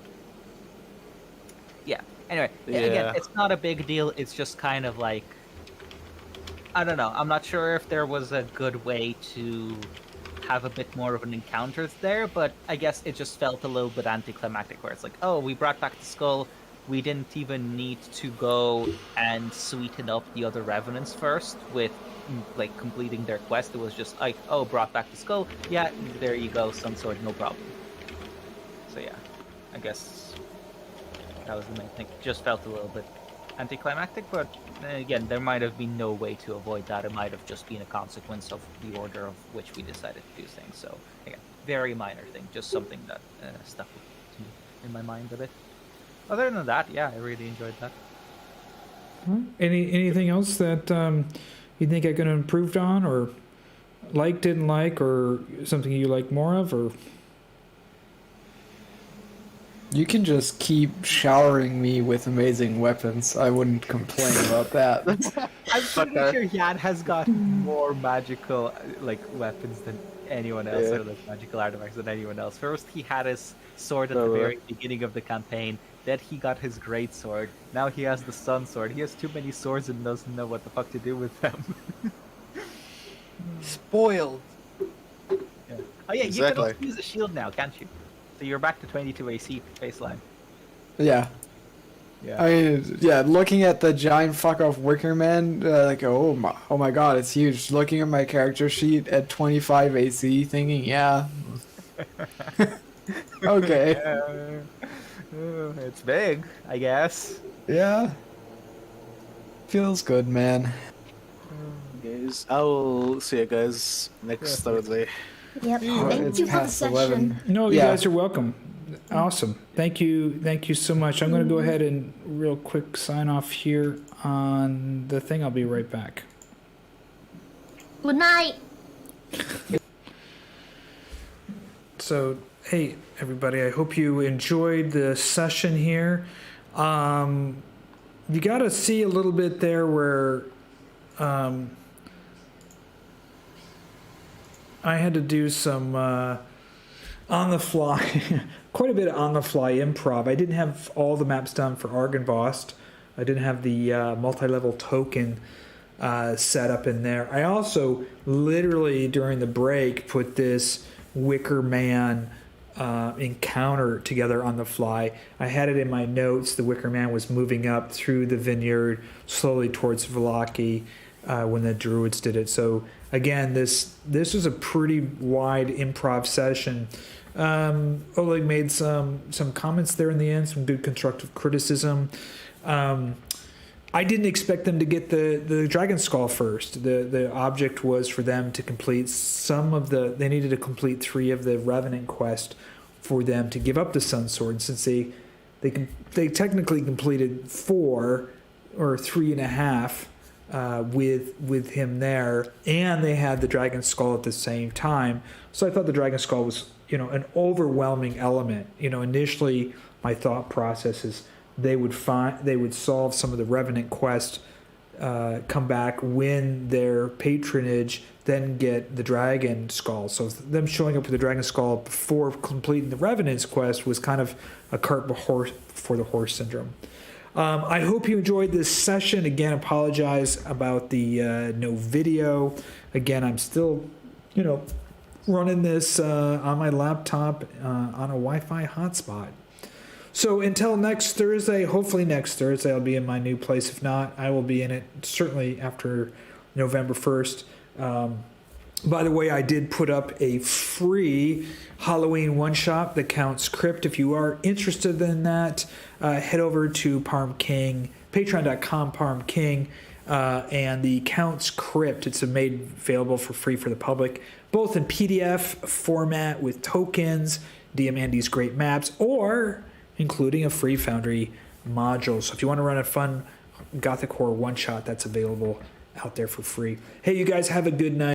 Yeah. Anyway, Yeah. again, it's not a big deal. It's just kind of I don't know. I'm not sure if there was a good way to have a bit more of an encounter there, but I guess it just felt a little bit anticlimactic, where it's oh, we brought back the skull. We didn't even need to go and sweeten up the other revenants first with completing their quest. It was just oh, brought back the skull. Yeah, there you go, Sun Sword, no problem. So yeah, I guess that was the main thing. Just felt a little bit anticlimactic, but again, there might have been no way to avoid that. It might have just been a consequence of the order of which we decided to do things. So again, very minor thing, just something that stuck in my mind a bit. Other than that, yeah, I really enjoyed that. Anything else that you think I could have improved on, or didn't like, or something you like more of, or? You can just keep showering me with amazing weapons. I wouldn't complain about that. I'm pretty sure Jan has got more magical weapons than anyone else or like magical artifacts than anyone else. First, he had his sword at the very beginning of the campaign. Then he got his great sword. Now he has the sun sword. He has too many swords and doesn't know what the fuck to do with them. Spoiled. Yeah. Oh yeah, you can also use a shield now, can't you? So you're back to 22 AC baseline. Yeah. Yeah. Looking at the giant fuck off Wicker Man, like, oh my god, it's huge. Looking at my character sheet at 25 AC, thinking, yeah. Okay. It's big, I guess. Yeah. Feels good, man. Guys, I'll see you guys next Thursday. Yep. Thank It's you for the past session. 11. No, you guys are welcome. Awesome. Thank you so much. I'm going to go ahead and real quick sign off here on the thing. I'll be right back. Good night. So, hey, everybody, I hope you enjoyed the session here. You got to see a little bit there where I had to do some on the fly, quite a bit of on the fly improv. I didn't have all the maps done for Argynvost. I didn't have the multi-level token set up in there. I also literally during the break put this Wicker Man encounter together on the fly. I had it in my notes. The Wicker Man was moving up through the vineyard slowly towards Vallaki when the Druids did it. So again, this was a pretty wide improv session. Oleg made some comments there in the end, some good constructive criticism. I didn't expect them to get the Dragon Skull first. The object was for them to complete they needed to complete 3 of the Revenant quest for them to give up the Sun Sword, since they technically completed 4 or 3.5 with him there, and they had the Dragon Skull at the same time. So I thought the Dragon Skull was, an overwhelming element. Initially my thought process is they would solve some of the Revenant quest, come back, win their patronage, then get the Dragon Skull. So them showing up with the Dragon Skull before completing the Revenant's quest was kind of a cart before the horse syndrome. I hope you enjoyed this session. Again, apologize about the no video. Again, I'm still, running this on my laptop on a Wi-Fi hotspot. So until next Thursday, hopefully next Thursday, I'll be in my new place. If not, I will be in it certainly after November 1st. By the way, I did put up a free Halloween one-shot, The Count's Crypt. If you are interested in that, head over to Parm King, patreon.com Parm King, and The Count's Crypt. It's made available for free for the public, both in PDF format with tokens, DM Andy's great maps, or including a free Foundry module. So if you want to run a fun Gothic Horror one-shot, that's available out there for free. Hey, you guys have a good night.